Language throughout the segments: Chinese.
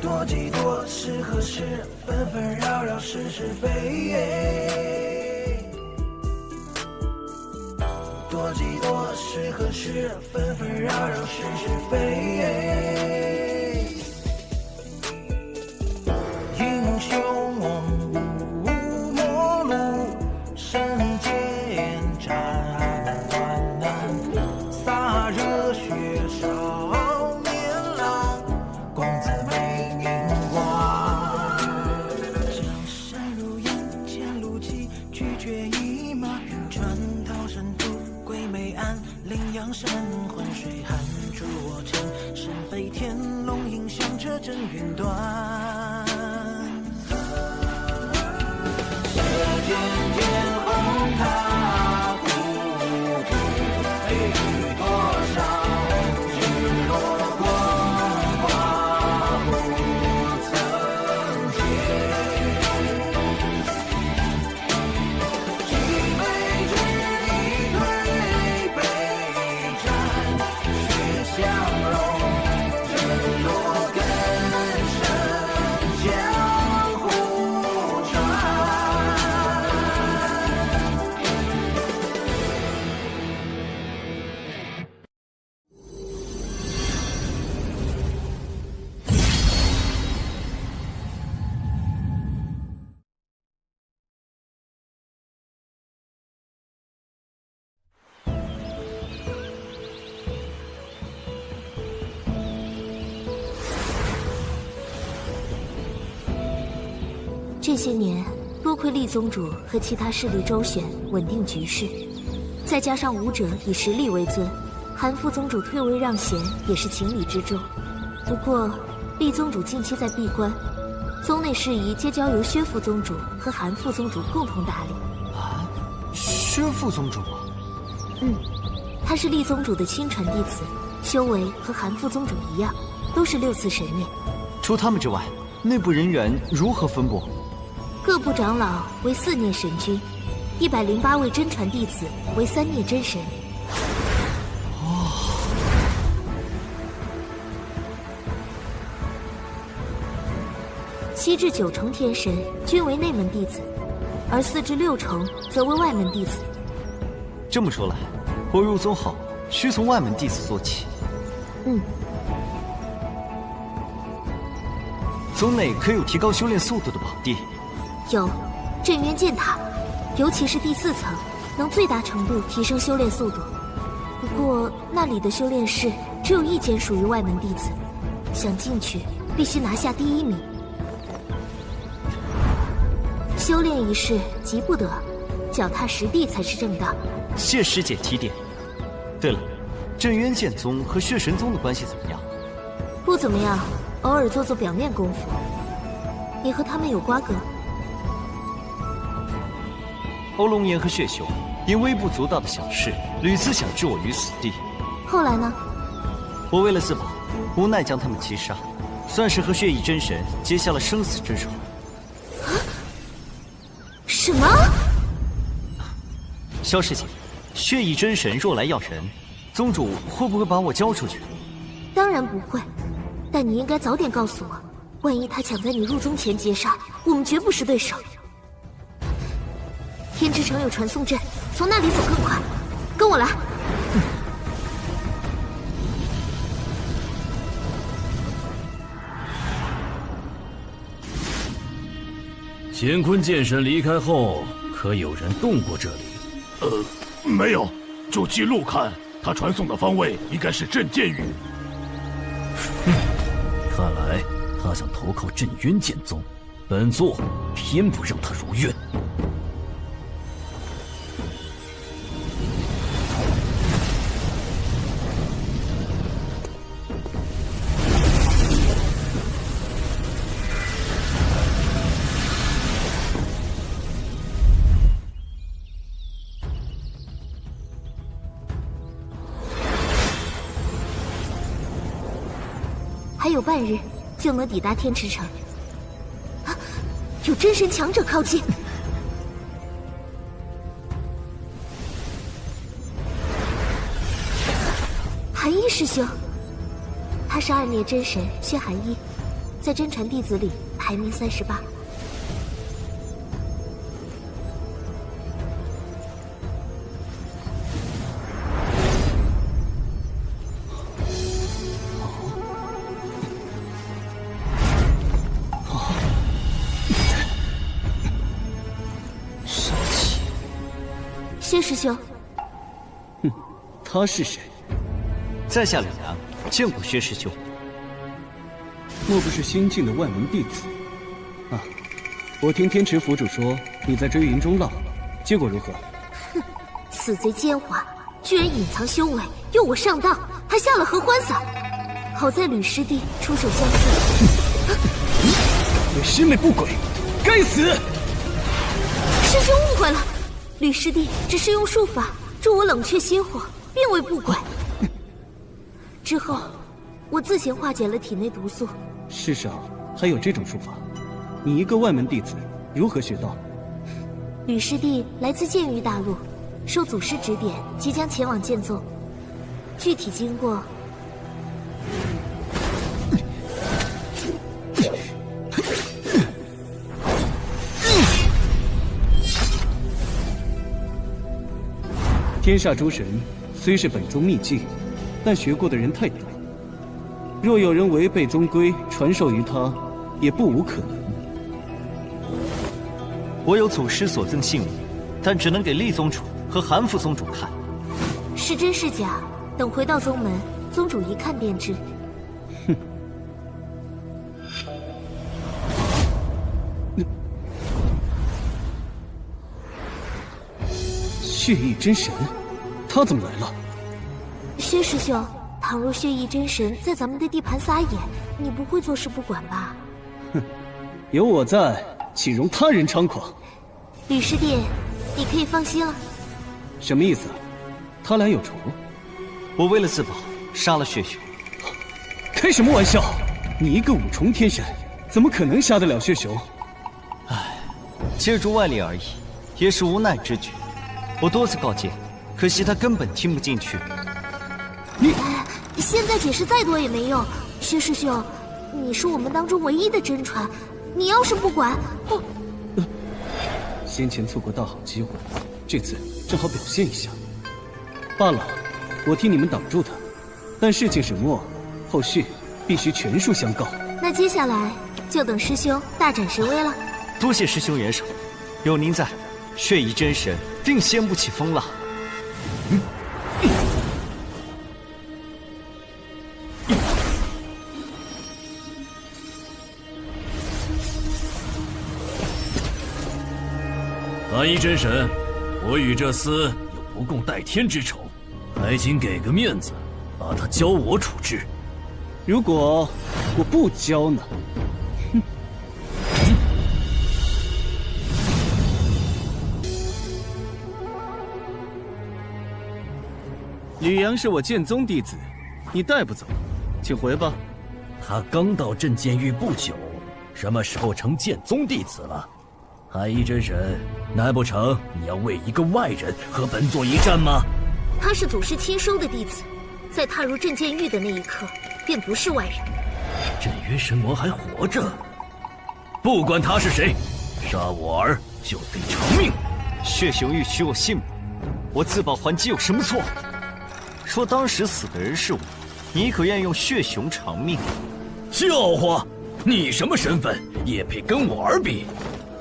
多忌多是何事？纷纷扰扰是是非。多忌多是何事？纷纷扰扰是是非。英雄无末路，神剑斩万难，洒热血少年郎，公子美名光。江山如烟，前路急，拒绝一马，穿桃深途，归梅岸，羚羊山，浑水寒，助我城，身飞天龙影响这阵云端。射箭天红塔，孤独飞雨多少，日落光华不曾见。几杯之地推杯战，血相融，日落根深江湖传。这些年，多亏厉宗主和其他势力周旋，稳定局势，再加上武者以实力为尊，韩副宗主退位让贤也是情理之中。不过，厉宗主近期在闭关，宗内事宜皆交由薛副宗主和韩副宗主共同打理。啊，薛副宗主？他是厉宗主的亲传弟子，修为和韩副宗主一样，都是6次神念。除他们之外，内部人员如何分布？各部长老为4念神君，108位真传弟子为3念真神。7至9重天神均为内门弟子，而4至6重则为外门弟子。这么说来，我入宗后需从外门弟子做起。宗内可有提高修炼速度的宝地？有，镇渊剑塔，尤其是第4层，能最大程度提升修炼速度。不过那里的修炼室只有1间属于外门弟子，想进去必须拿下第1名。修炼一事急不得，脚踏实地才是正道。谢师姐提点。对了，镇渊剑宗和血神宗的关系怎么样？不怎么样，偶尔做做表面功夫。你和他们有瓜葛？欧龙岩和血修因微不足道的小事，屡次想置我于死地。后来呢？我为了自保，无奈将他们击杀，算是和血翼真神结下了生死之仇。什么？萧师姐，血翼真神若来要人，宗主会不会把我交出去？当然不会，但你应该早点告诉我，万一他抢在你入宗前截杀，我们绝不是对手。天之城有传送阵，从那里走更快。跟我来。乾坤剑神离开后，可有人动过这里？没有。就记录看，他传送的方位应该是镇剑域。看来他想投靠镇渊剑宗，本座偏不让他如愿。还有半日就能抵达天池城。啊，有真神强者靠近！寒衣师兄，他是2念真神薛寒衣，在真传弟子里排名38。杀气。薛师兄，他是谁？在下两阳见过薛师兄。莫不是新晋的外门弟子？啊，我听天池府主说你在追云中浪，结果如何？哼，此贼奸猾，居然隐藏修为，诱我上当，还下了合欢伞。好在吕师弟出手相助。为师妹不轨，该死！师兄误会了，吕师弟只是用术法助我冷却心火，并未不轨。之后，我自行化解了体内毒素。世上还有这种术法？你一个外门弟子，如何学到？吕师弟来自剑域大陆，受祖师指点，即将前往剑宗。具体经过，天煞诸神虽是本宗秘技，但学过的人太多。若有人违背宗规，传授于他，也不无可能。我有祖师所赠信物，但只能给厉宗主和韩副宗主看。是真是假，等回到宗门，宗主一看便知。哼。血翼真神，他怎么来了？薛师兄，倘若血翼真神在咱们的地盘撒野，你不会坐视不管吧？哼，有我在，岂容他人猖狂？吕师弟，你可以放心了。什么意思？他俩有仇？我为了自保，杀了血雄。开什么玩笑！你一个五重天神，怎么可能杀得了血雄？唉，借助外力而已，也是无奈之举。我多次告诫，可惜他根本听不进去。你现在解释再多也没用。薛师兄，你是我们当中唯一的真传，你要是不管，我……先前错过大好机会，这次正好表现一下。罢了，我替你们挡住他，但事情始末，后续必须全数相告。那接下来就等师兄大展神威了。多谢师兄援手，有您在，血翼真神定掀不起风浪。韩一真神，我与这厮有不共戴天之仇，还请给个面子，把他交我处置。如果我不交呢？哼！吕阳是我剑宗弟子，你带不走，请回吧。他刚到镇剑狱不久，什么时候成剑宗弟子了？韩一真神，难不成你要为一个外人和本座一战吗？他是祖师亲收的弟子，在踏入镇剑狱的那一刻，便不是外人。镇渊神魔还活着，不管他是谁，杀我儿就得偿命。血雄欲取我性命，我自保还击有什么错？说当时死的人是我，你可愿用血雄偿命？笑话！你什么身份，也配跟我儿比？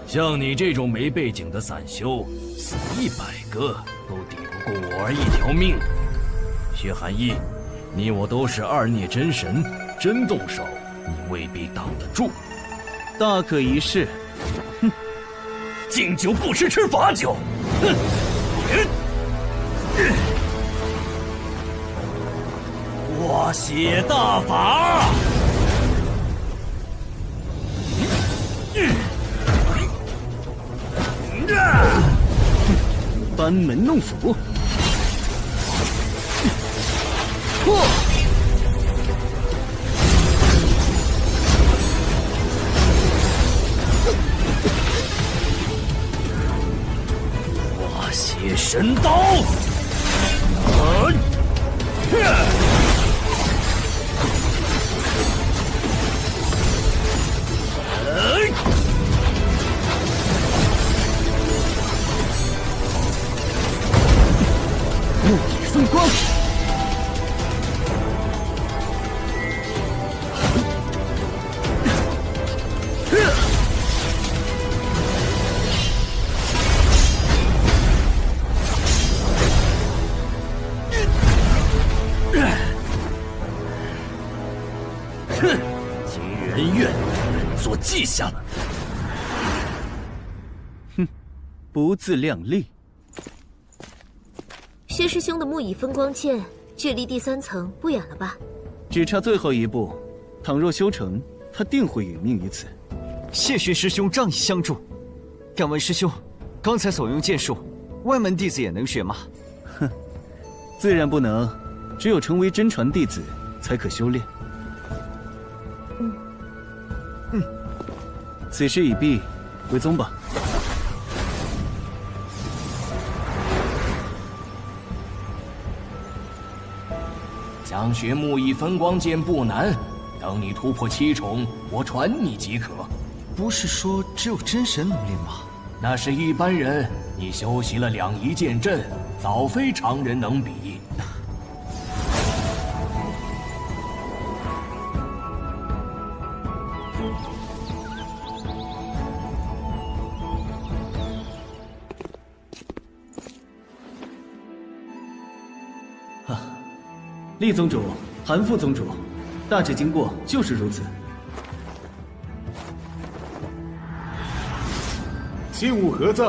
像你这种没背景的散修，死100个都抵不过我儿一条命。薛寒一，你我都是二孽真神，真动手，你未必挡得住。大可一试。哼，敬酒不吃吃罚酒。哼！化血大法。班门弄斧。化血神刀。哼，金元院本座记下了。哼，不自量力。薛师兄的木蚁分光剑距离第3层不远了吧？只差最后一步，倘若修成，他定会殒命于此。谢薛师兄仗义相助。敢问师兄，刚才所用剑术，外门弟子也能学吗？哼，自然不能，只有成为真传弟子才可修炼。此事已毕，回宗吧。想学木蚁分光剑不难，等你突破7重，我传你即可。不是说只有真神能练吗？那是一般人，你修习了2仪剑阵，早非常人能比。厉宗主，韩副宗主，大致经过就是如此。信物何在？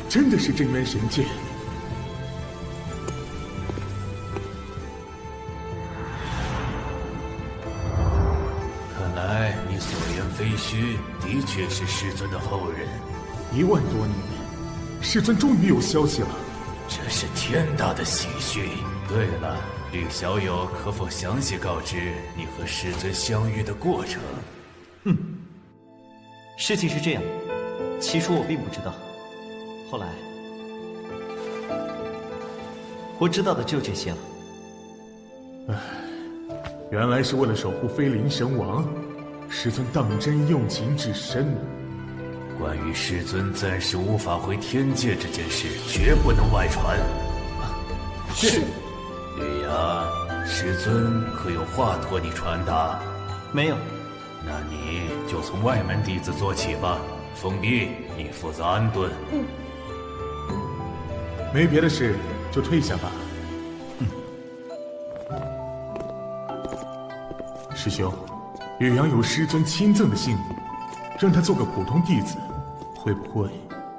真的是真元神剑。看来你所言非虚，的确是师尊的后人。1万多年，师尊终于有消息了，这是天大的喜讯。对了，吕小友可否详细告知你和师尊相遇的过程？事情是这样，起初我并不知道，后来我知道的就这些了。原来是为了守护飞灵神王，师尊当真用情至深呢。关于师尊暂时无法回天界这件事，绝不能外传。是。吕阳，师尊可有话托你传达？没有。那你就从外门弟子做起吧。封闭，你负责安顿。没别的事，就退下吧。师兄，吕阳有师尊亲赠的信物，让他做个普通弟子，会不会？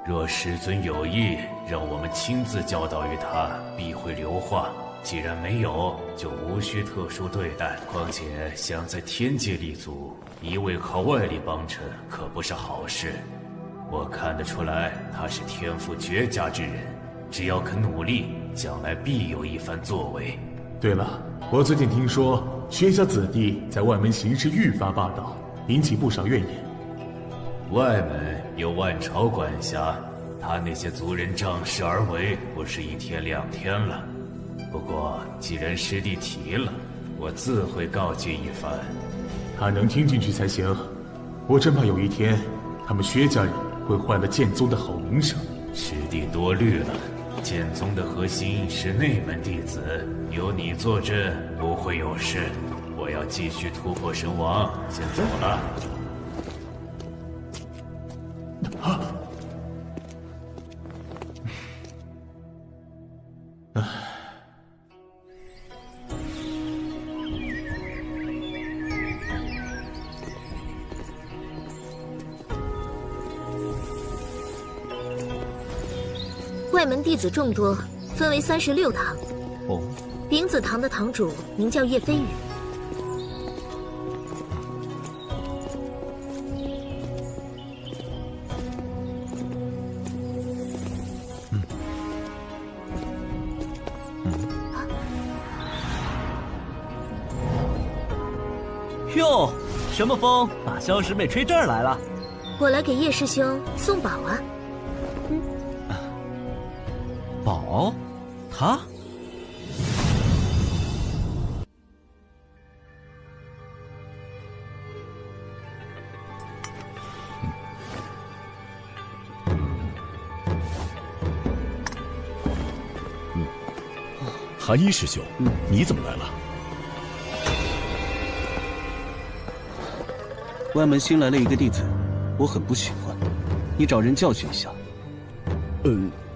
若师尊有意，让我们亲自教导于他，必会流化。既然没有，就无需特殊对待。况且想在天界立足，一味靠外力帮衬，可不是好事。我看得出来，他是天赋绝佳之人，只要肯努力，将来必有一番作为。对了，我最近听说薛家子弟在外门行事愈发霸道，引起不少怨言。外门有万朝管辖，他那些族人仗势而为，不是1天2天了。不过既然师弟提了，我自会告诫一番。他能听进去才行，我真怕有一天他们薛家人会坏了剑宗的好名声。师弟多虑了，剑宗的核心是内门弟子，有你坐镇，不会有事。我要继续突破神王，先走了。外门弟子众多，分为36堂。哦，丙子堂的堂主名叫叶飞羽。哟，什么风把萧师妹吹这儿来了？我来给叶师兄送宝啊。宝，他？韩一师兄，你怎么来了？外门新来了一个弟子，我很不喜欢，你找人教训一下。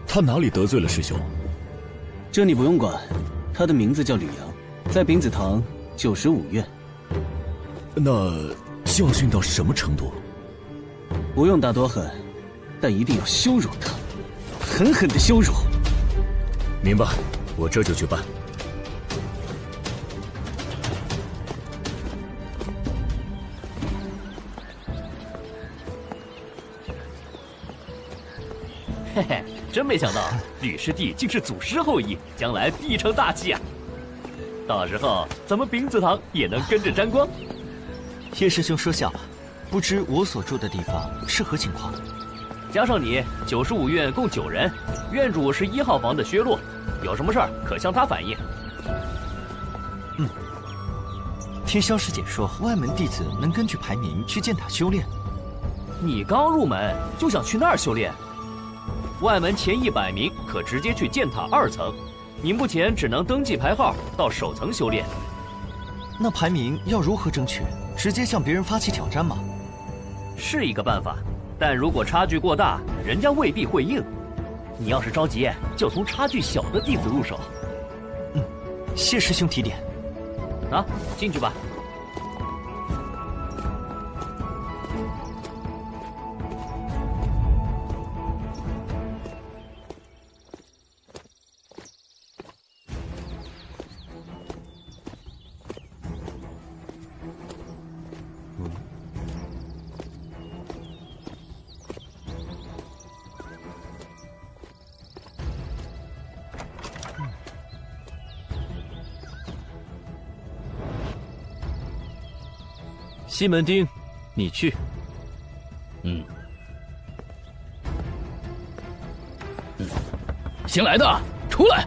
他哪里得罪了师兄？这你不用管，他的名字叫吕阳，在丙子堂95院。那教训到什么程度？不用打多狠，但一定要羞辱他，狠狠的羞辱。明白，我这就去办。嘿嘿，真没想到吕师弟竟是祖师后裔，将来必成大器啊！到时候咱们丙子堂也能跟着沾光。叶师兄说笑了，不知我所住的地方是何情况？加上你，95院共9人，院主是1号房的薛洛，有什么事儿可向他反映。听萧师姐说，外门弟子能根据排名去剑塔修炼。你刚入门就想去那儿修炼？外门前100名可直接去剑塔2层，你目前只能登记排号到首层修炼。那排名要如何争取？直接向别人发起挑战吗？是一个办法，但如果差距过大，人家未必会应。你要是着急，就从差距小的弟子入手。谢师兄提点。啊，进去吧。西门町，你去。新来的，出来！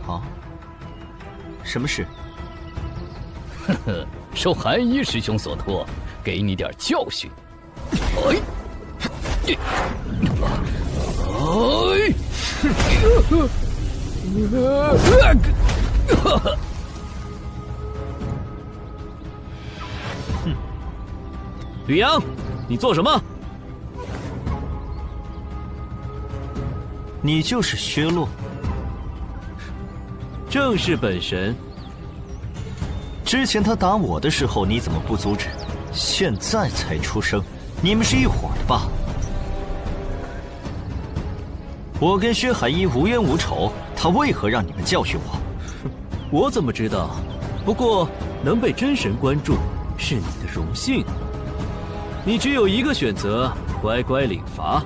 啊？什么事？呵呵，受寒衣师兄所托，给你点教训。吕阳，你做什么？你就是薛洛，正是本神。之前他打我的时候，你怎么不阻止？现在才出声，你们是一伙的吧？我跟薛海一无冤无仇，他为何让你们教训我？我怎么知道？不过能被真神关注，是你的荣幸。你只有一个选择，乖乖领罚，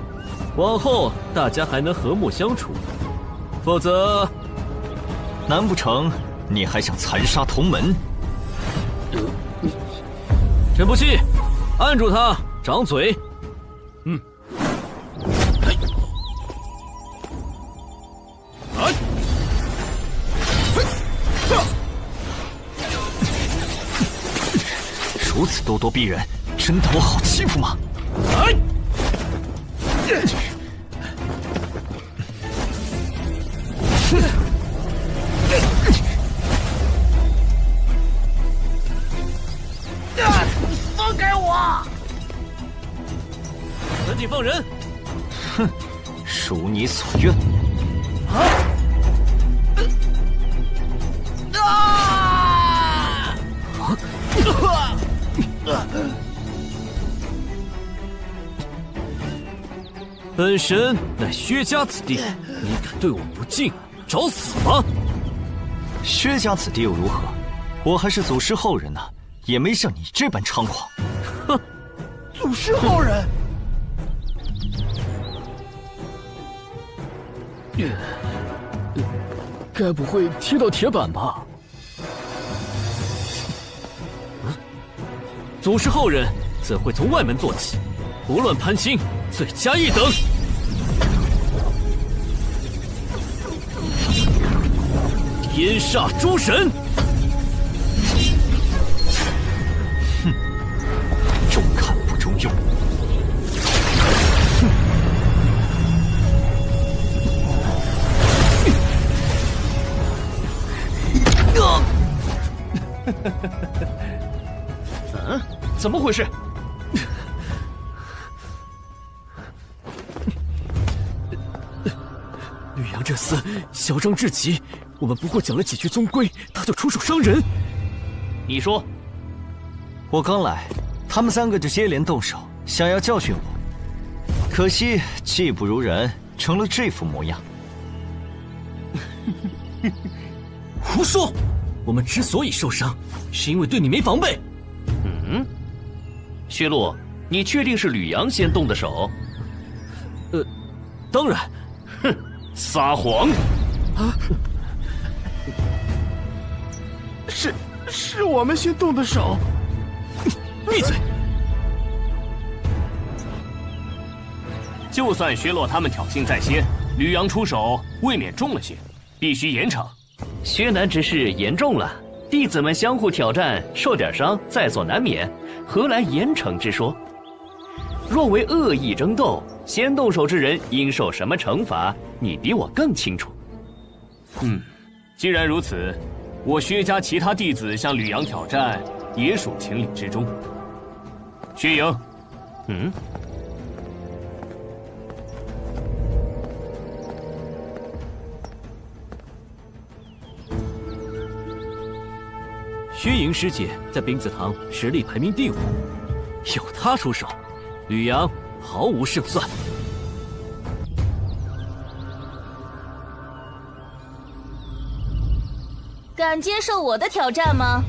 往后大家还能和睦相处。否则，难不成你还想残杀同门？陈不息，按住他，掌嘴。如此咄咄逼人，真当我好欺负吗？放开我！赶紧放人！哼，如你所愿。本神乃薛家子弟，你敢对我不敬，找死吧！薛家子弟又如何？我还是祖师后人呢，也没像你这般猖狂。哼，祖师后人。该不会踢到铁板吧？祖师后人怎会从外门做起？不论攀亲，罪加一等。天煞诸神！哼，中看不中用。怎么回事？吕阳这厮嚣张至极，我们不过讲了几句宗规，他就出手伤人。你说，我刚来，他们3个就接连动手，想要教训我，可惜技不如人，成了这副模样。胡说！我们之所以受伤，是因为对你没防备。薛洛，你确定是吕阳先动的手？当然。哼，撒谎！是我们先动的手。闭嘴！就算薛洛他们挑衅在先，吕阳出手未免重了些，必须严惩。薛南之事严重了，弟子们相互挑战，受点伤在所难免，何来严惩之说？若为恶意争斗，先动手之人应受什么惩罚，你比我更清楚。既然如此，我薛家其他弟子向吕阳挑战，也属情理之中。薛营，薛莹师姐在丙子堂实力排名第5，有她出手，吕阳毫无胜算。敢接受我的挑战吗？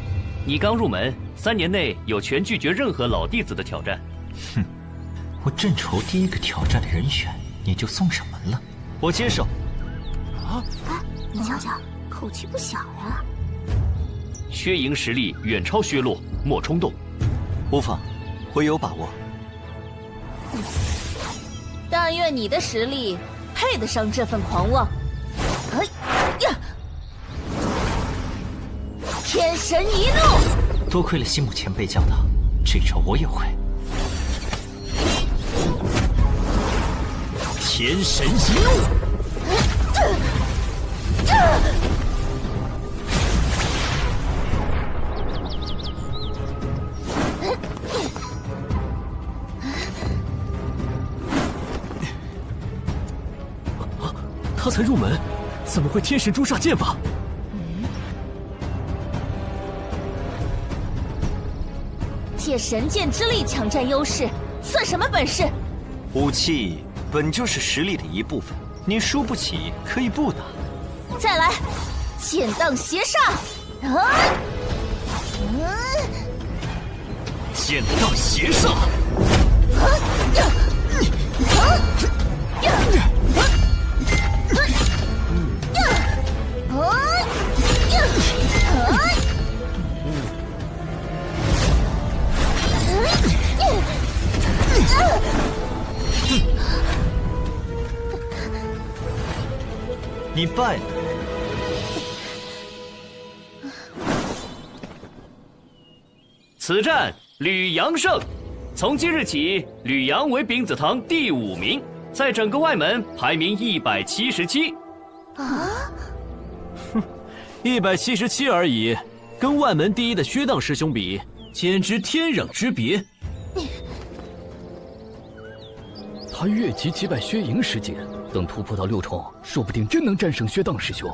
你刚入门，3年内有权拒绝任何老弟子的挑战。哼，我正愁第一个挑战的人选，你就送上门了。我接受。你瞧瞧，口气不小呀。薛营实力远超薛洛，莫冲动。无妨，我有把握。但愿你的实力配得上这份狂妄。哎呀！天神一怒！多亏了西母前辈教导，这招我也会。天神一怒！他才入门，怎么会天神诛煞剑法？借神剑之力抢占优势，算什么本事？武器本就是实力的一部分，你输不起可以不打。再来，剑荡邪煞！剑荡邪煞！你败了。此战吕阳胜，从今日起，吕阳为丙子堂第5名，在整个外门排名177。177而已，跟外门第1的薛荡师兄比，简直天壤之别。他越级击败薛营师姐，等突破到6重，说不定真能战胜薛荡师兄。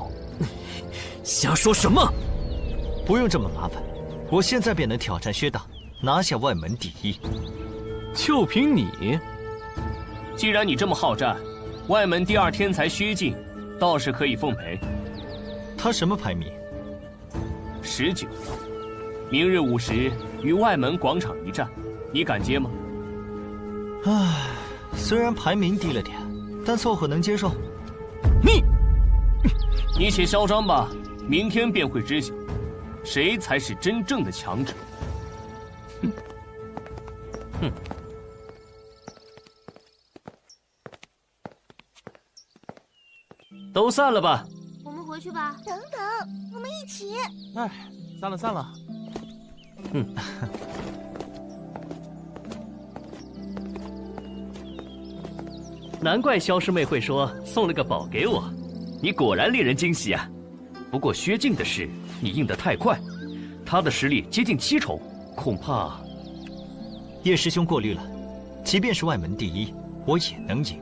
瞎说什么？不用这么麻烦，我现在便能挑战薛荡，拿下外门第1。就凭你？既然你这么好战，外门第2天才薛静，倒是可以奉陪。他什么排名？19。明日5时于外门广场一战，你敢接吗？唉，虽然排名低了点，但凑合能接受。你且嚣张吧，明天便会知晓，谁才是真正的强者。都散了吧。我们回去吧。等等，我们一起。哎，散了散了。难怪萧师妹会说送了个宝给我，你果然令人惊喜啊！不过薛静的事你应得太快，他的实力接近7重，恐怕……叶师兄过虑了，即便是外门第一，我也能赢。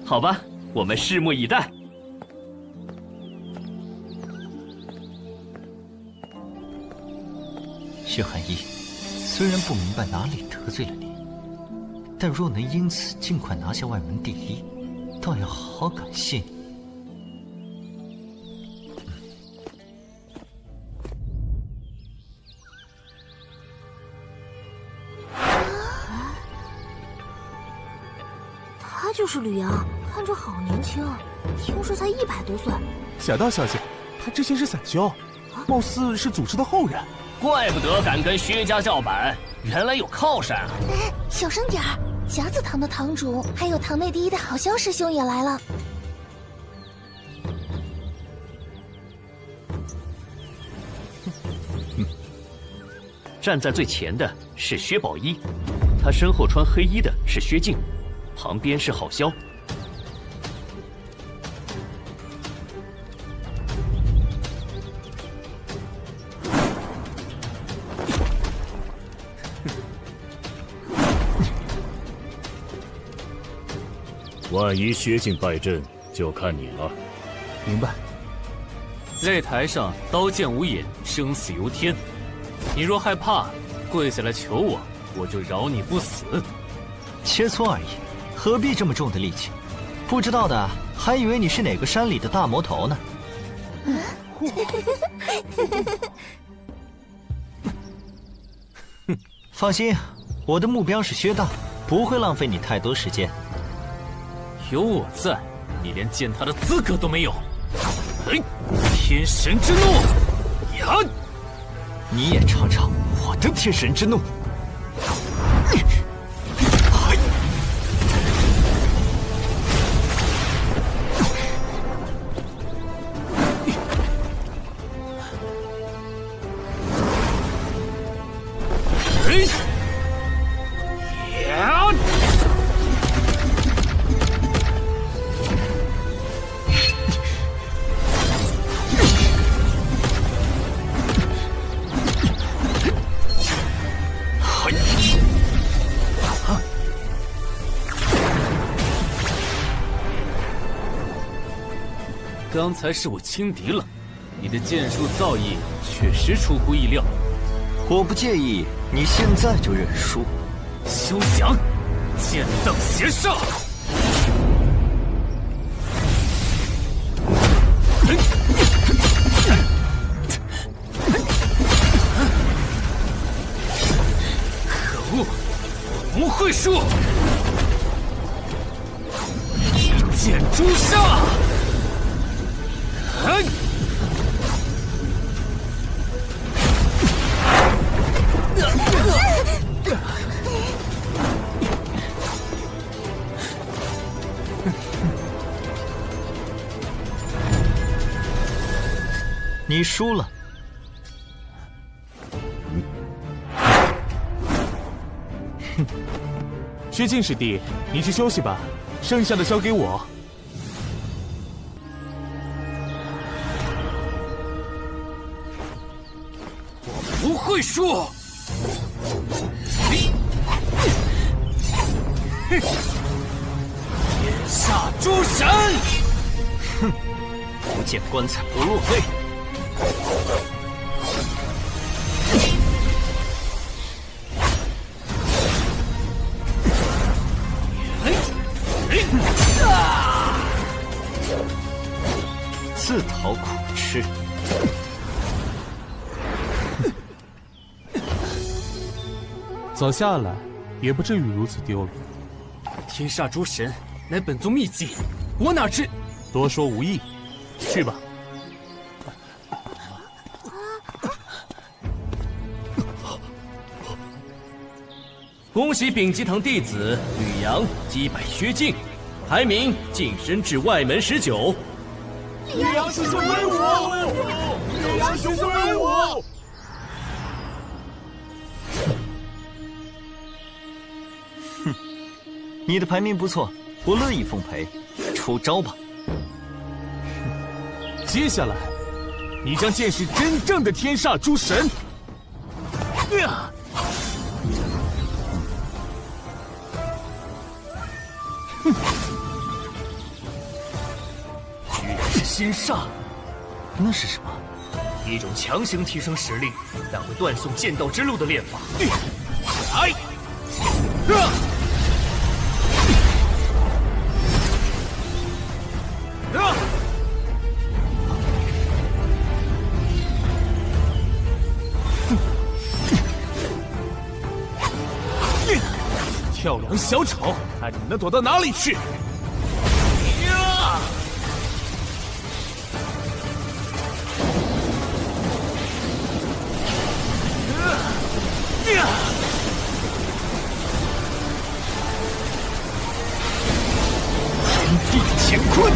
好吧，我们拭目以待。薛寒衣，虽然不明白哪里得罪了你，但若能因此尽快拿下外门第一，倒要好好感谢你。他就是吕阳，看着好年轻，听说才100多岁。小道消息，他之前是散修，貌似是祖师的后人。怪不得敢跟薛家叫板，原来有靠山啊！哎，小声点儿，甲子堂的堂主，还有堂内第一的好萧师兄也来了。站在最前的是薛宝一，他身后穿黑衣的是薛静，旁边是郝萧。万一薛静败阵，就看你了。明白。擂台上刀剑无眼，生死由天。你若害怕，跪下来求我，我就饶你不死。切磋而已，何必这么重的力气？不知道的还以为你是哪个山里的大魔头呢。放心，我的目标是薛道，不会浪费你太多时间。有我在，你连见他的资格都没有。天神之怒！呀！你也尝尝我的天神之怒！刚才是我轻敌了，你的剑术造诣确实出乎意料。我不介意你现在就认输。休想！剑荡邪煞！可恶，我不会输！一剑诛杀！你输了。薛静师弟，你去休息吧，剩下的交给我。不会输！天煞诸神！哼，不见棺材不落泪。自讨苦吃。早下来，也不至于如此丢了。天煞诸神乃本宗秘籍，我哪知？多说无益，去吧。恭喜丙级堂弟子吕阳击败薛静，排名晋升至外门19。吕阳师兄威武！吕阳师兄威武！哼，你的排名不错，我乐意奉陪。出招吧！接下来，你将见识真正的天煞诸神。心煞。那是什么？一种强行提升实力，但会断送剑道之路的练法。来！跳梁小丑，看你能躲到哪里去！天地乾坤。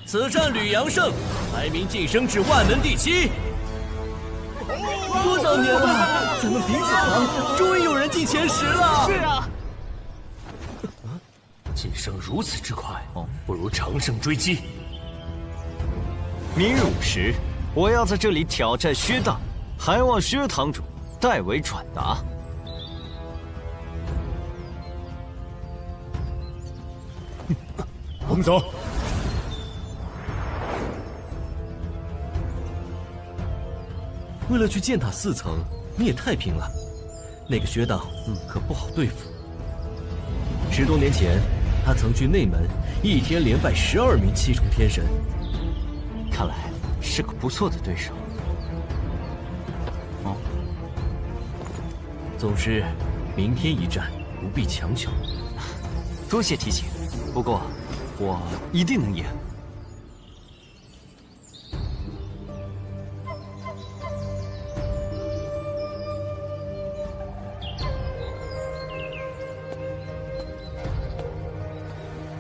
此战吕阳胜，排名晋升至万门第7。多少年了，咱们鼻子堂终于有人进前10了。是啊，晋升如此之快，不如乘胜追击。明日5时，我要在这里挑战薛荡，还望薛堂主代为转达。我们走。为了去剑塔4层，你也太拼了。那个薛荡，可不好对付。10多年前，他曾去内门，一天连败12名7重天神。看来是个不错的对手。总之，明天一战，不必强求。多谢提醒，不过我一定能赢。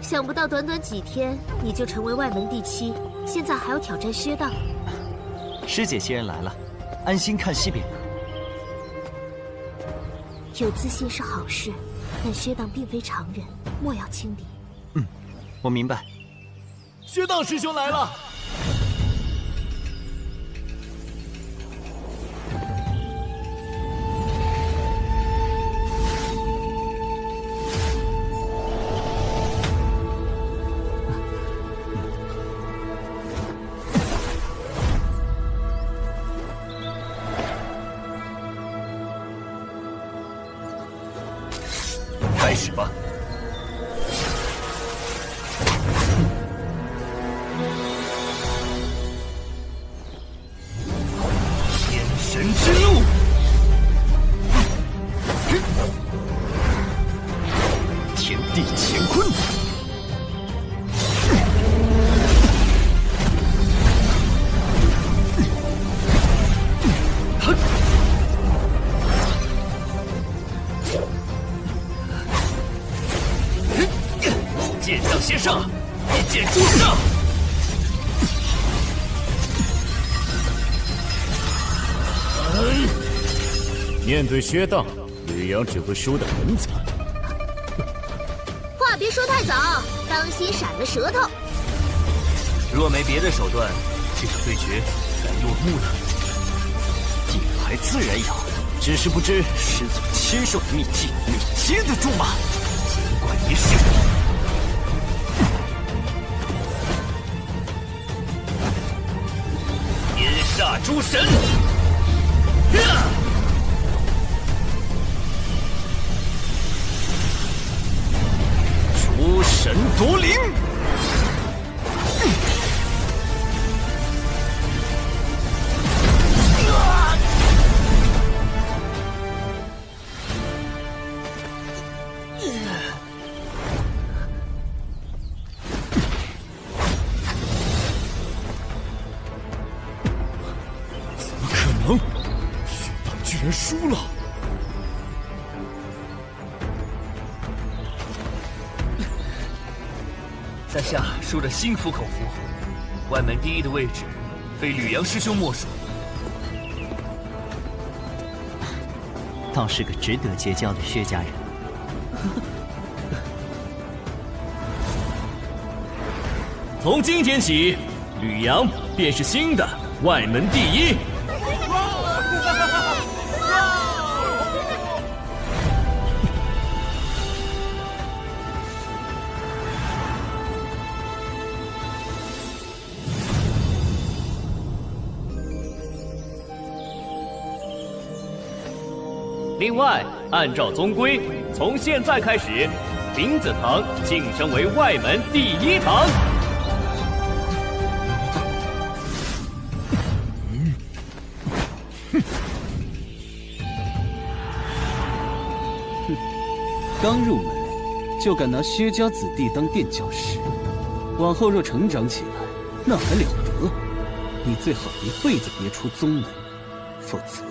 想不到短短几天你就成为外门第7，现在还要挑战薛荡。师姐既然来了，安心看戏便可。有自信是好事，但薛荡并非常人，莫要轻敌。我明白。薛荡师兄来了。开始吧。天神之路，天地乾坤。剑上先上，一剑助上。面对薛荡，吕阳只会输得很惨。话别说太早，当心闪了舌头。若没别的手段，这场对决该落幕了。底牌自然有，只是不知师祖亲授的秘技，你接得住吗？尽管一试。天煞诸神，诸神夺灵。薛荡居然输了！在下输得心服口服，外门第1的位置，非吕阳师兄莫属。倒是个值得结交的薛家人。从今天起，吕阳便是新的外门第一。另外，按照宗规，从现在开始，林子堂晋升为外门第一堂。刚入门就敢拿薛家子弟当垫脚石，往后若成长起来，那还了得？你最好一辈子别出宗门，否则……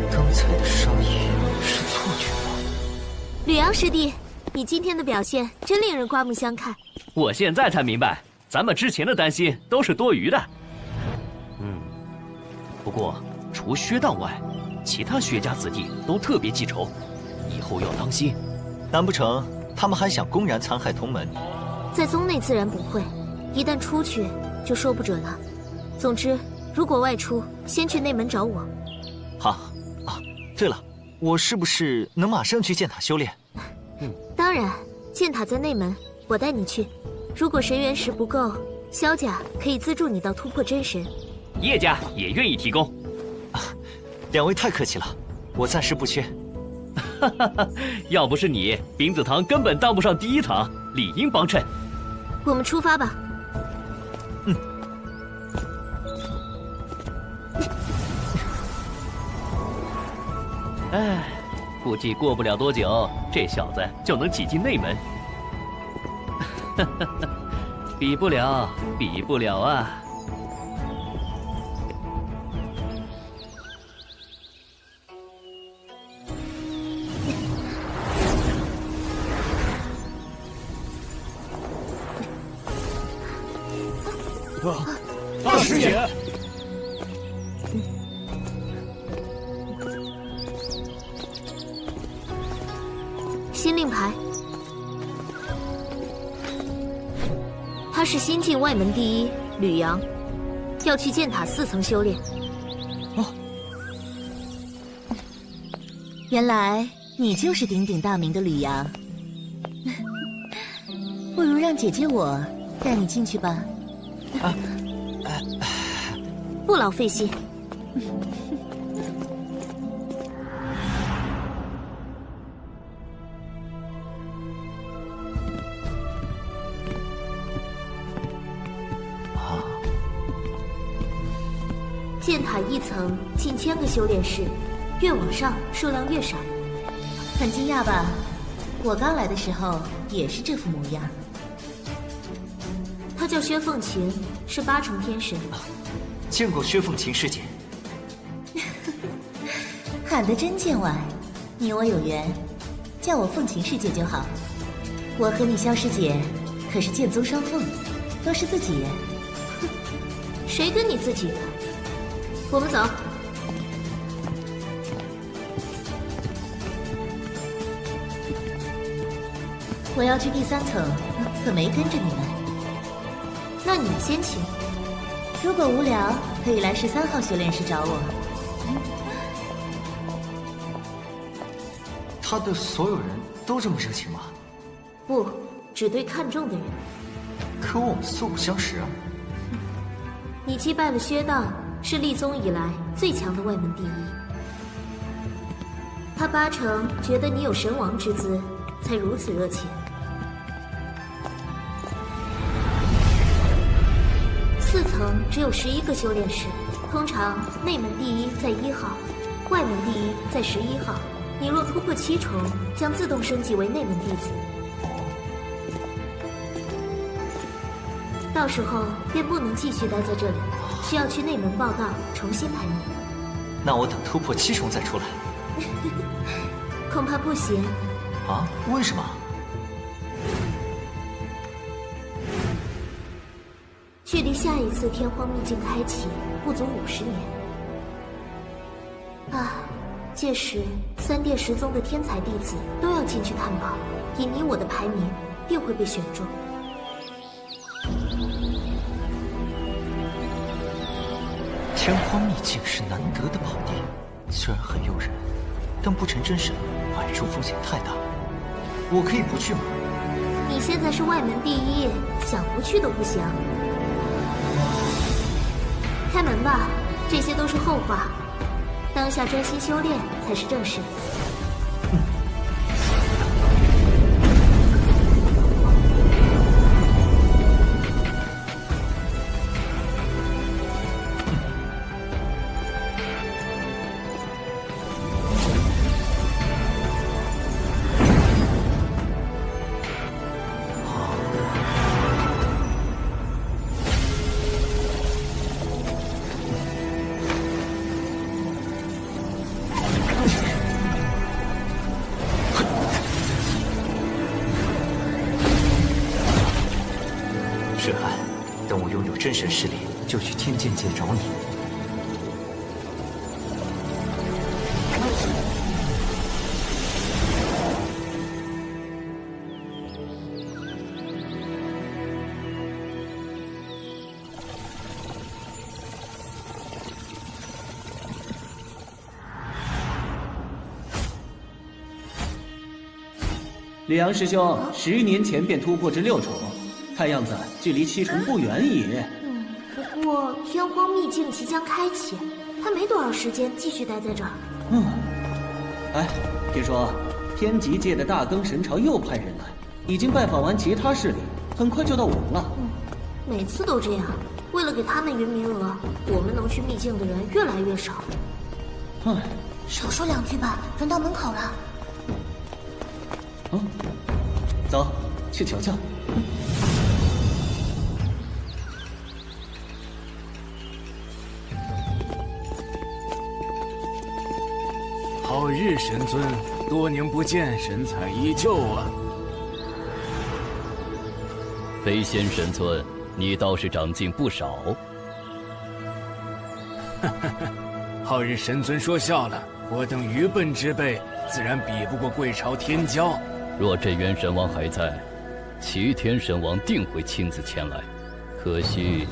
刚才的杀意是错觉吗？吕阳师弟，你今天的表现真令人刮目相看。我现在才明白，咱们之前的担心都是多余的。不过除薛荡外，其他薛家子弟都特别记仇，以后要当心。难不成他们还想公然残害同门？在宗内自然不会，一旦出去就说不准了。总之，如果外出，先去内门找我。好啊，对了，我是不是能马上去剑塔修炼？当然，剑塔在内门，我带你去。如果神元石不够，萧家可以资助你到突破真神。叶家也愿意提供。两位太客气了，我暂时不缺。要不是你，丙子堂根本当不上第一堂，理应帮衬。我们出发吧。哎，估计过不了多久，这小子就能挤进内门。比不了，比不了啊！大师姐，新令牌，他是新晋外门第一吕阳，要去剑塔4层修炼。原来你就是鼎鼎大名的吕阳，不如让姐姐我带你进去吧。不劳费心。剑塔1层近1000个修炼室，越往上数量越少。很惊讶吧？我刚来的时候也是这副模样。他叫薛凤琴，是8重天神。见过薛凤琴师姐。喊得真见外，你我有缘，叫我凤琴师姐就好。我和你萧师姐可是剑宗双凤，都是自己人。谁跟你自己的？我们走。我要去第3层，可没跟着你们。那你们先请。如果无聊，可以来13号修炼室找我。他对所有人都这么热情吗？不，只对看中的人。可我们素不相识啊。你击败了薛荡，是立宗以来最强的外门第一。他8成觉得你有神王之姿，才如此热情。4层只有11个修炼室，通常内门第一在1号，外门第一在11号。你若突破7重，将自动升级为内门弟子。到时候便不能继续待在这里，需要去内门报到，重新排名。那我等突破7重再出来。恐怕不行。啊？为什么？距离下一次天荒秘境开启不足50年。届时3殿10宗的天才弟子都要进去探宝，以你我的排名，定会被选中。天荒秘境是难得的宝地，虽然很诱人，但不成真神外出风险太大。我可以不去吗？你现在是外门第一，想不去都不行。开门吧，这些都是后话，当下专心修炼才是正事。雪寒，等我拥有真神实力，就去天剑界找你。李阳师兄10年前便突破至6重，看样子距离7重不远矣。不过天荒秘境即将开启，他没多少时间继续待在这儿。哎，听说天极界的大更神朝又派人来，已经拜访完其他势力，很快就到我们了。每次都这样，为了给他们匀名额，我们能去秘境的人越来越少。少说2句吧，人到门口了。走，去瞧瞧。好日神尊，多年不见，神采依旧啊！飞仙神尊，你倒是长进不少。好日神尊说笑了，我等愚笨之辈，自然比不过贵朝天骄。若镇元神王还在，齐天神王定会亲自前来。可惜，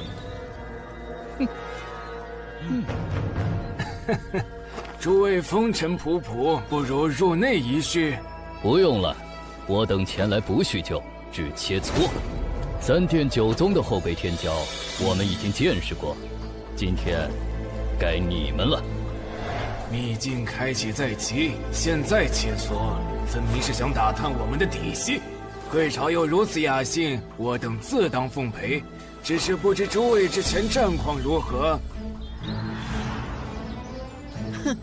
诸位风尘仆仆，不如入内一叙。不用了，我等前来不叙旧，只切磋。3殿9宗的后辈天骄，我们已经见识过，今天该你们了。秘境开启在即，现在切磋，分明是想打探我们的底细。贵朝又如此雅兴，我等自当奉陪。只是不知诸位之前战况如何？哼，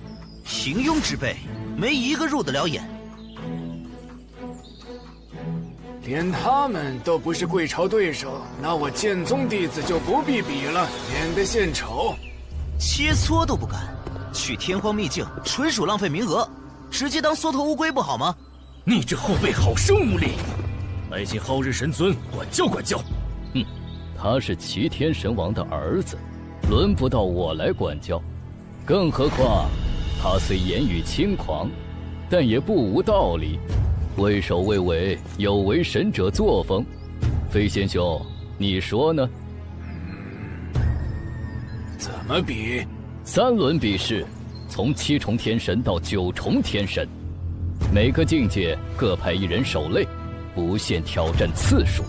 平庸之辈，没一个入得了眼。连他们都不是贵朝对手，那我剑宗弟子就不必比了，免得献丑。切磋都不敢，去天荒秘境纯属浪费名额，直接当缩头乌龟不好吗？你这后辈好生无礼！拜见皓日神尊，管教管教。他是齐天神王的儿子，轮不到我来管教。更何况，他虽言语轻狂，但也不无道理。畏首畏尾，有违神者作风。飞仙兄，你说呢？怎么比？3轮比试，从7重天神到9重天神，每个境界各派1人守擂，不限挑战次数，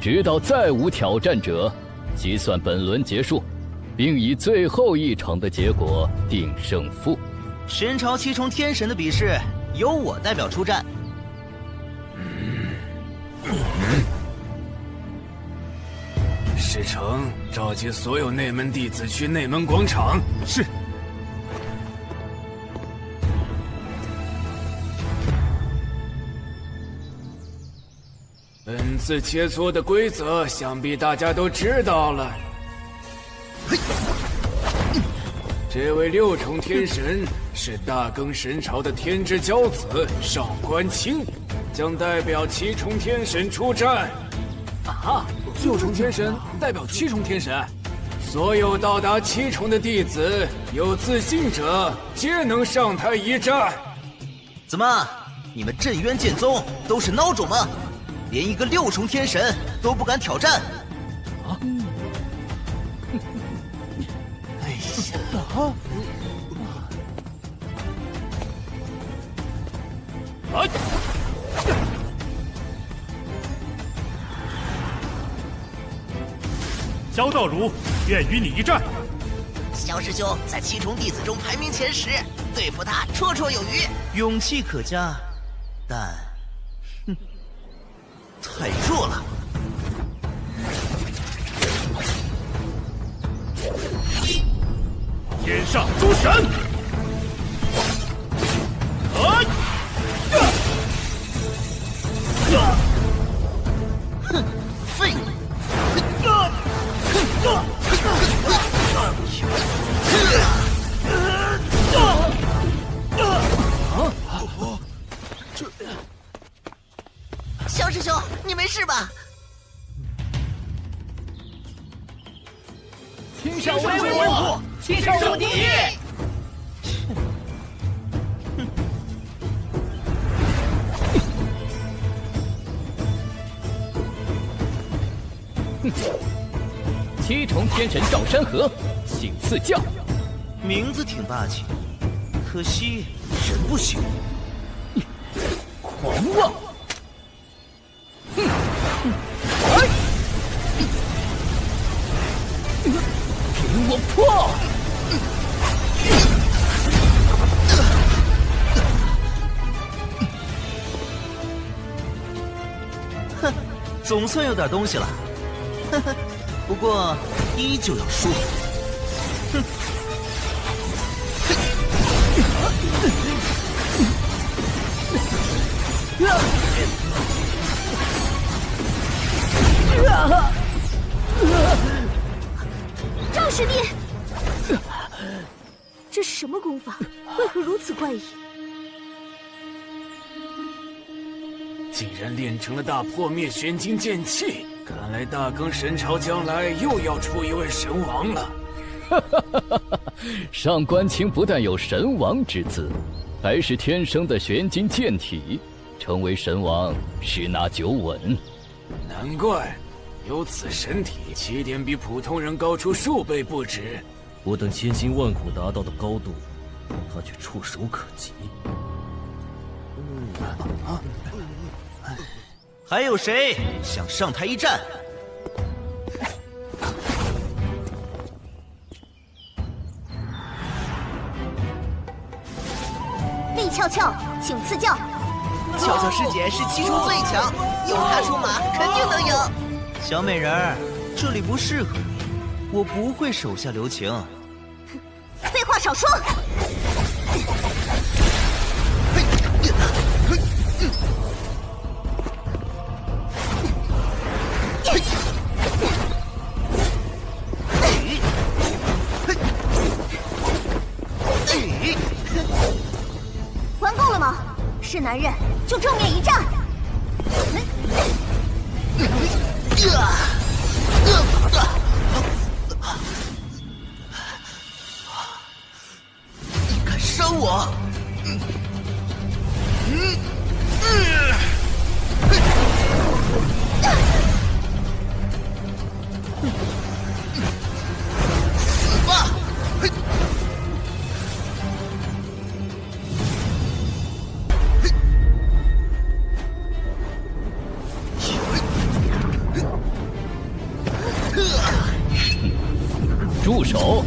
直到再无挑战者，即算本轮结束，并以最后1场的结果定胜负。神朝7重天神的比试，由我代表出战。事成，召集所有内门弟子去内门广场。是。本次切磋的规则，想必大家都知道了。这位6重天神是大更神朝的天之骄子上官清，将代表7重天神出战。啊哈， 6重天神代表7重天神，所有到达7重的弟子，有自信者皆能上台一战。怎么，你们镇渊剑宗都是孬种吗？连一个6重天神都不敢挑战？啊！哎呀！啊！萧道儒愿与你一战。萧师兄在7重弟子中排名前10，对付他绰绰有余，勇气可嘉，但，太弱了。天上诸神，哼，废物！萧师兄，你没事吧？亲手为我，亲手入地狱。7重天神赵山河，请赐教。名字挺霸气，可惜人不行。狂妄！给我破！哼，总算有点东西了。呵呵，不过依旧要输。哼。赵师弟，这是什么功法？为何如此怪异？竟然练成了大破灭玄金剑气，看来大更神朝将来又要出一位神王了。上官清不但有神王之资，还是天生的玄金剑体，成为神王十拿9稳。难怪，有此神体，起点比普通人高出数倍不止。我等千辛万苦达到的高度，他却触手可及。还有谁想上台一战？厉俏俏，请赐教。俏俏师姐是7重最强，有她出马肯定能赢。小美人儿，这里不适合你，我不会手下留情。废话少说。玩够了吗？是男人就正面一战。你敢伤我？死吧！住手！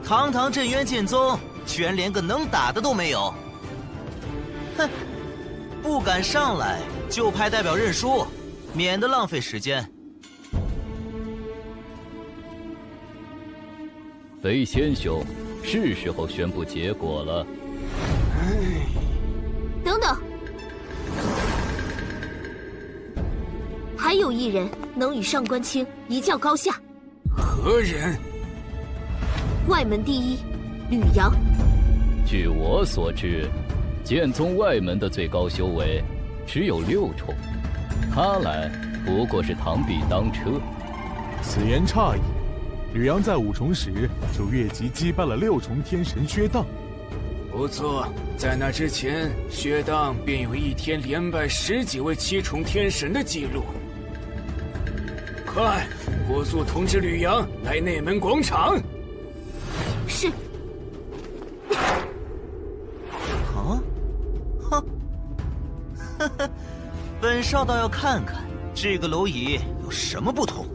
堂堂镇渊剑宗，居然连个能打的都没有。哼，不敢上来就派代表认输，免得浪费时间。飞仙兄，是时候宣布结果了。等等，还有一人能与上官清一较高下。何人？外门第一，吕阳。据我所知，剑宗外门的最高修为只有6重，他来不过是螳臂当车。此言差矣，吕阳在5重时就越级击败了6重天神薛荡。不错，在那之前，薛荡便有一天连败10几位7重天神的记录。快，火速通知吕阳来内门广场。是。啊？哼，呵呵，本少倒要看看这个蝼蚁有什么不同。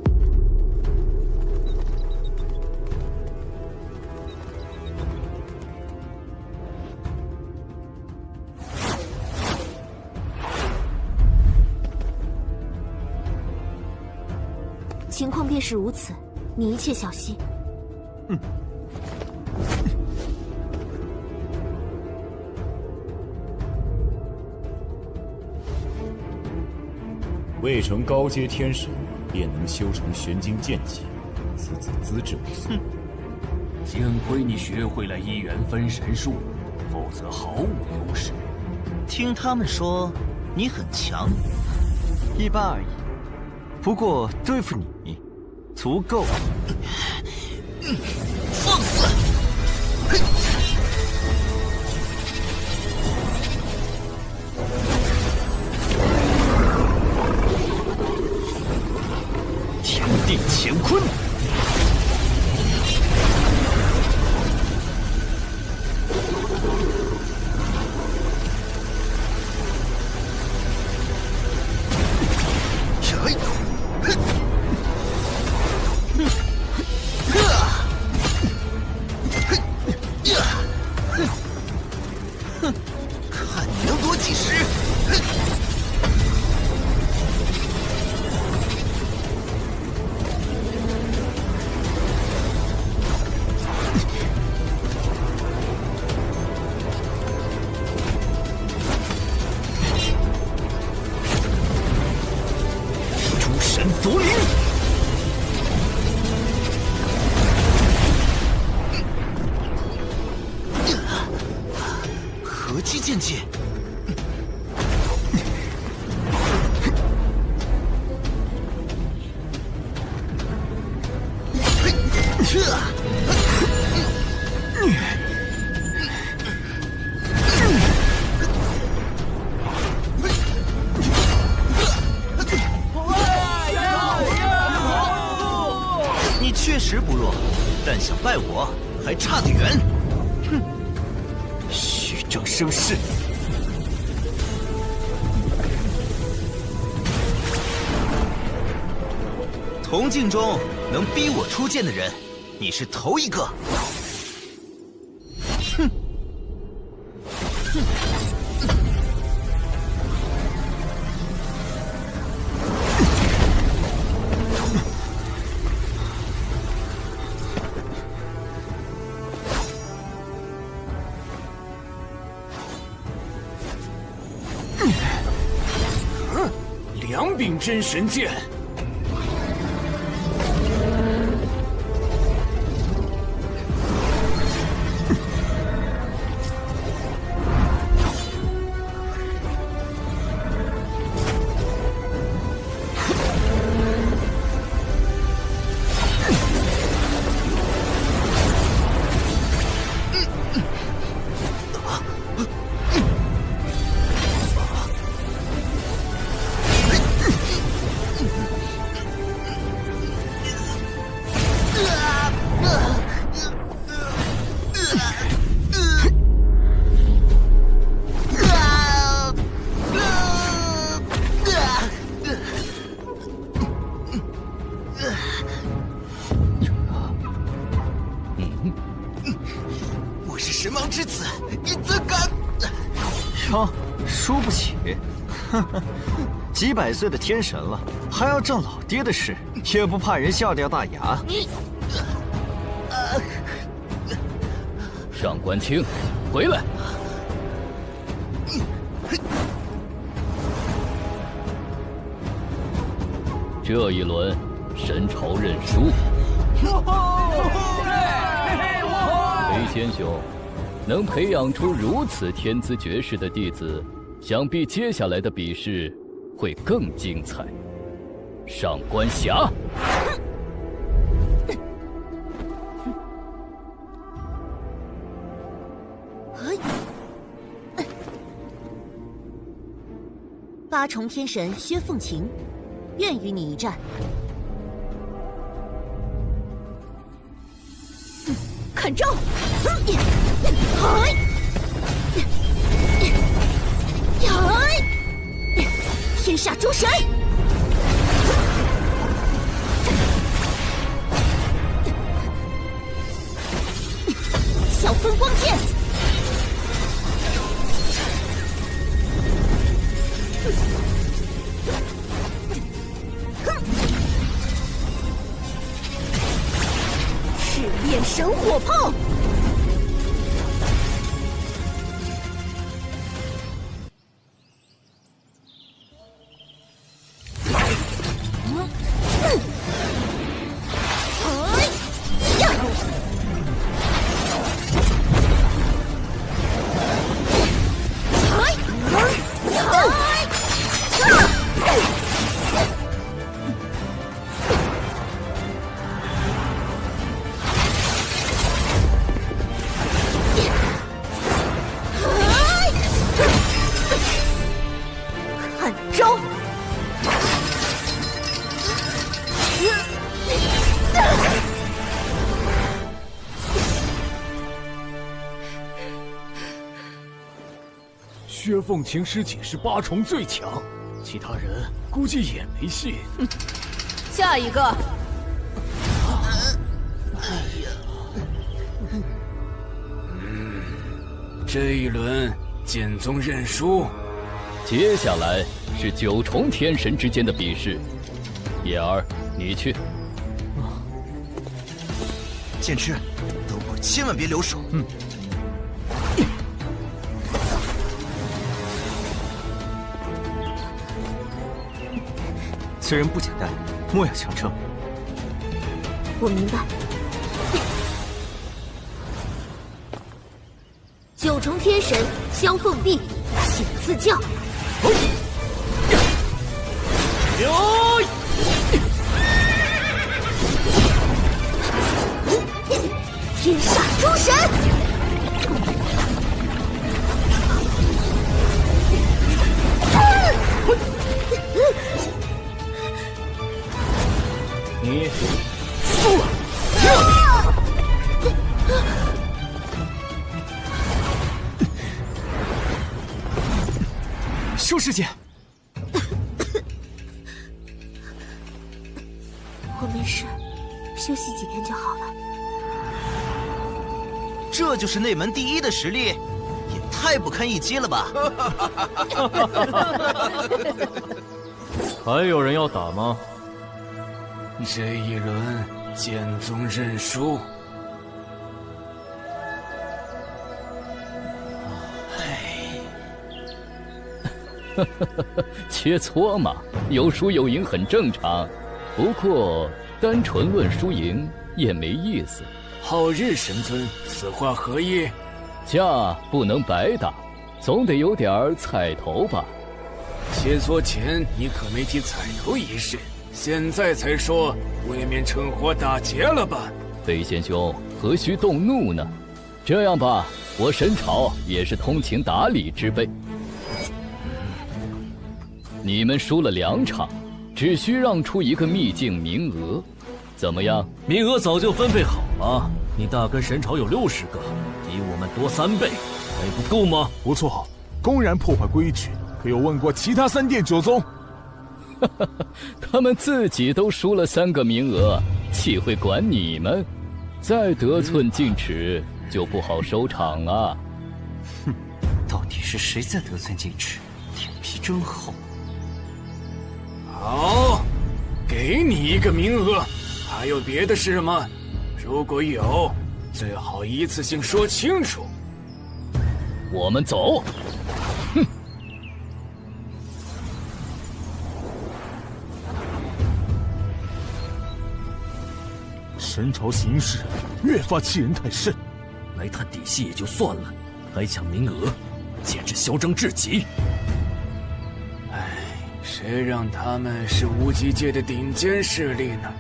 情况便是如此，你一切小心。未成高阶天神，便能修成玄金剑气，此子资质不俗。幸亏你学会了1元分神术，否则毫无优势。听他们说你很强，一般而已。不过对付你，足够。放肆！天地乾坤。看你能躲几时！诸神夺灵。合击剑气，你确实不弱，但想败我还差得远。哼！虚张声势。铜镜中能逼我出剑的人，你是头一个。哼！哼！2柄真神剑。我是神王之子，你怎敢？哟，输不起。呵呵，几百岁的天神了，还要仗老爹的事，也不怕人笑掉大牙。上官清，回来！这一轮，神朝认输。裴仙兄，能培养出如此天资绝世的弟子，想必接下来的比试会更精彩。上官霞。八重天神薛凤琴，愿与你一战。看招！天煞诸神！小分光剑！赤焰神火炮！薛凤琴师姐是八重最强，其他人估计也没戏。下一个。这一轮剑宗认输。接下来是九重天神之间的比试，叶儿，你去。剑痴，等会儿千万别留手。此人不简单，莫要强撑。我明白。九重天神萧凤璧，请赐教。天煞诸神！你输了。修师姐，我没事，休息几天就好了。这就是内门第一的实力，也太不堪一击了吧！还有人要打吗？这一轮剑宗认输。切磋嘛，有输有赢很正常。不过单纯论输赢也没意思。好日神尊，此话何意？架不能白打，总得有点彩头吧。切磋前你可没提彩头一事，现在才说，未免趁火打劫了吧？飞仙兄何须动怒呢？这样吧，我神朝也是通情达理之辈。你们输了2场，只需让出一个秘境名额，怎么样？名额早就分配好了，你大根神朝有60个，比我们多3倍，还不够吗？不错，公然破坏规矩，可有问过其他3殿九宗？他们自己都输了3个名额，岂会管你们？再得寸进尺，就不好收场啊！哼，到底是谁在得寸进尺？脸皮真厚。好，给你一个名额，还有别的事吗？如果有，最好一次性说清楚。我们走。哼。神朝行事越发欺人太甚，来探底细也就算了，还抢名额，简直嚣张至极。谁让他们是无极界的顶尖势力呢？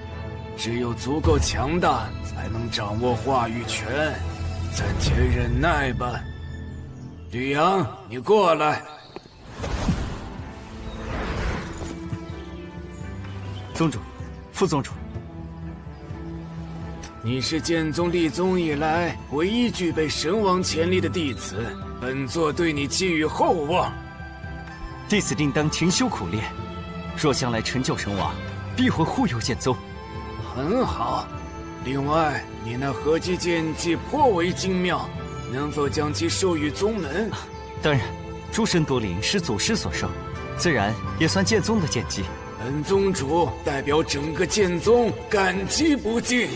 只有足够强大，才能掌握话语权。暂且忍耐吧。吕阳，你过来。宗主，副宗主，你是剑宗立宗以来唯一具备神王潜力的弟子，本座对你寄予厚望。弟子定当勤修苦练，若将来成就神王，必会护佑剑宗。很好。另外，你那合击剑技颇为精妙，能否将其授予宗门？当然，诸神夺灵是祖师所授，自然也算剑宗的剑技。本宗主代表整个剑宗感激不尽。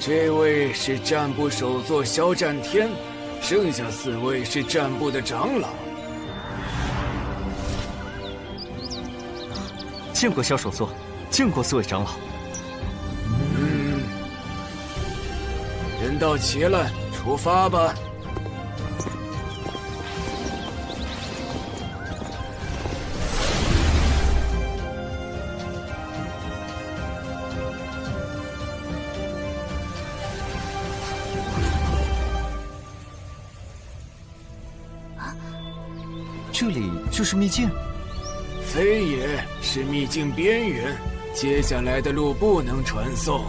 这位是战部首座萧战天，剩下4位是战部的长老。见过萧首座，见过4位长老。人到齐了，出发吧。这里就是秘境？非也，是秘境边缘，接下来的路不能传送。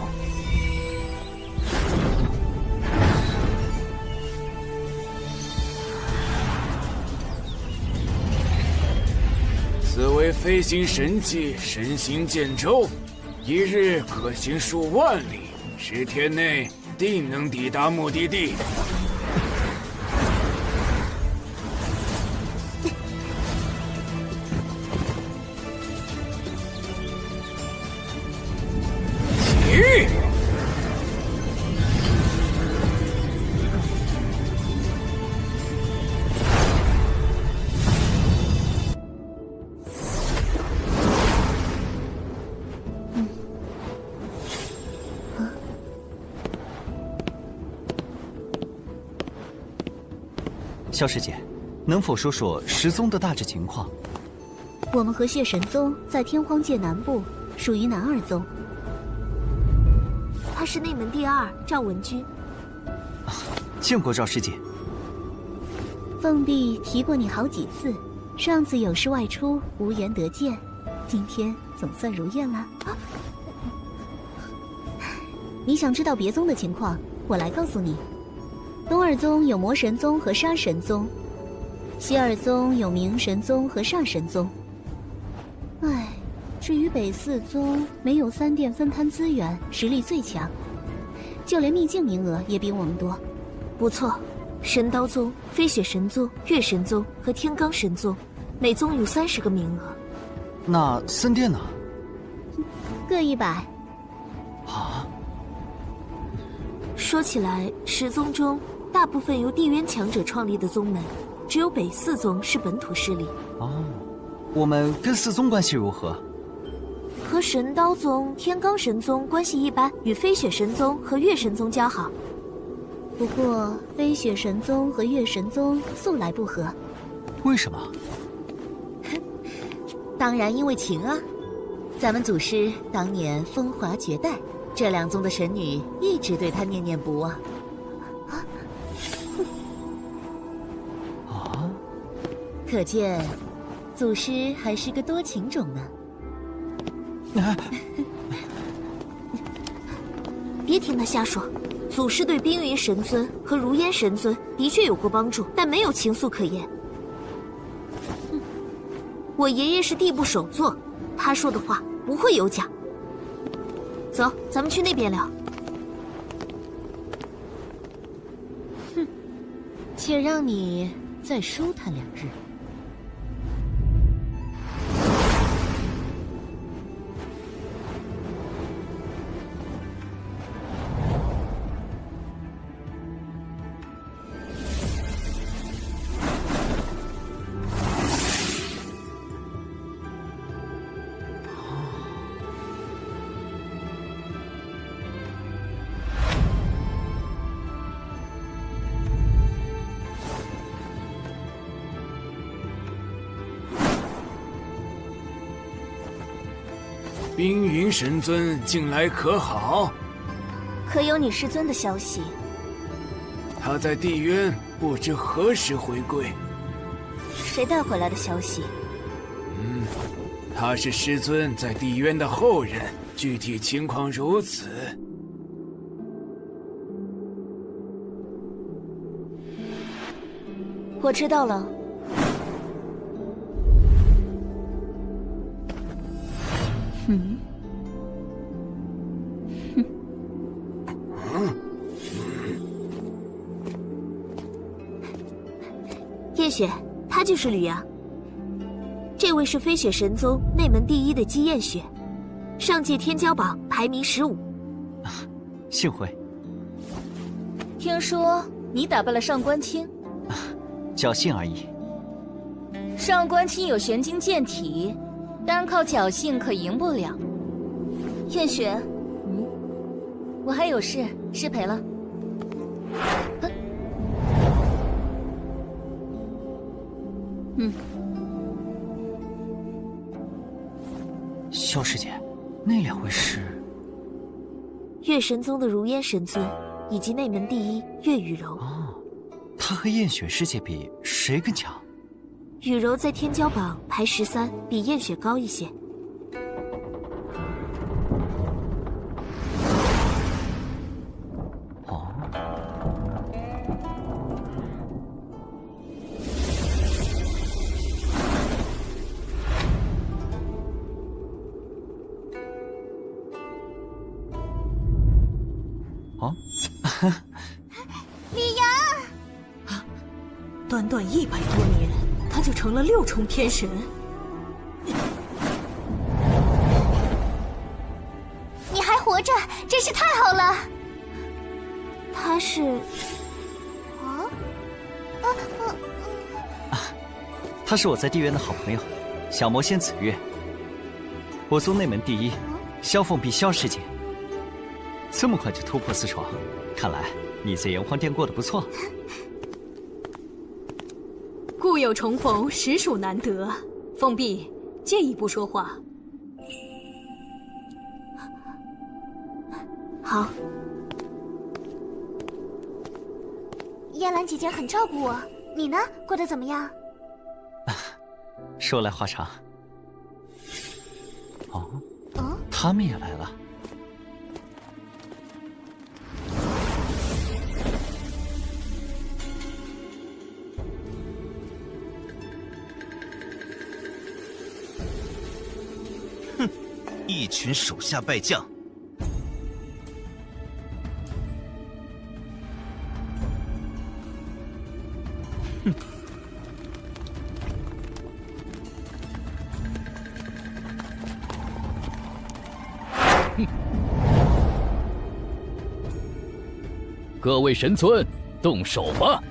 此为飞行神器神行剑舟，一日可行数万里，10天内定能抵达目的地。萧师姐，能否说说十宗的大致情况？我们和血神宗在天荒界南部，属于南二宗。他是内门第2赵文君。见过赵师姐。凤碧提过你好几次，上次有事外出无缘得见，今天总算如愿了。你想知道别宗的情况，我来告诉你。东二宗有魔神宗和杀神宗，西二宗有明神宗和煞神宗。唉，至于北4宗，没有3殿分摊资源，实力最强，就连秘境名额也比我们多。不错，神刀宗、飞雪神宗、月神宗和天罡神宗，每宗有30个名额。那3殿呢？各100。啊？说起来，10宗中大部分由地渊强者创立的宗门，只有北4宗是本土势力。哦，我们跟4宗关系如何？和神刀宗、天罡神宗关系一般，与飞雪神宗和月神宗交好。不过飞雪神宗和月神宗素来不和。为什么？当然因为情啊！咱们祖师当年风华绝代，这2宗的神女一直对他念念不忘。啊？可见，祖师还是个多情种呢。别听他瞎说，祖师对冰云神尊和如烟神尊的确有过帮助，但没有情愫可言。我爷爷是地部首座，他说的话不会有假。走，咱们去那边聊。且让你再舒坦2日。冰云神尊近来可好？可有你师尊的消息？他在地渊，不知何时回归。谁带回来的消息？他是师尊在地渊的后人，具体情况如此。我知道了。叶雪，她就是吕阳。这位是飞雪神宗内门第1的姬艳雪，上届天骄榜排名15。幸会。听说你打败了上官清？侥幸而已。上官清有玄晶剑体，单靠侥幸可赢不了。艳雪，我还有事，失陪了。萧师姐，那2位是月神宗的如烟神尊，以及内门第1月雨柔。她和艳雪师姐比，谁更强？雨柔在天骄榜排13，比艳雪高一些。李阳，短短100多年，他就成了6重天神。你还活着，真是太好了。他是……他是我在地渊的好朋友，小魔仙子月。我宗内门第1，萧凤碧萧师姐。这么快就突破4重，看来你在炎黄殿过得不错。故友重逢，实属难得。凤碧，借一步说话。好。燕兰姐姐很照顾我，你呢？过得怎么样？说来话长。他们也来了。一群手下败将，各位神尊，动手吧！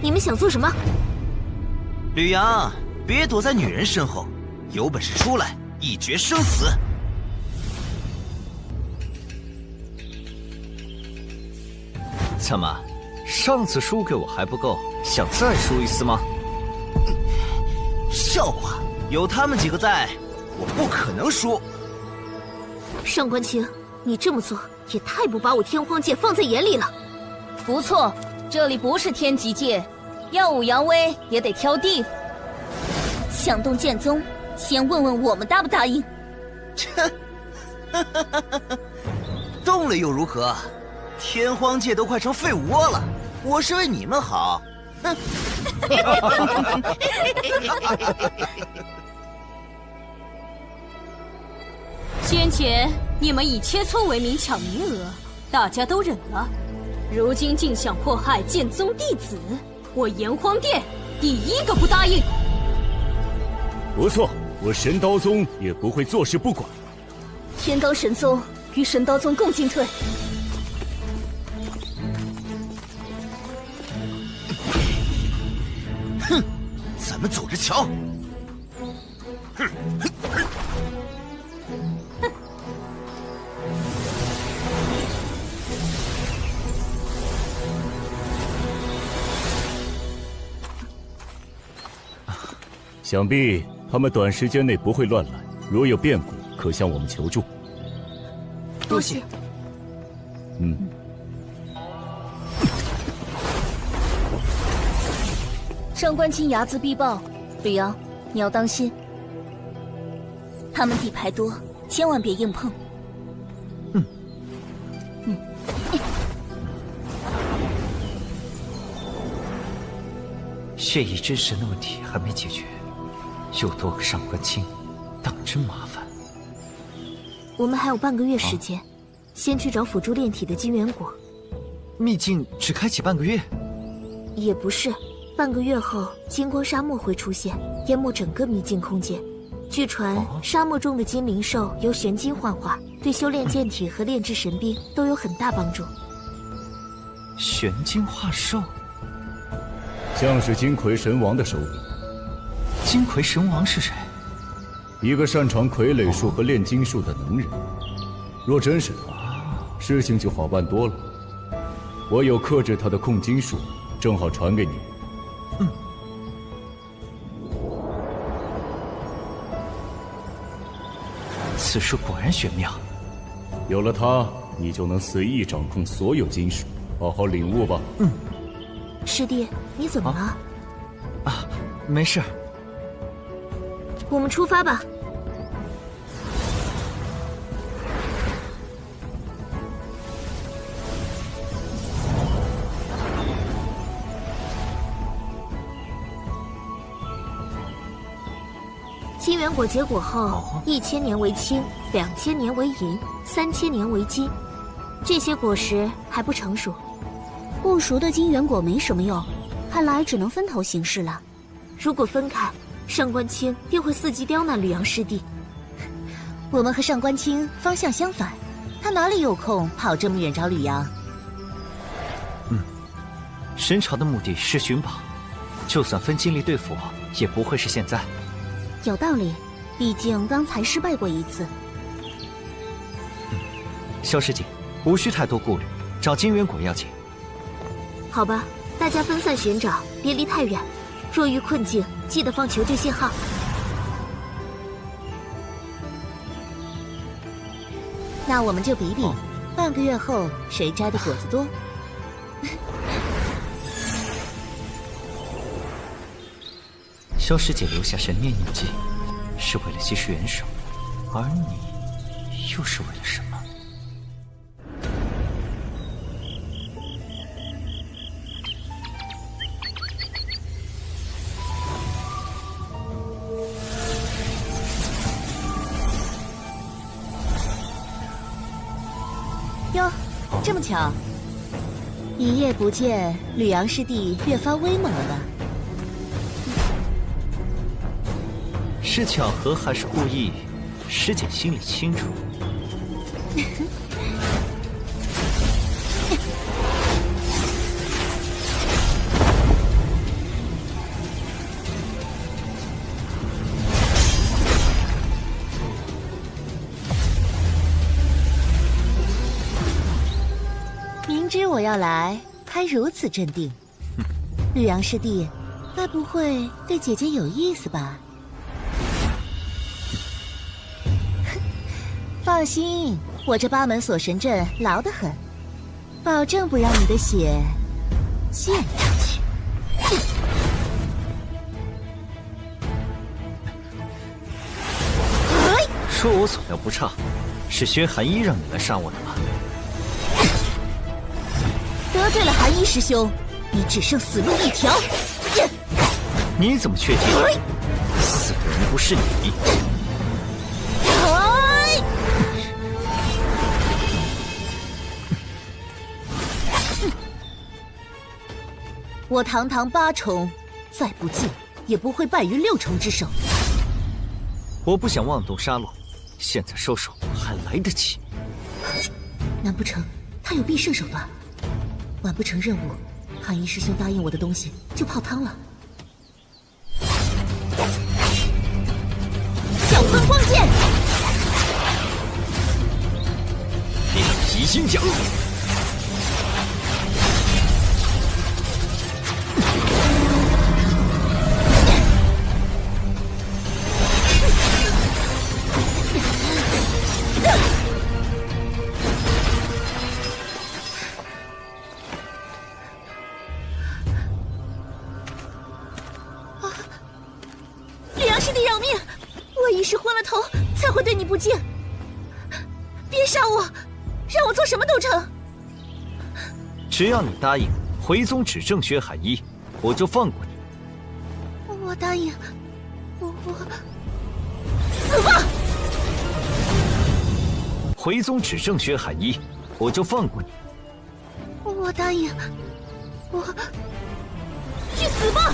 你们想做什么？吕阳，别躲在女人身后，有本事出来，一决生死！怎么，上次输给我还不够，想再输一次吗？笑话，有他们几个在，我不可能输。上官清，你这么做也太不把我天荒界放在眼里了。不错，这里不是天极界，耀武扬威也得挑地方。想动剑宗，先问问我们答不答应。切，动了又如何？天荒界都快成废物窝了，我是为你们好。哼！先前你们以切磋为名抢名额，大家都忍了。如今竟想迫害剑宗弟子，我炎黄殿第一个不答应。不错，我神刀宗也不会坐视不管。天刀神宗与神刀宗共进退。哼，咱们走着瞧。哼！想必他们短时间内不会乱来，若有变故，可向我们求助。多谢。上官清睚眦必报，吕阳，你要当心。他们底牌多，千万别硬碰。血液之神的问题还没解决，又多个上官清，当真麻烦。我们还有半个月时间，先去找辅助炼体的金元果。秘境只开启半个月？也不是，半个月后金光沙漠会出现，淹没整个秘境空间。据传，沙漠中的金灵兽由玄金幻化，对修炼剑体和炼制神兵都有很大帮助。玄金化兽，像是金魁神王的手笔。金魁神王是谁？一个擅长傀儡术和炼金术的能人。若真是他，事情就好办多了。我有克制他的控金术，正好传给你。此术果然玄妙。有了它，你就能随意掌控所有金属，好好领悟吧。师弟，你怎么了？没事。我们出发吧。金元果结果后，1000年为青，2000年为银，3000年为金。这些果实还不成熟，不熟的金元果没什么用，看来只能分头行事了。如果分开，上官清定会伺机刁难吕阳师弟。我们和上官清方向相反，他哪里有空跑这么远找吕阳？神朝的目的是寻宝，就算分精力对付，也不会是现在。有道理，毕竟刚才失败过一次。萧师姐，无需太多顾虑，找金元果要紧。好吧，大家分散寻找，别离太远。若遇困境，记得放求救信号。那我们就比比，半个月后谁摘的果子多。萧师姐留下神念印记，是为了息事元首，而你又是为了什么？哟，这么巧，一夜不见，吕阳师弟越发威猛了吧？是巧合还是故意？师姐心里清楚。明知我要来，还如此镇定。吕阳师弟，该不会对姐姐有意思吧？放心，我这8门锁神阵牢得很，保证不让你的血溅出去。说我所料不差，是薛寒衣让你来杀我的吗？得罪了寒衣师兄，你只剩死路一条。你怎么确定死的人不是你？我堂堂8重，再不济也不会败于6重之手。我不想妄动杀戮，现在收手还来得及。难不成他有避射手段？完不成任务，寒衣师兄答应我的东西就泡汤了。小喷光剑，练习心讲。不敬，别杀我，让我做什么都成。只要你答应回宗指正薛寒衣，我就放过你。我答应，我死吧！回宗指正薛寒衣，我就放过你。我答应，我去死吧！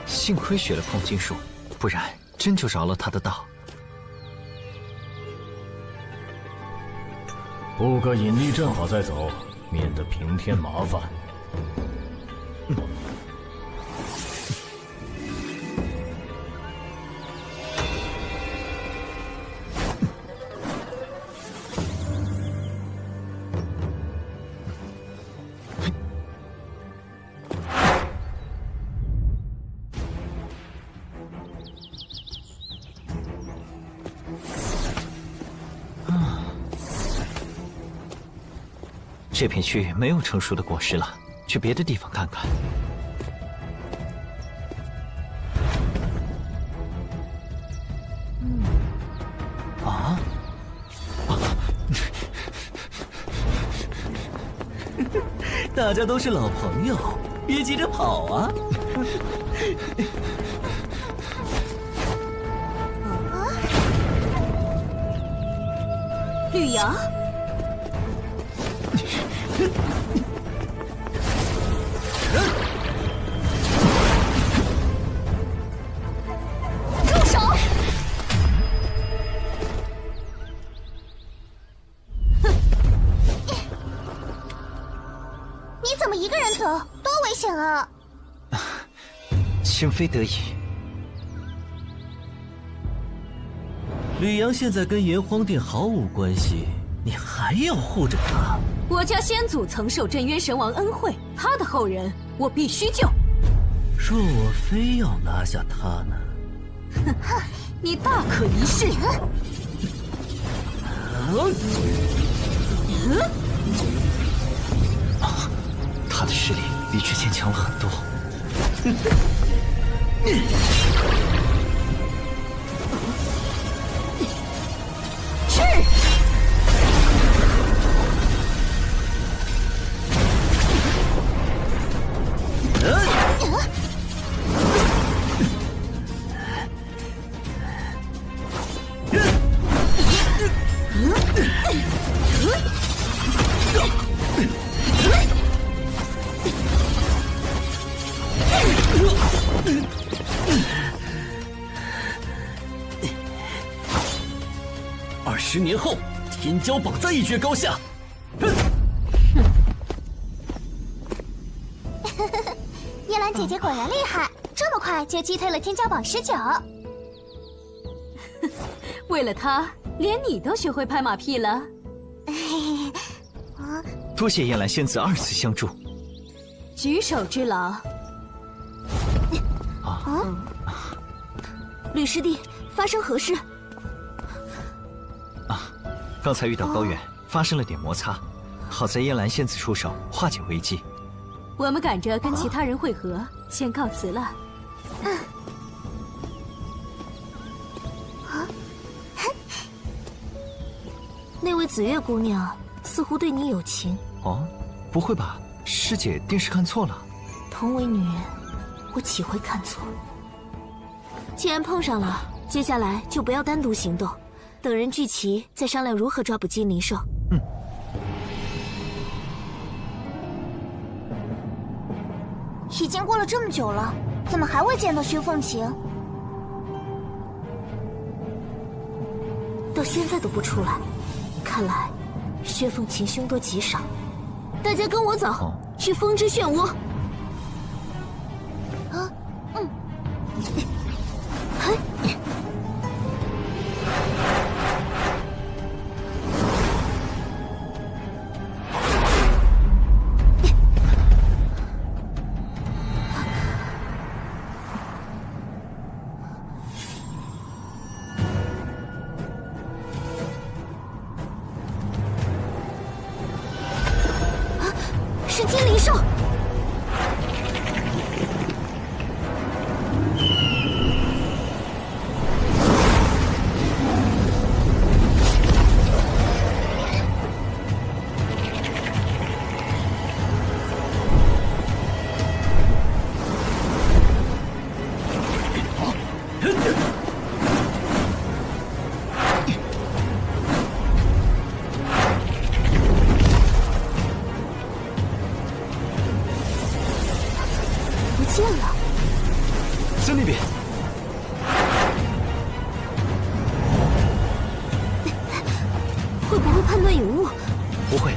幸亏学了控金术，不然真就着了他的道。布个引力阵好再走，免得平添麻烦。这片区域没有成熟的果实了，去别的地方看看。啊！大家都是老朋友，别急着跑啊！绿阳。住手！你怎么一个人走？多危险啊！情非得已。吕阳现在跟炎荒殿毫无关系，你还要护着他？我家先祖曾受镇渊神王恩惠，他的后人我必须救。若我非要拿下他呢？哼，你大可一试。他的实力比之前强了很多。20年后，天骄榜再一决高下。叶兰姐姐果然厉害，这么快就击退了天骄榜19。为了他，连你都学会拍马屁了。多谢燕兰仙子2次相助。举手之劳。吕师弟，发生何事？刚才遇到高远，发生了点摩擦，好在燕兰仙子出手化解危机。我们赶着跟其他人会合，先告辞了。那位紫月姑娘似乎对你有情。哦，不会吧？师姐定是看错了。同为女人，我岂会看错？既然碰上了，接下来就不要单独行动，等人聚齐再商量如何抓捕金灵兽。已经过了这么久了，怎么还未见到薛凤琴？到现在都不出来，看来薛凤琴凶多吉少。大家跟我走，去风之漩涡。是金灵兽！见了，在那边。会不会判断有误？不会。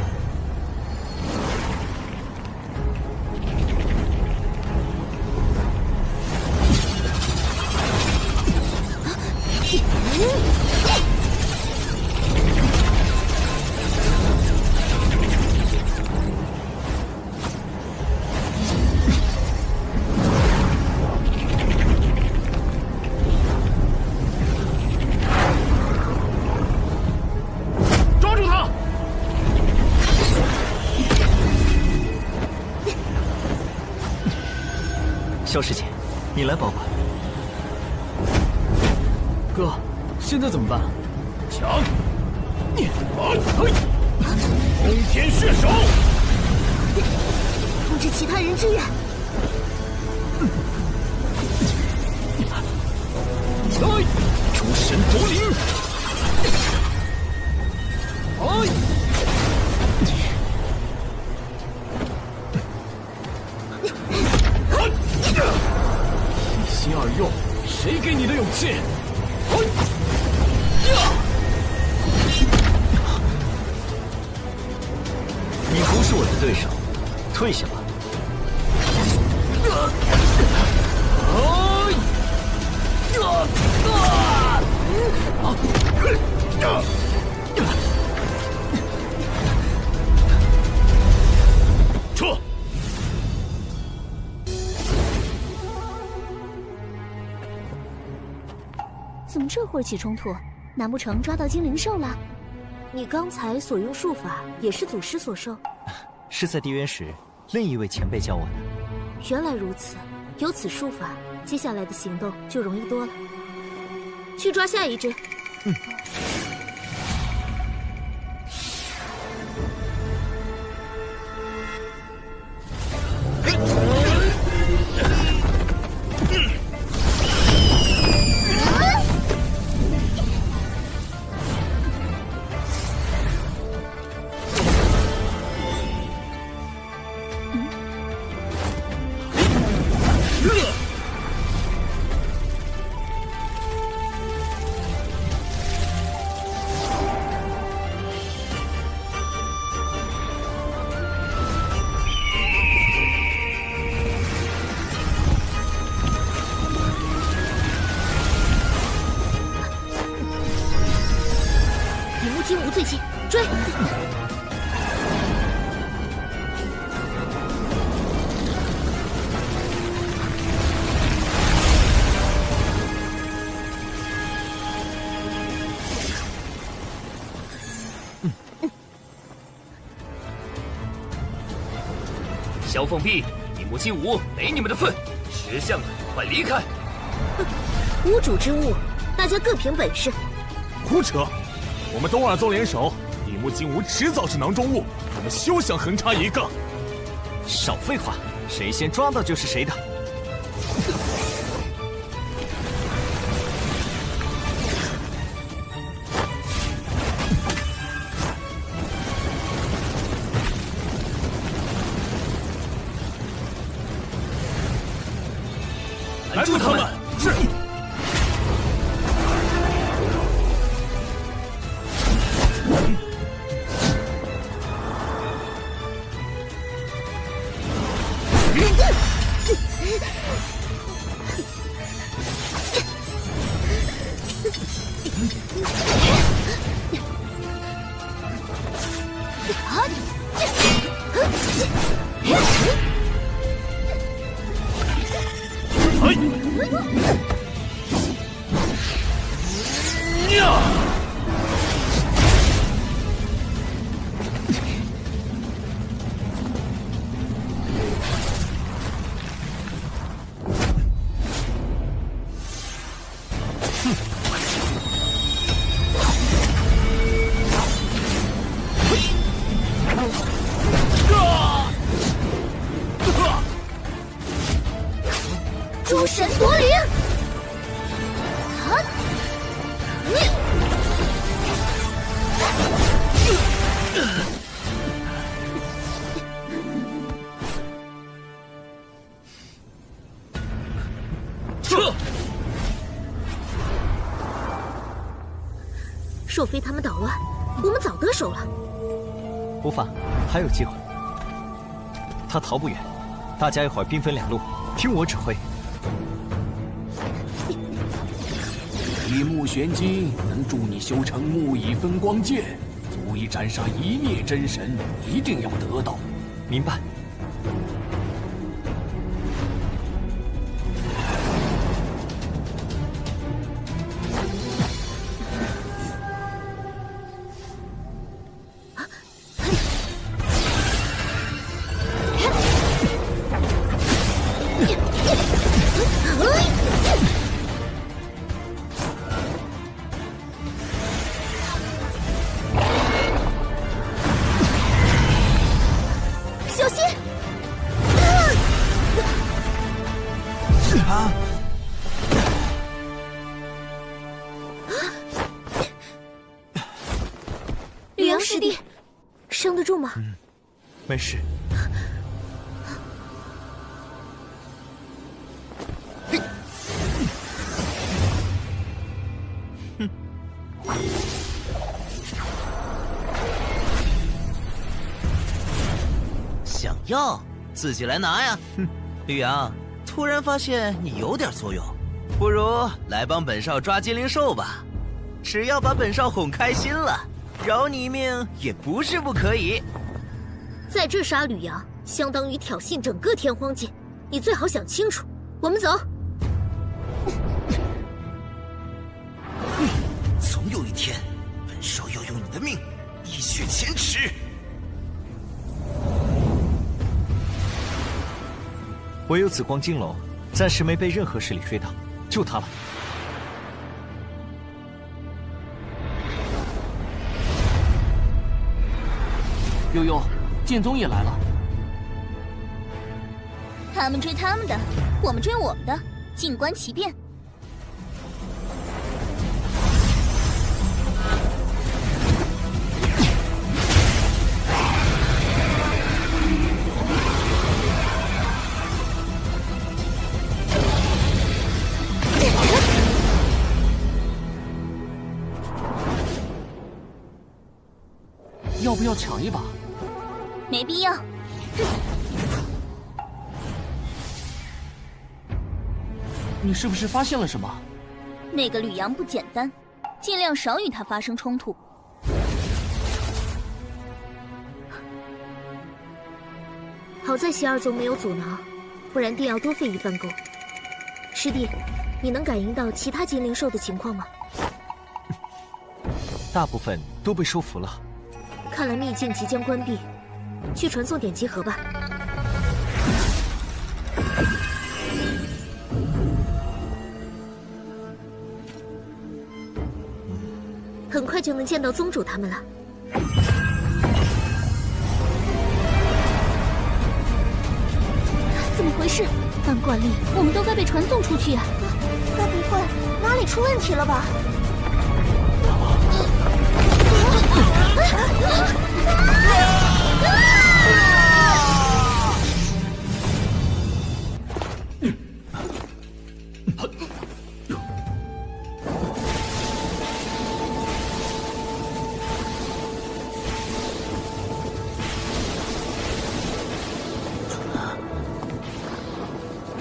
萧师姐，你来保管。哥，现在怎么办？抢！通天血手！通知其他人支援。诸神夺灵！一心二用，谁给你的勇气？你不是我的对手，退下吧。撤！怎么这会儿起冲突？难不成抓到精灵兽了？你刚才所用术法也是祖师所授？是在地渊时另一位前辈教我的。原来如此，有此术法，接下来的行动就容易多了。去抓下一只。萧凤碧、一木金武没你们的份，识相的快离开！无主之物，大家各凭本事。胡扯！我们东二宗联手，一木金吾迟早是囊中物，我们休想横插一杠。少废话，谁先抓到就是谁的。拦住他们！是。诸神夺灵！撤！若非他们捣乱，我们早得手了。不放，还有机会。他逃不远，大家一会儿兵分两路，听我指挥。一木玄金能助你修成木蚁分光剑，足以斩杀一灭真神，一定要得到。明白。吕阳师弟，撑得住吗？没事。想要自己来拿呀！吕阳，突然发现你有点作用，不如来帮本少抓精灵兽吧。只要把本少哄开心了，饶你一命也不是不可以。在这杀吕阳，相当于挑衅整个天荒界，你最好想清楚。我们走。总有一天，本少要用你的命一雪前耻。我有紫光金龙，暂时没被任何势力追到，就他了。悠悠，剑宗也来了。他们追他们的，我们追我们的，静观其变。要不要抢一把？没必要。你是不是发现了什么？那个吕阳不简单，尽量少与他发生冲突。好在邪二宗没有阻挠，不然定要多费一番功。师弟，你能感应到其他精灵兽的情况吗？大部分都被收服了。看来秘境即将关闭，去传送点集合吧。就能见到宗主他们了。怎么回事？按惯例，我们都该被传送出去呀。该不会哪里出问题了吧？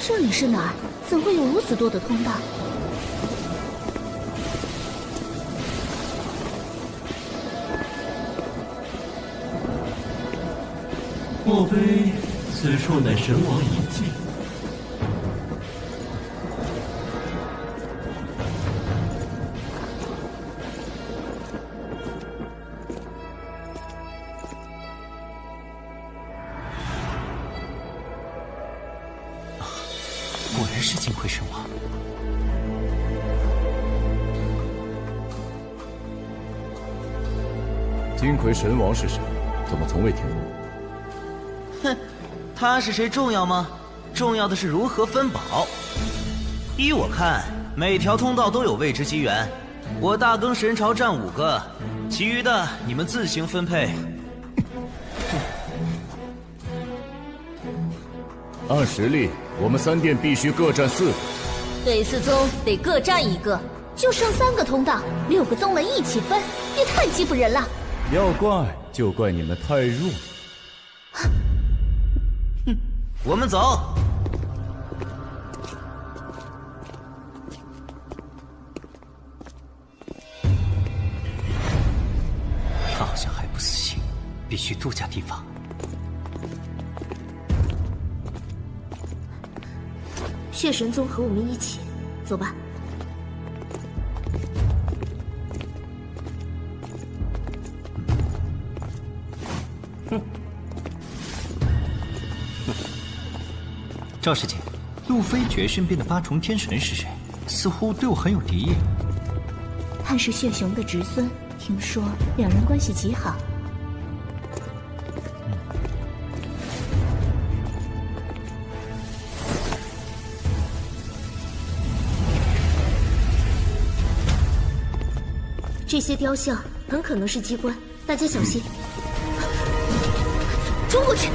这里是哪儿？怎会有如此多的通道？莫非此处乃神王遗迹？果然是金魁神王。金魁神王是谁？怎么从未听过？哼，他是谁重要吗？重要的是如何分宝。依我看，每条通道都有未知机缘。我大更神朝占5个，其余的你们自行分配。按实力，我们3殿必须各占4个。北四宗得各占1个，就剩3个通道，6个宗门一起分，也太欺负人了。要怪就怪你们太弱。我们走。他好像还不死心，必须多加提防。血神宗和我们一起，走吧。赵师姐，路飞诀身边的8重天神是谁？似乎对我很有敌意。他是血雄的侄孙，听说2人关系极好。这些雕像很可能是机关，大家小心。冲过去！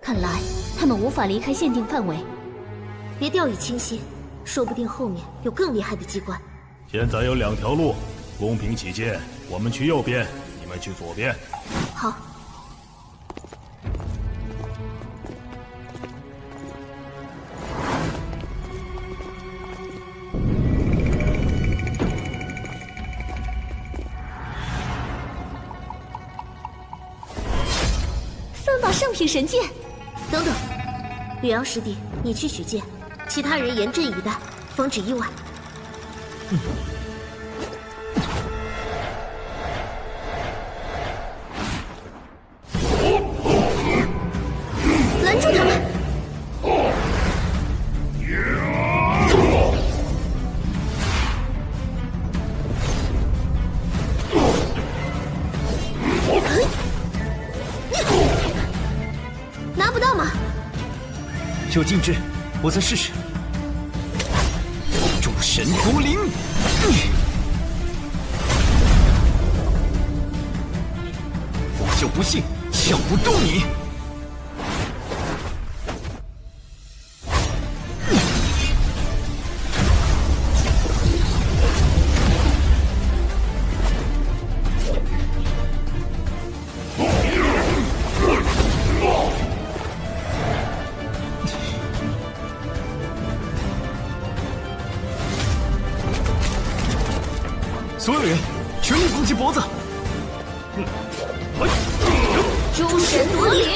看来他们无法离开限定范围，别掉以轻心，说不定后面有更厉害的机关。现在有2条路，公平起见，我们去右边，你们去左边。好。3把上品神剑，等等，吕阳师弟，你去取剑，其他人严阵以待，防止意外。拦住他们！拿不到吗？有禁制，我再试试。诸神夺灵！我就不信撬不动你！所有人全力攻击脖子！诸神夺灵！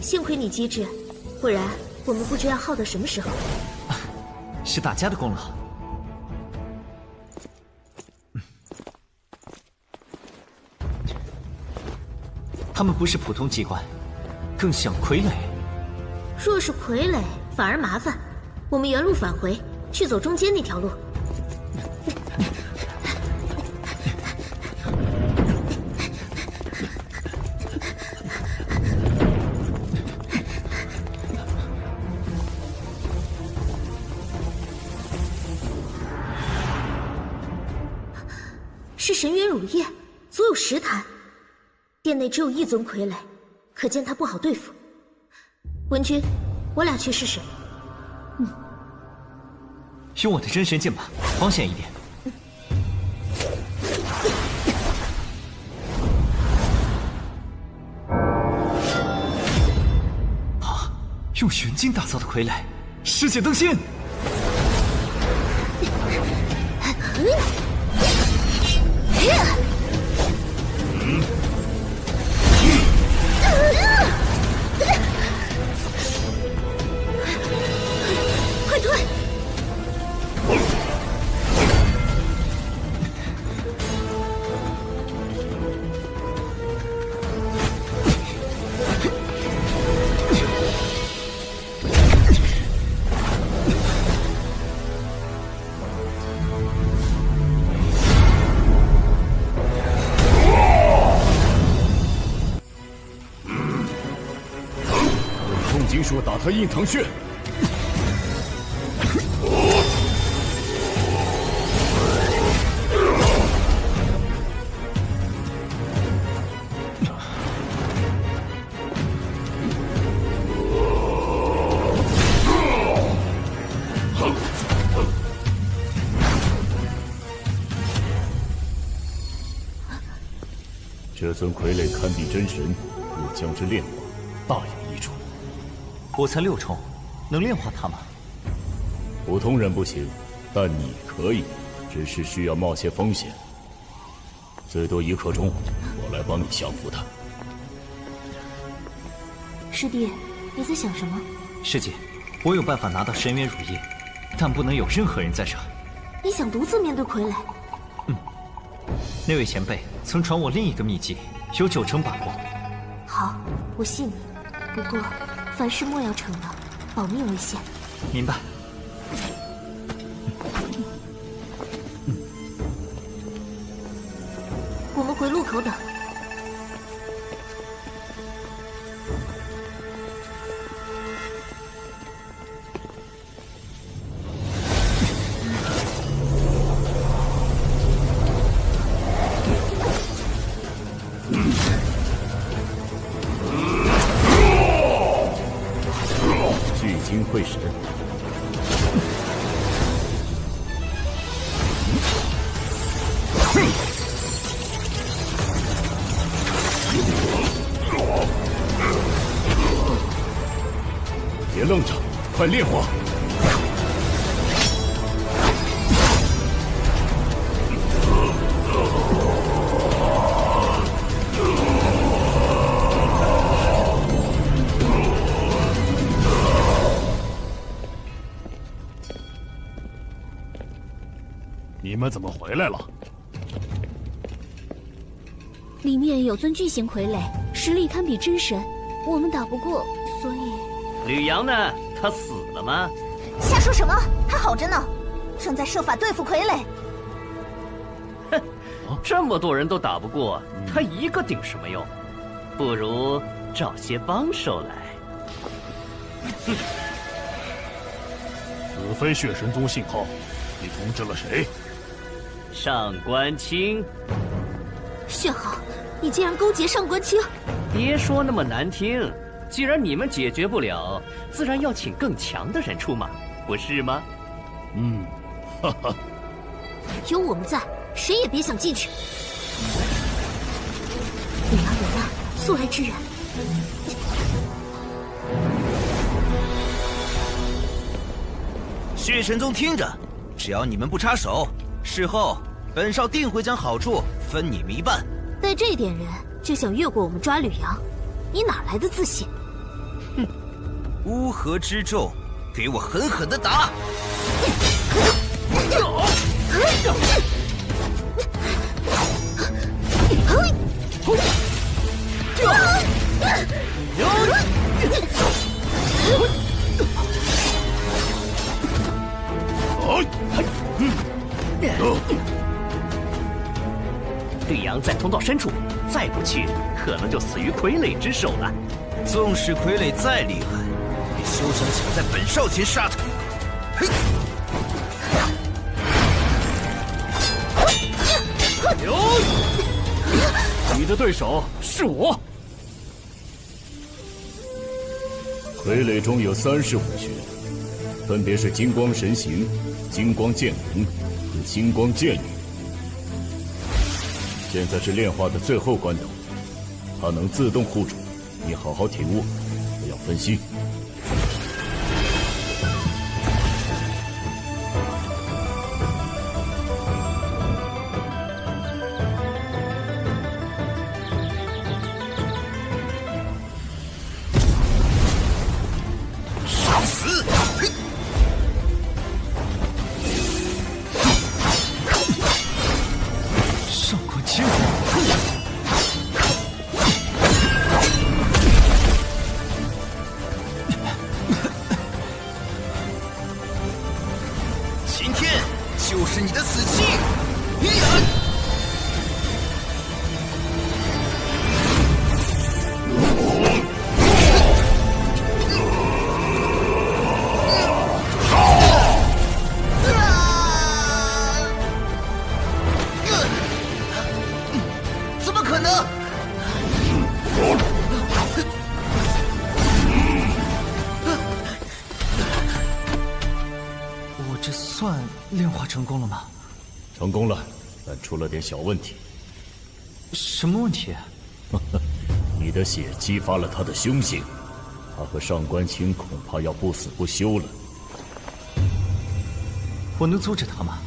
幸亏你机智，不然我们不知要耗到什么时候。是大家的功劳。他们不是普通机关，更像傀儡。若是傀儡，反而麻烦。我们原路返回，去走中间那条路。是神元乳液，足有10坛。殿内只有1尊傀儡，可见他不好对付。文君，我俩去试试。用我的真神剑吧，保险一点。啊！用元晶打造的傀儡，世界登仙。快退！金术打他印堂穴。这尊傀儡堪比真神，若将之炼化，大有益处。我才6重，能炼化它吗？普通人不行，但你可以，只是需要冒些风险。最多1刻钟，我来帮你降服它。师弟，你在想什么？师姐，我有办法拿到神元乳液，但不能有任何人在这。你想独自面对傀儡？那位前辈曾传我另一个秘籍，有9成把握。好，我信你。不过，凡事莫要逞能，保命为先。明白。我们回路口等。聚精会神。别愣着，快炼化！你们怎么回来了？里面有尊巨型傀儡，实力堪比真神，我们打不过，所以……吕阳呢？他死了吗？瞎说什么？他好着呢，正在设法对付傀儡。哼，这么多人都打不过，他一个顶什么用？不如找些帮手来。此非血神宗信号，你通知了谁？上官清。血号，你竟然勾结上官清！别说那么难听，既然你们解决不了，自然要请更强的人出马，不是吗？哈哈。有我们在，谁也别想进去。有难有难，速来支援。血神宗听着，只要你们不插手，事后本少定会将好处分你们一半。带这点人就想越过我们抓吕阳，你哪来的自信？哼，乌合之众，给我狠狠的打！绿杨在通道深处，再不去，可能就死于傀儡之手了。纵使傀儡再厉害，也休想抢在本少前杀他！嘿！你的对手是我。傀儡中有30武学，分别是金光神行、金光剑灵和金光剑影。现在是炼化的最后关头，它能自动护主，你好好体悟，不要分心。成功了吗？成功了，但出了点小问题。什么问题？你的血激发了他的凶性，他和上官清恐怕要不死不休了。我能阻止他吗？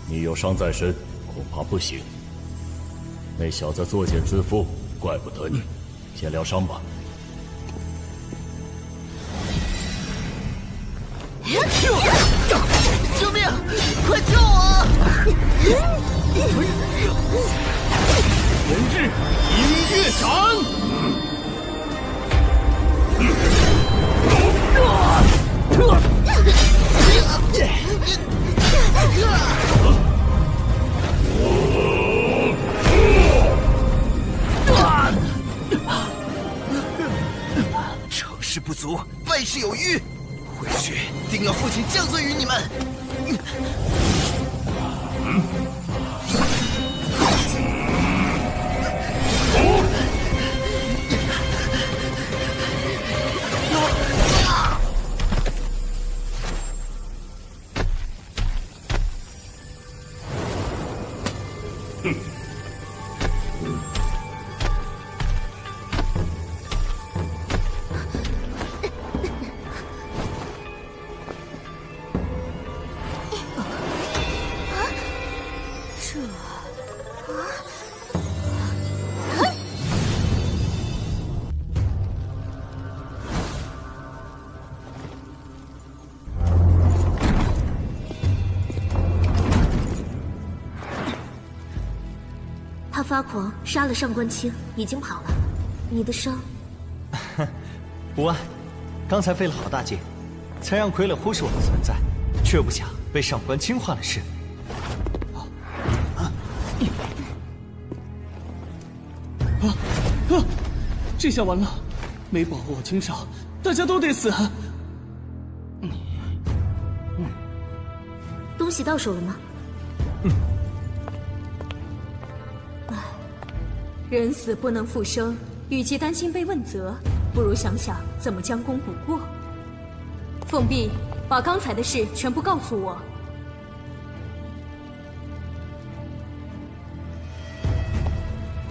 你有伤在身，恐怕不行。那小子作茧自缚，怪不得你。先疗伤吧。救命！快救我！人质音乐斩！成事不足，败事有余。回去定要父亲降罪于你们。他发狂杀了上官清，已经跑了。你的伤，无碍。刚才费了好大劲，才让傀儡忽视我的存在，却不想被上官清坏了事。这下完了，没保护好清少，大家都得死。东西到手了吗？人死不能复生，与其担心被问责，不如想想怎么将功补过。凤碧，把刚才的事全部告诉我。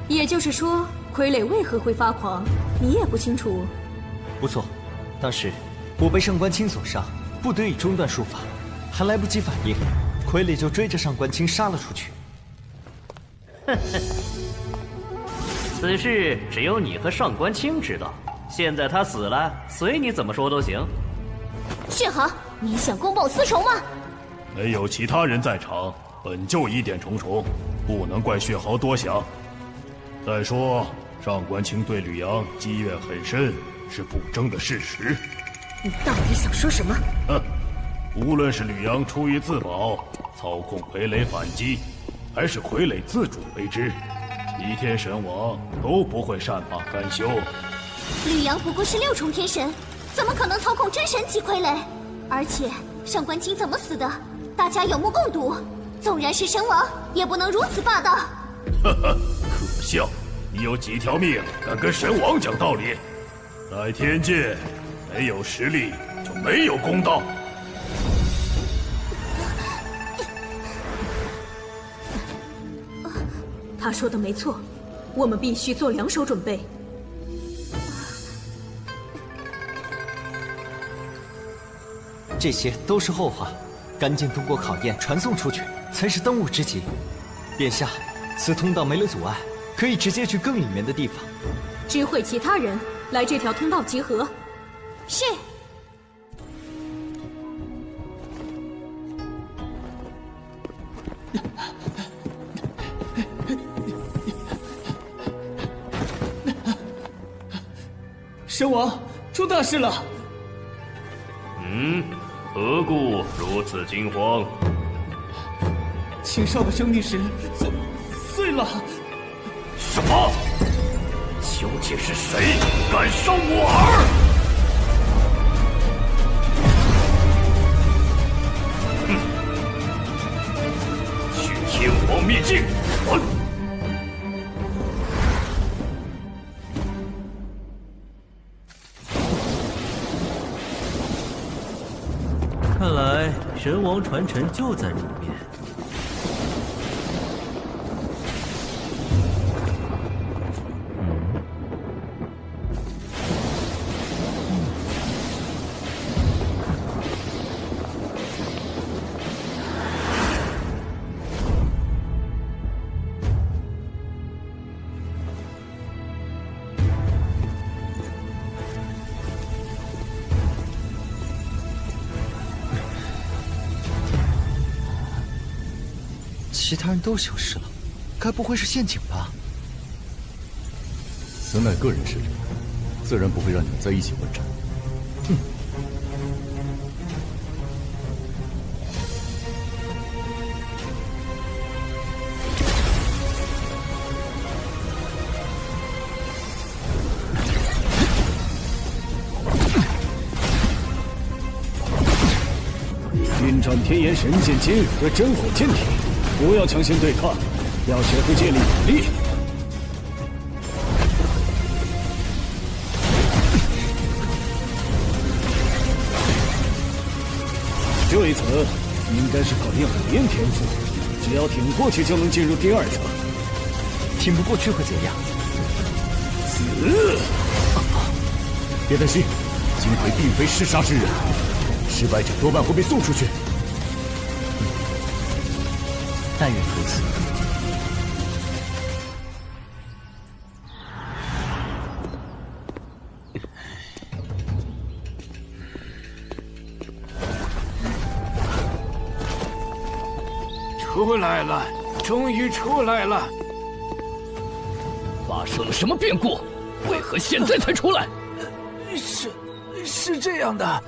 也就是说，傀儡为何会发狂，你也不清楚？不错，当时我被上官清所伤，不得已中断术法，还来不及反应，傀儡就追着上官清杀了出去。此事只有你和上官清知道，现在他死了，随你怎么说都行。血豪，你想公报私仇吗？没有其他人在场，本就疑点重重，不能怪血豪多想。再说，上官清对吕阳积怨很深，是不争的事实。你到底想说什么？哼，无论是吕阳出于自保，操控傀儡反击，还是傀儡自主为之，齐天神王都不会善罢甘休。吕阳不过是6重天神，怎么可能操控真神级傀儡？而且上官清怎么死的，大家有目共睹。纵然是神王，也不能如此霸道。呵呵，可笑！你有几条命，敢跟神王讲道理？在天界，没有实力就没有公道。他说的没错，我们必须做2手准备。这些都是后话，赶紧度过考验，传送出去才是当务之急。殿下，此通道没了阻碍，可以直接去更里面的地方。知会其他人来这条通道集合。是。神王，出大事了！何故如此惊慌？秦少的生命石碎了！什么？究竟是谁敢伤我儿？哼！去天皇秘境！看来神王传承就在里面。其他人都消失了，该不会是陷阱吧？此乃个人势力，自然不会让你们在一起混战。哼！运转天炎神剑尖和真火剑体，不要强行对抗，要学会借力打力。这一层应该是考验火焰天赋，只要挺过去就能进入第2层。挺不过去会怎样？死！别担心，金魁并非嗜杀之人，失败者多半会被送出去。但愿如此。出来了，终于出来了！发生了什么变故？为何现在才出来？是这样的。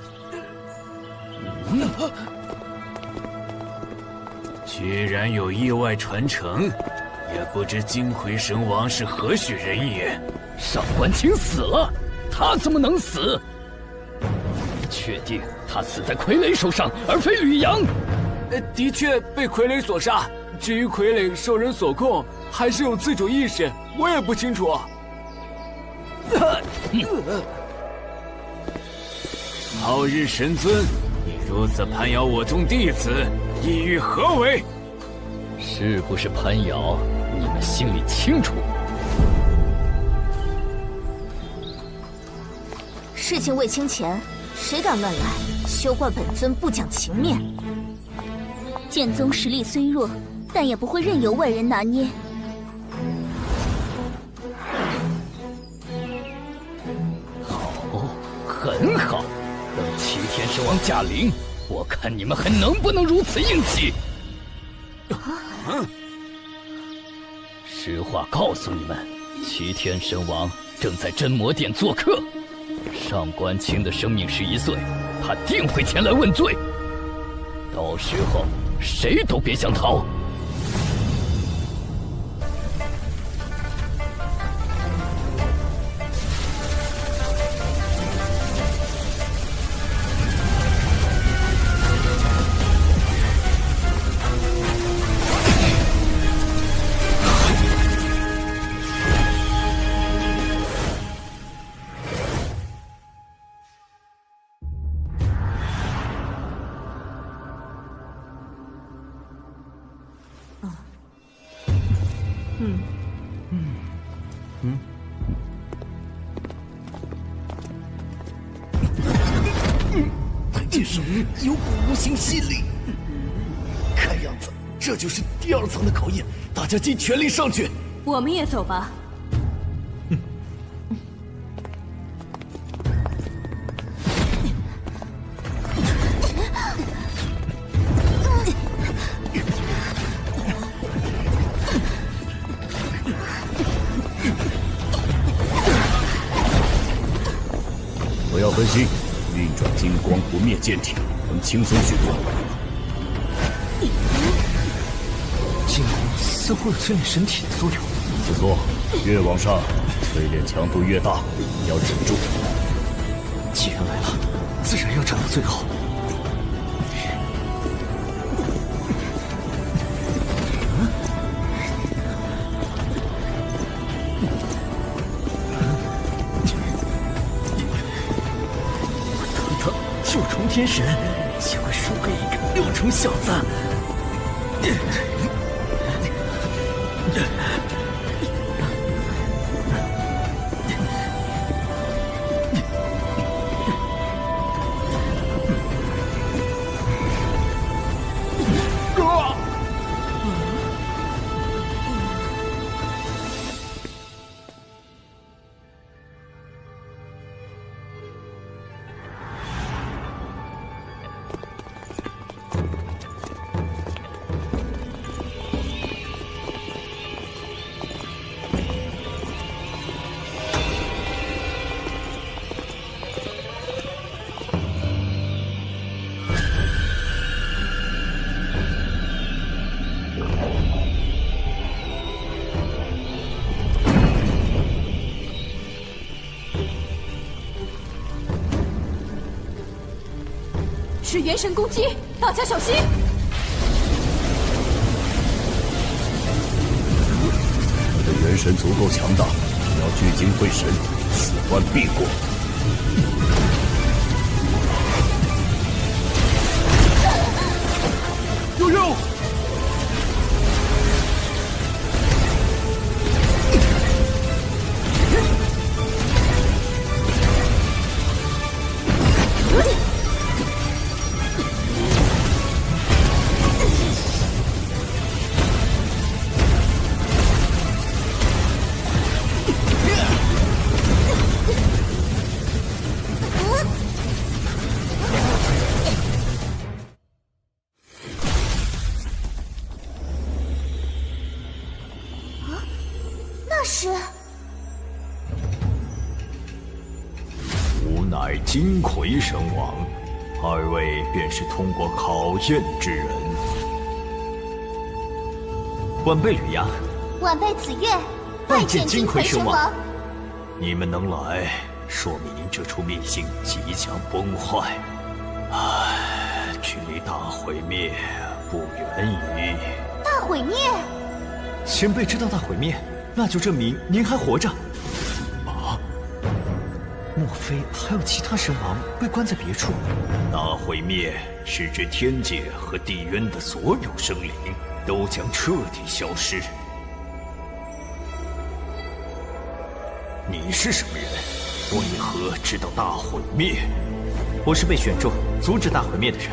居然有意外传承，也不知金魁神王是何许人也。上官清死了，他怎么能死？确定他死在傀儡手上，而非吕阳？的确被傀儡所杀。至于傀儡受人所控，还是有自主意识，我也不清楚。好日神尊，你如此攀咬我宗弟子，意欲何为？是不是攀咬，你们心里清楚。事情未清前，谁敢乱来？休怪本尊不讲情面。剑宗实力虽弱，但也不会任由外人拿捏。很好，等齐天神王驾临，我看你们还能不能如此硬气。实话告诉你们，齐天神王正在真魔殿做客。上官清的生命11岁，他定会前来问罪。到时候谁都别想逃。剑手有股无形吸力，看样子这就是第2层的考验，大家尽全力上去。我们也走吧。我要分析。运转金光不灭剑体能轻松许多。金光似乎有淬炼身体的作用。不错，越往上，淬炼强度越大，你要忍住。既然来了，自然要斩到最后。9重天神，结果输给一个6重小子。是元神攻击，大家小心！我的元神足够强大，只要聚精会神，此关必过。悠悠，金魁神王，2位便是通过考验之人。晚辈吕阳，晚辈紫月，拜见金魁神王。你们能来，说明这处秘境即将崩坏。唉，距离大毁灭不远矣。大毁灭？前辈知道大毁灭，那就证明您还活着。莫非还有其他神王被关在别处？大毁灭是指天界和地渊的所有生灵都将彻底消失。你是什么人？为何知道大毁灭？我是被选中阻止大毁灭的人。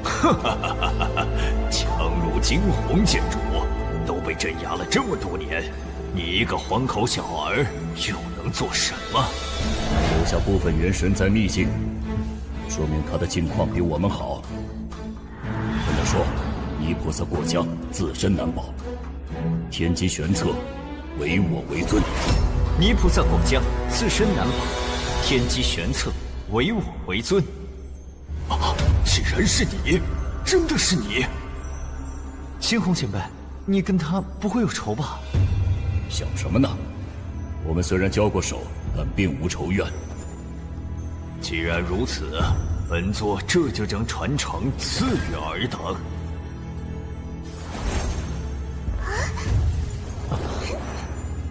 哈哈哈哈哈！强如惊鸿剑主，都被镇压了这么多年，你一个黄口小儿又能做什么？留下部分元神在秘境，说明他的境况比我们好。这么说，泥菩萨过江，自身难保，天机玄策，唯我为尊。泥菩萨过江，自身难保，天机玄策，唯我为尊。啊！竟然是你，真的是你！青红前辈，你跟他不会有仇吧？想什么呢？我们虽然交过手，但并无仇怨。既然如此，本座这就将传承赐予尔等。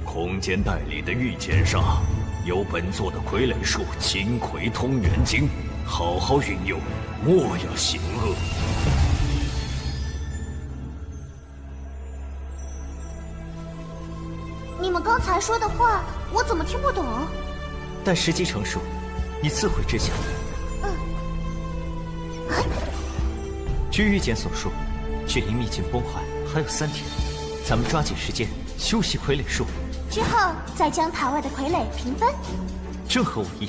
空间袋里的玉简上有本座的傀儡术金魁通元经，好好运用，莫要行恶。你们刚才说的话，我怎么听不懂？待时机成熟，你自会知晓。据玉简所述，距离秘境崩坏还有3天，咱们抓紧时间修习傀儡术，之后再将塔外的傀儡平分。正合我意。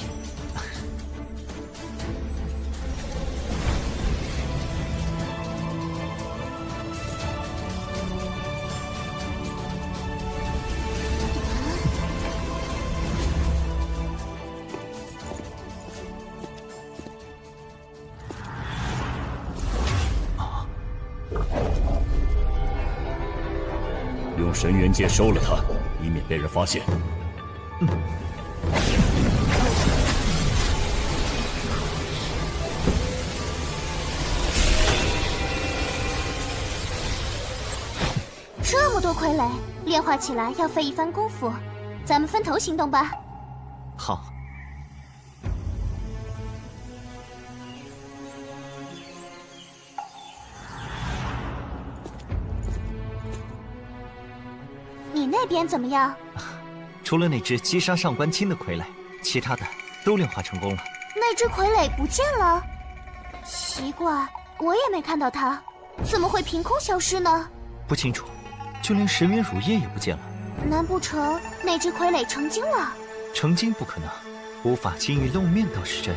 用神元界收了他，以免被人发现。这么多傀儡，炼化起来要费一番功夫，咱们分头行动吧。好。你那边怎么样？除了那只击杀上官清的傀儡，其他的都炼化成功了。那只傀儡不见了，奇怪，我也没看到它，怎么会凭空消失呢？不清楚，就连神元乳液也不见了。难不成那只傀儡成精了？成精不可能，无法轻易露面倒是真。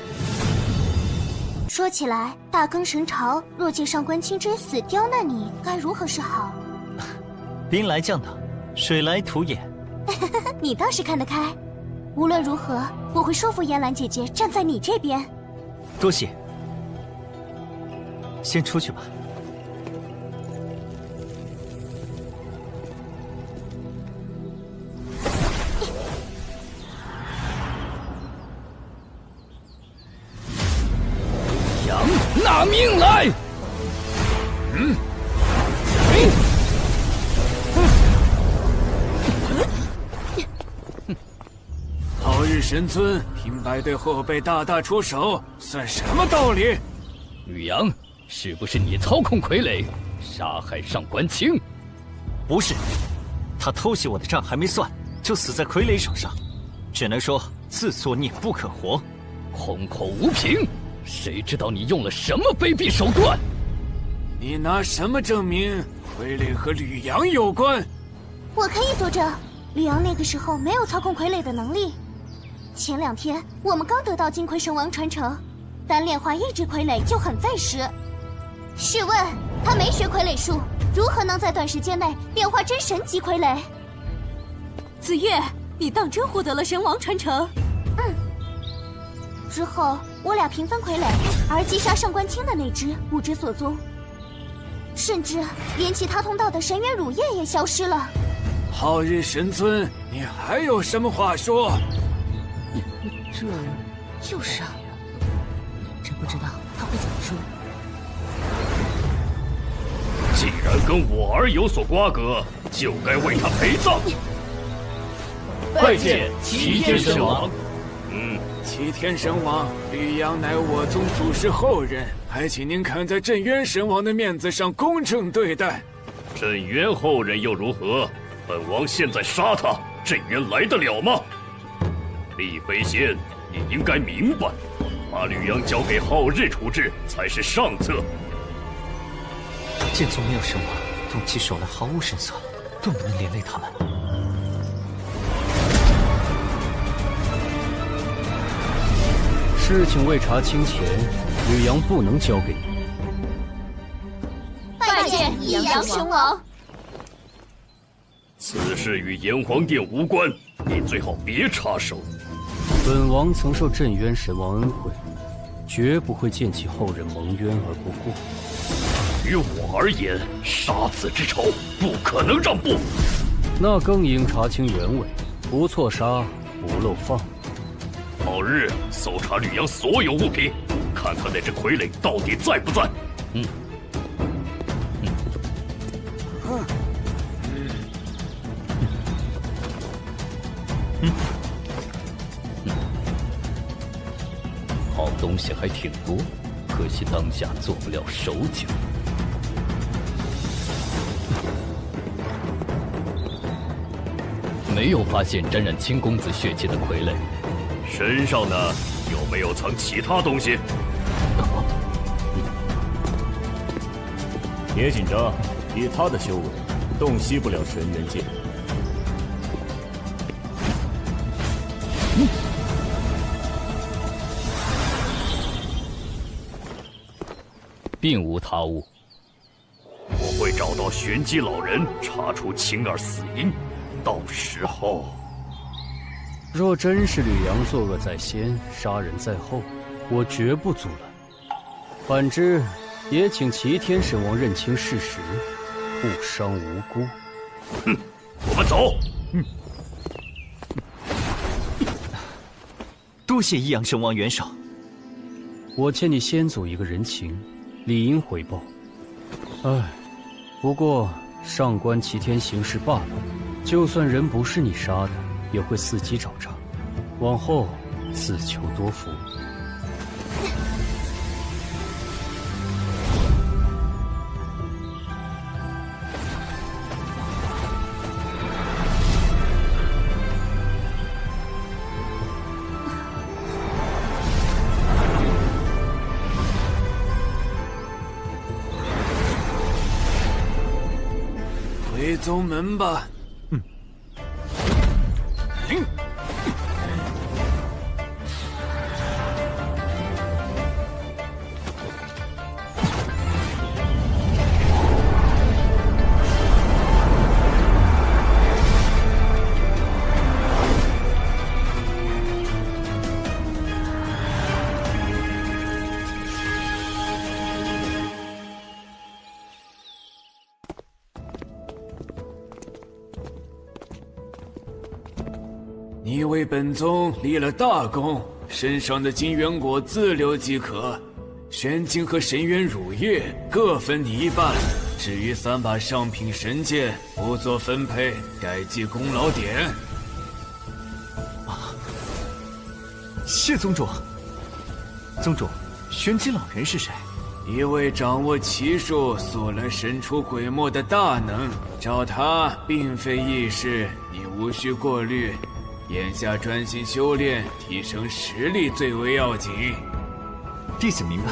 说起来，大更神朝若借上官清之死刁难你，该如何是好？兵来将挡，水来土掩。你倒是看得开。无论如何，我会说服嫣兰姐姐站在你这边。多谢。先出去吧。杨，拿命来！好日神尊平白对后辈大打出手，算什么道理？吕阳，是不是你操控傀儡，杀害上官清？不是，他偷袭我的账还没算，就死在傀儡手上，只能说自作孽不可活。空口无凭，谁知道你用了什么卑鄙手段？你拿什么证明傀儡和吕阳有关？我可以作证，吕阳那个时候没有操控傀儡的能力。前2天我们刚得到金魁神王传承，单炼化1只傀儡就很费时。试问他没学傀儡术，如何能在短时间内炼化真神级傀儡？子月，你当真获得了神王传承？之后我俩平分傀儡，而击杀上官清的那只不知所踪，甚至连其他通道的神元乳液也消失了。好日神尊，你还有什么话说？这就是啊，真不知道他会怎么说。既然跟我儿有所瓜葛，就该为他陪葬。拜见齐天神王。齐天神王，吕阳乃我宗祖师后人，还请您看在镇渊神王的面子上公正对待。镇渊后人又如何？本王现在杀他，镇渊来得了吗？厉飞仙，你应该明白，把吕阳交给皓日处置才是上策。剑宗没有神王，动起手来毫无神色，断不能连累他们。事情未查清前，吕阳不能交给你。拜见益阳神王。此事与炎黄殿无关，你最好别插手。本王曾受镇渊神王恩惠，绝不会见其后人蒙冤而不顾。于我而言，杀子之仇不可能让步。那更应查清原委，不错杀，不漏放。后日搜查吕阳所有物品，看看那只傀儡到底在不在。好东西还挺多，可惜当下做不了手脚。没有发现沾染青公子血迹的傀儡，身上呢有没有藏其他东西？别紧张，以他的修为，洞悉不了神元剑。并无他物。我会找到玄机老人，查出青儿死因。到时候，若真是吕阳作恶在先，杀人在后，我绝不阻拦。反之，也请齐天神王认清事实，不伤无辜。哼，我们走。多谢益阳神王元首。我欠你先祖一个人情，理应回报。唉，不过上官齐天行事霸道，就算人不是你杀的，也会伺机找茬。往后自求多福。回宗门吧。你为本宗立了大功，身上的金元果自留即可，玄晶和神元乳液各分你一半。至于3把上品神剑，不做分配，改记功劳点。谢宗主。宗主，玄机老人是谁？一位掌握奇术、速来神出鬼没的大能，找他并非易事，你无需过虑。眼下专心修炼，提升实力最为要紧。弟子明白。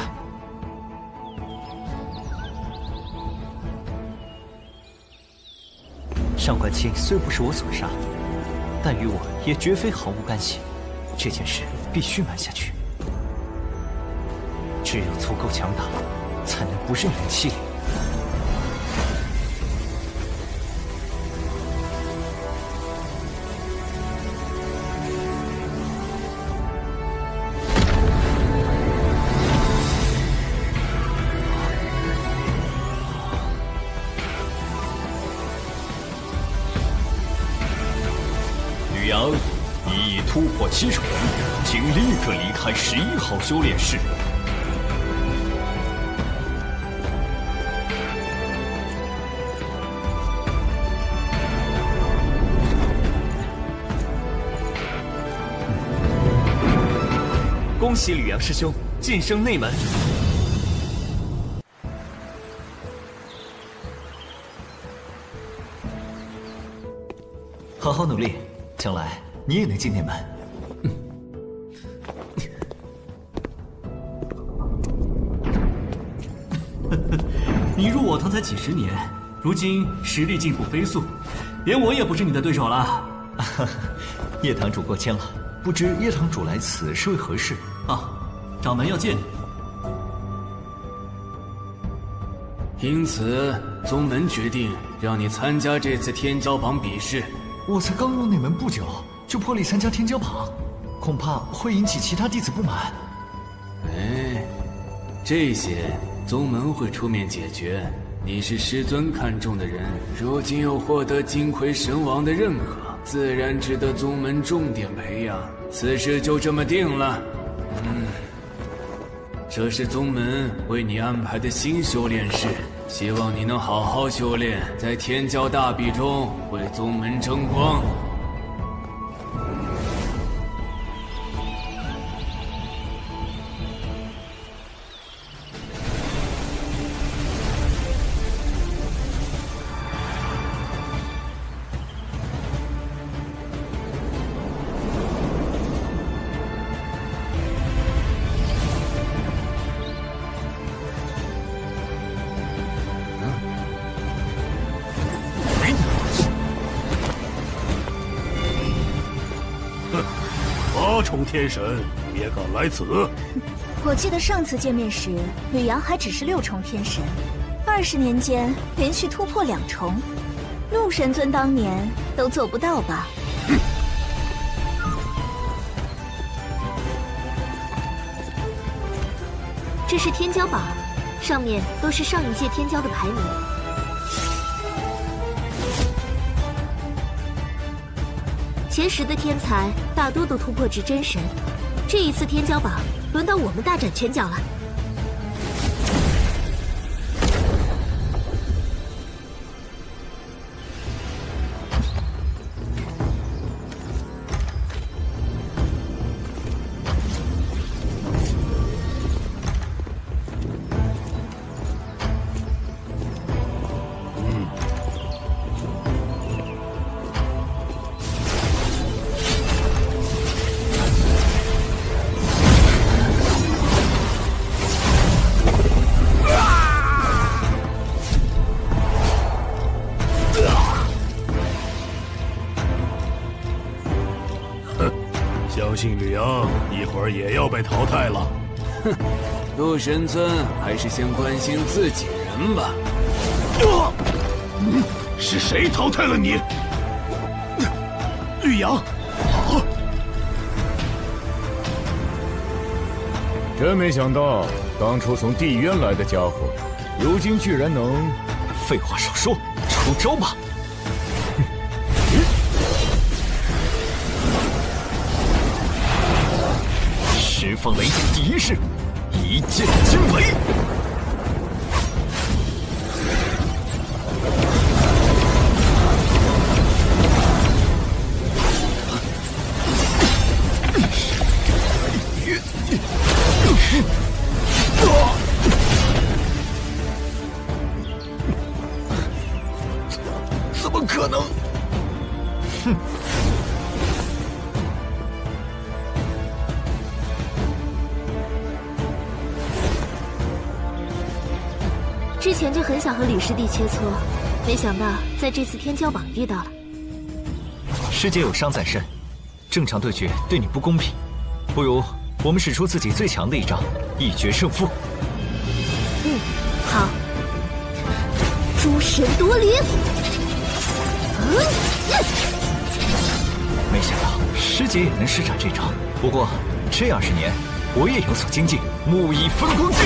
上官清虽不是我所杀，但与我也绝非毫无干系。这件事必须瞒下去。只有足够强大，才能不任人欺凌。吕阳，你已突破7重，请立刻离开11号修炼室。恭喜吕阳师兄晋升内门。好好努力，将来你也能进内门。你入我堂才几10年，如今实力进步飞速，连我也不是你的对手了。叶堂主过谦了，不知叶堂主来此是为何事？啊，掌门要见你。因此，宗门决定让你参加这次天骄榜比试。我才刚入内门不久，就破例参加天骄榜，恐怕会引起其他弟子不满。哎，这些宗门会出面解决。你是师尊看中的人，如今又获得金魁神王的认可，自然值得宗门重点培养。此事就这么定了。这是宗门为你安排的新修炼室，希望你能好好修炼，在天骄大比中为宗门争光。8重天神也敢来此？我记得上次见面时，吕阳还只是6重天神，20年间连续突破2重，陆神尊当年都做不到吧？这是天骄榜，上面都是上一届天骄的排名。前10的天才大多都突破至真神，这一次天骄榜轮到我们大展拳脚了。相信吕阳一会儿也要被淘汰了。哼，陆神尊还是先关心自己人吧。是谁淘汰了你？吕阳，好！真没想到，当初从地渊来的家伙，如今居然能……废话少说，出招吧！释放雷剑第一式，一剑惊雷。怎么可能？哼！之前就很想和吕师弟切磋，没想到在这次天骄榜遇到了。师姐有伤在身，正常对决对你不公平，不如我们使出自己最强的一招，一决胜负。好。诸神夺灵。没想到师姐也能施展这招，不过这20年我也有所精进。木蚁分光剑。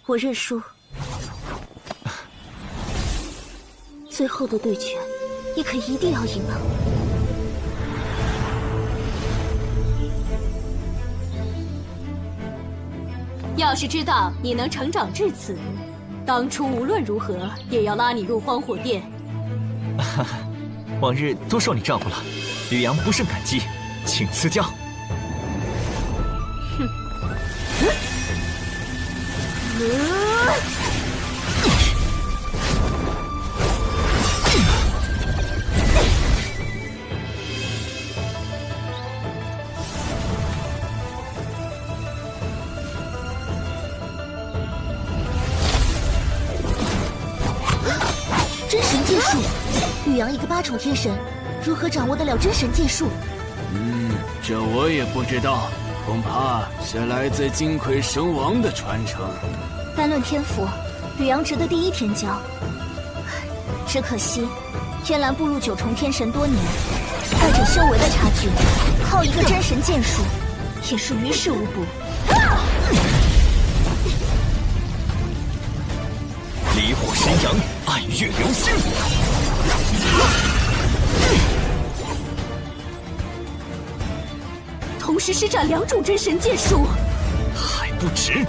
我认输。最后的对决，你可一定要赢啊！要是知道你能成长至此，当初无论如何也要拉你入荒火殿。往日多受你照顾了，吕阳不胜感激，请赐教。哼。术。吕阳一个8重天神，如何掌握得了真神剑术？这我也不知道，恐怕是来自金魁神王的传承。单论天赋，吕阳值得第1天骄。只可惜，天蓝步入9重天神多年，二者修为的差距，靠一个真神剑术，也是于事无补。离火神阳，暗月流星。同时施展2种真神剑术，还不止。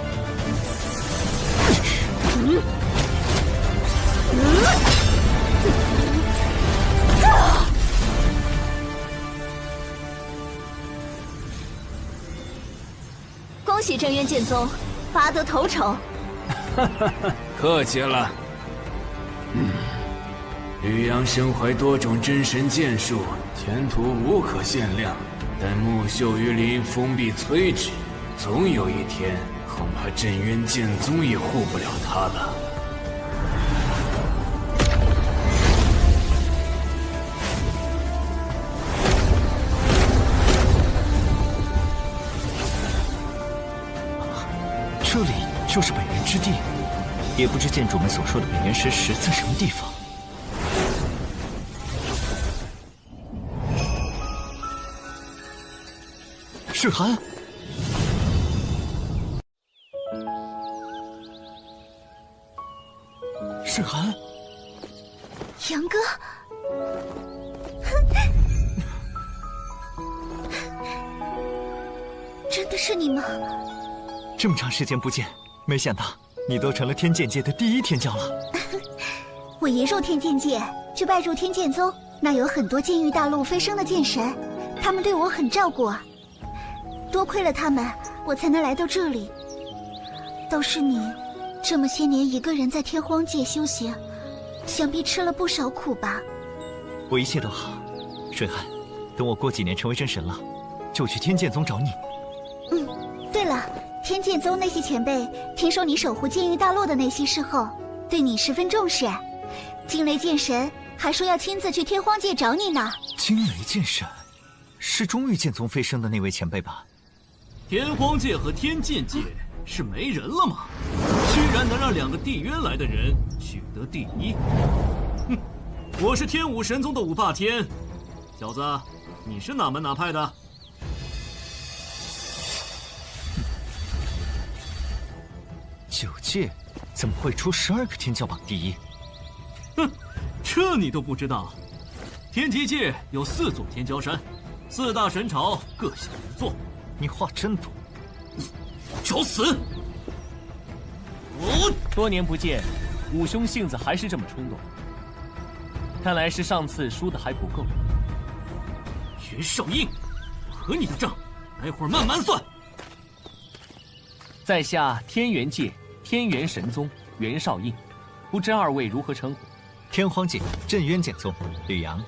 恭喜镇渊剑宗拔得头筹。客气了。吕阳身怀多种真神剑术，前途无可限量。但木秀于林，风必摧之，总有一天，恐怕镇渊剑宗也护不了他了。这里就是本源之地，也不知剑主们所说的本源石实在什么地方。水寒，水寒，杨哥，真的是你吗？这么长时间不见，没想到你都成了天剑界的第1天骄了。我一入天剑界就拜入天剑宗，那有很多剑域大陆飞升的剑神，他们对我很照顾啊。多亏了他们，我才能来到这里。倒是你，这么些年一个人在天荒界修行，想必吃了不少苦吧？我一切都好，水寒，等我过几年成为真神了，就去天剑宗找你。对了，天剑宗那些前辈听说你守护剑域大陆的那些事后，对你十分重视。惊雷剑神还说要亲自去天荒界找你呢。惊雷剑神，是中域剑宗飞升的那位前辈吧？天荒界和天剑界是没人了吗？居然能让2个地渊来的人取得第1，哼！我是天武神宗的5霸天，小子，你是哪门哪派的？9界怎么会出12个天骄榜第1？哼，这你都不知道？天极界有4座天骄山，4大神朝各享1座。你话真多，找死！多年不见，五兄性子还是这么冲动，看来是上次输的还不够。袁绍应，我和你的账，待会儿慢慢算。在下天元界天元神宗袁绍应，不知2位如何称呼？天荒界镇渊剑宗吕阳，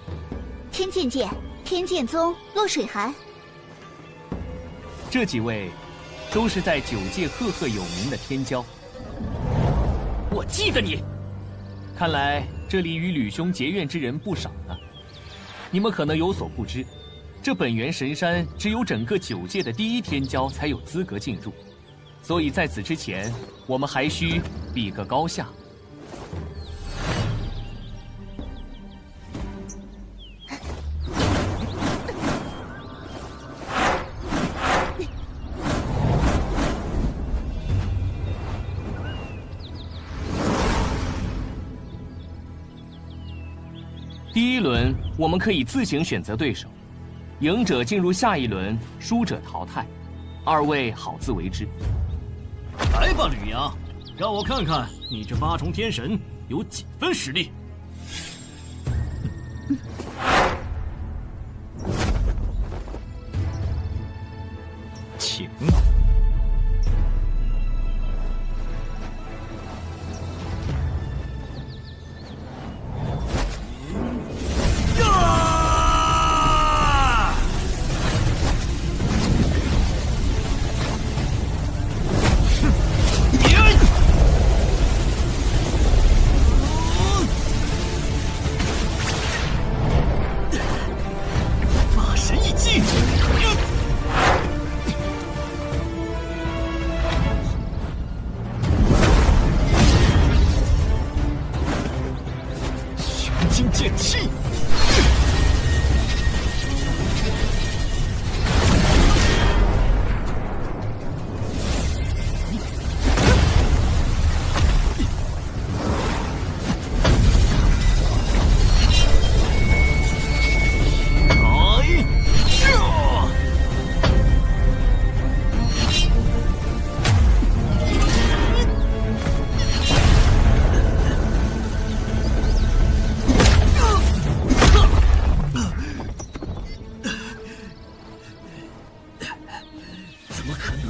天剑界天剑宗洛水寒。这几位都是在9界赫赫有名的天骄。我记得你。看来这里与吕兄结怨之人不少呢。你们可能有所不知，这本源神山只有整个9界的第1天骄才有资格进入，所以在此之前，我们还需比个高下。第1轮我们可以自行选择对手，赢者进入下一轮，输者淘汰。2位好自为之。来吧，吕阳，让我看看你这8重天神有几分实力。请。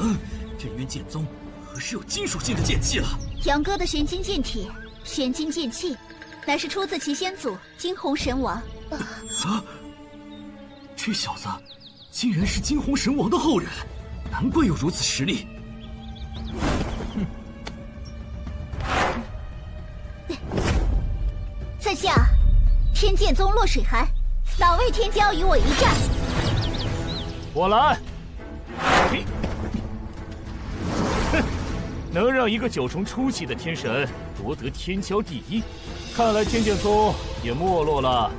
能，镇渊剑宗何时有金属性的剑气了？杨哥的玄金剑体、玄金剑气，乃是出自其先祖惊鸿神王。这小子竟然是惊鸿神王的后人，难怪有如此实力。在下天剑宗洛水寒，哪位天骄与我一战？我来。哼，能让一个9重初期的天神夺得天骄第一，看来天剑宗也没落了。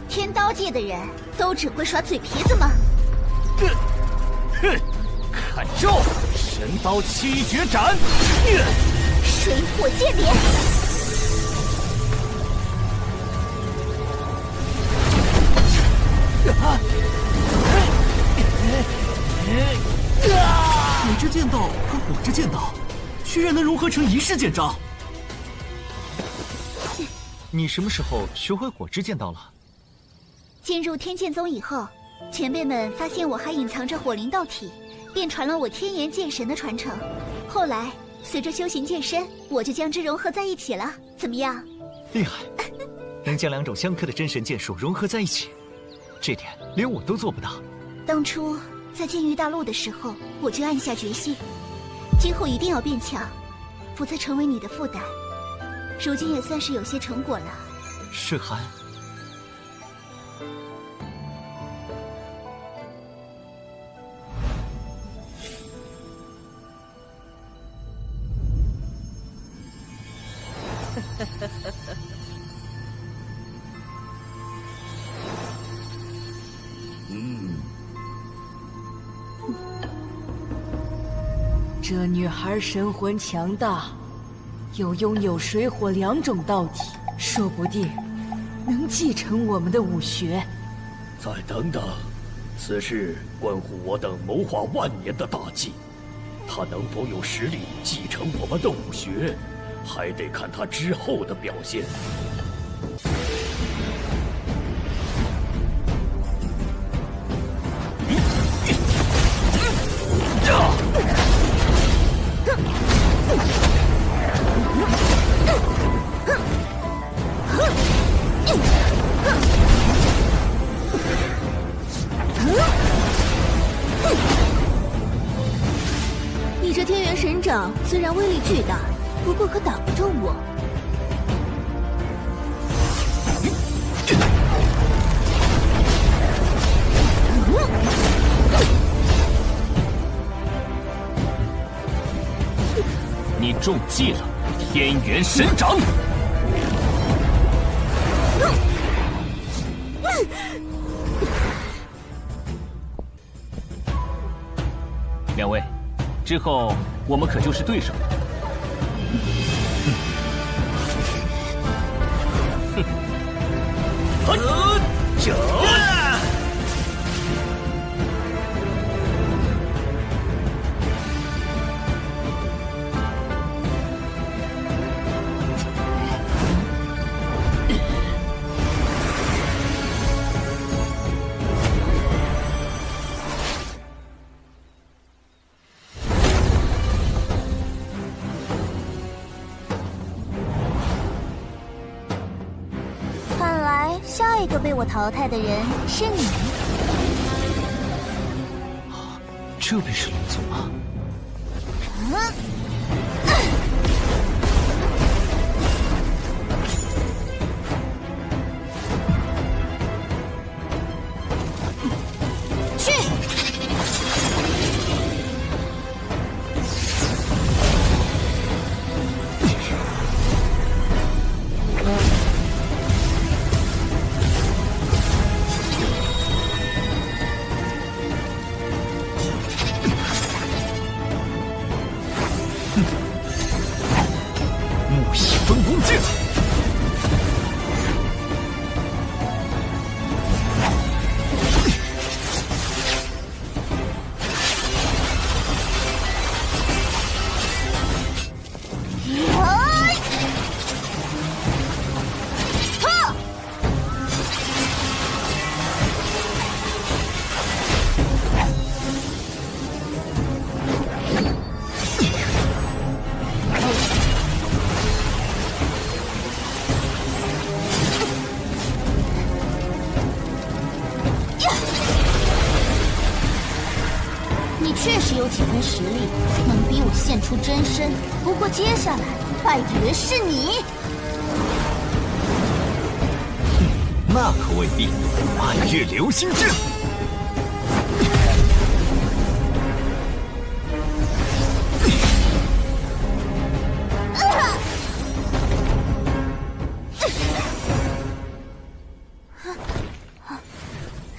天刀界的人都只会耍嘴皮子吗？哼，看招！神刀七绝斩！水火剑连！水之剑道和火之剑道居然能融合成一式剑招。你什么时候学会火之剑道了？进入天剑宗以后，前辈们发现我还隐藏着火灵道体，便传了我天炎剑神的传承。后来随着修行渐深，我就将之融合在一起了。怎么样？厉害！能将2种相克的真神剑术融合在一起，这点连我都做不到。当初在剑域大陆的时候，我就暗下决心，今后一定要变强，不再成为你的负担。如今也算是有些成果了。水寒，这女孩神魂强大，又拥有水火2种道体，说不定能继承我们的武学。再等等，此事关乎我等谋划万年的大计，他能否有实力继承我们的武学，还得看他之后的表现。你这天元神掌虽然威力巨大，不过可打不中我。你中计了，天元神掌！两位，之后我们可就是对手了。看来下一个被我淘汰的人是你。这便是灵宗吗？去！木系分光剑。分实力能逼我现出真身，不过接下来败的人是你。那可未必。暗月流星阵。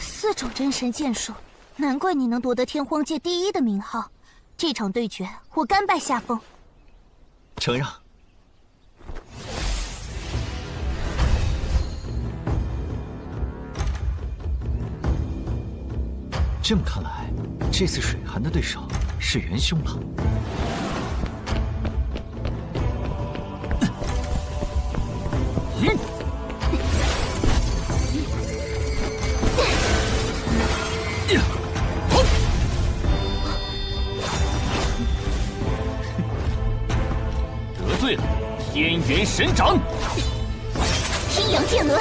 4种真神剑术，难怪你能夺得天荒界第一的名号。这场对决，我甘拜下风。承让。这么看来，这次水寒的对手是元凶了。得罪了，天元神掌，阴阳剑轮。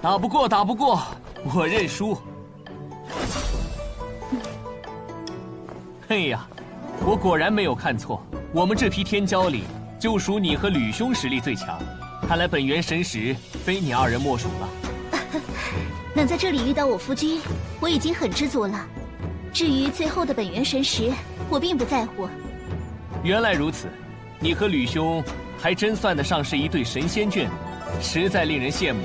打不过，打不过，我认输。嘿呀，我果然没有看错，我们这批天骄里，就属你和吕兄实力最强。看来本源神石非你二人莫属了。能在这里遇到我夫君，我已经很知足了。至于最后的本源神石，我并不在乎。原来如此，你和吕兄还真算得上是一对神仙眷，实在令人羡慕。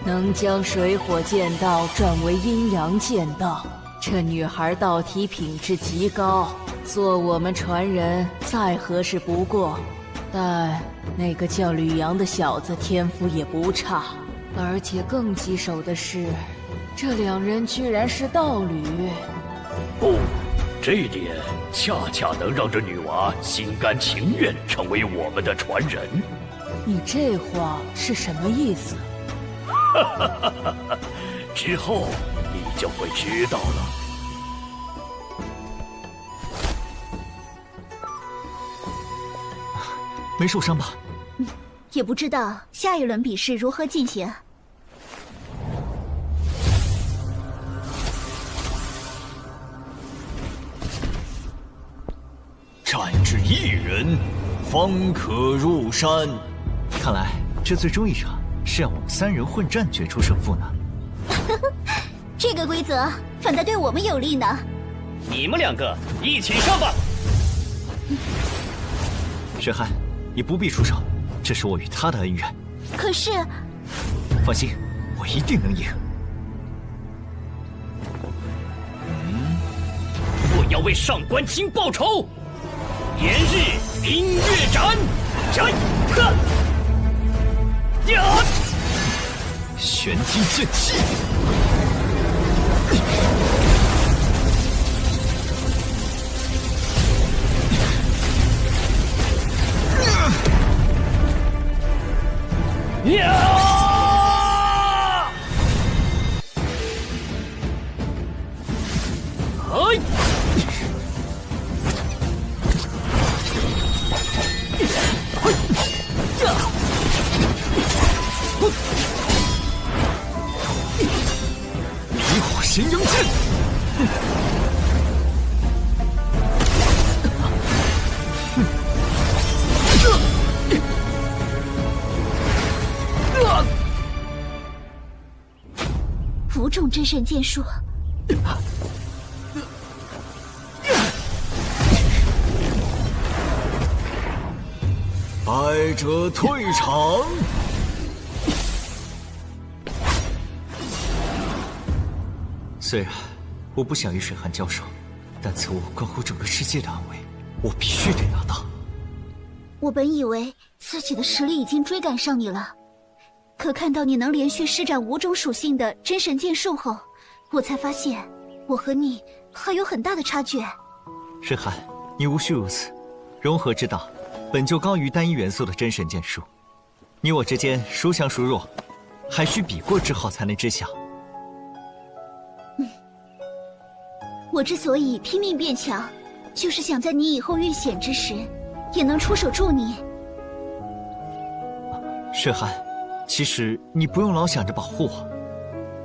能将水火剑道转为阴阳剑道，这女孩道体品质极高，做我们传人再合适不过。但那个叫吕阳的小子天赋也不差，而且更棘手的是，这2人居然是道侣。不，这一点恰恰能让这女娃心甘情愿成为我们的传人。你这话是什么意思？之后你就会知道了。没受伤吧？也不知道下一轮比试如何进行。战至1人，方可入山。看来这最终一场是让我们3人混战决出胜负呢。这个规则反倒对我们有利呢。你们2个一起上吧。雪寒，你不必出手，这是我与他的恩怨。可是，放心，我一定能赢。我要为上官清报仇！炎日冰月斩，玄机剑气。离火咸阳剑。5种真神剑术。败者退场。虽然我不想与水寒交手，但此物关乎整个世界的安危，我必须得拿到。我本以为自己的实力已经追赶上你了，可看到你能连续施展5种属性的真神剑术后，我才发现我和你还有很大的差距。水寒，你无需如此，融合之道本就高于单一元素的真神剑术。你我之间孰强孰弱，还需比过之后才能知晓。我之所以拼命变强，就是想在你以后遇险之时，也能出手助你。水寒，其实你不用老想着保护我。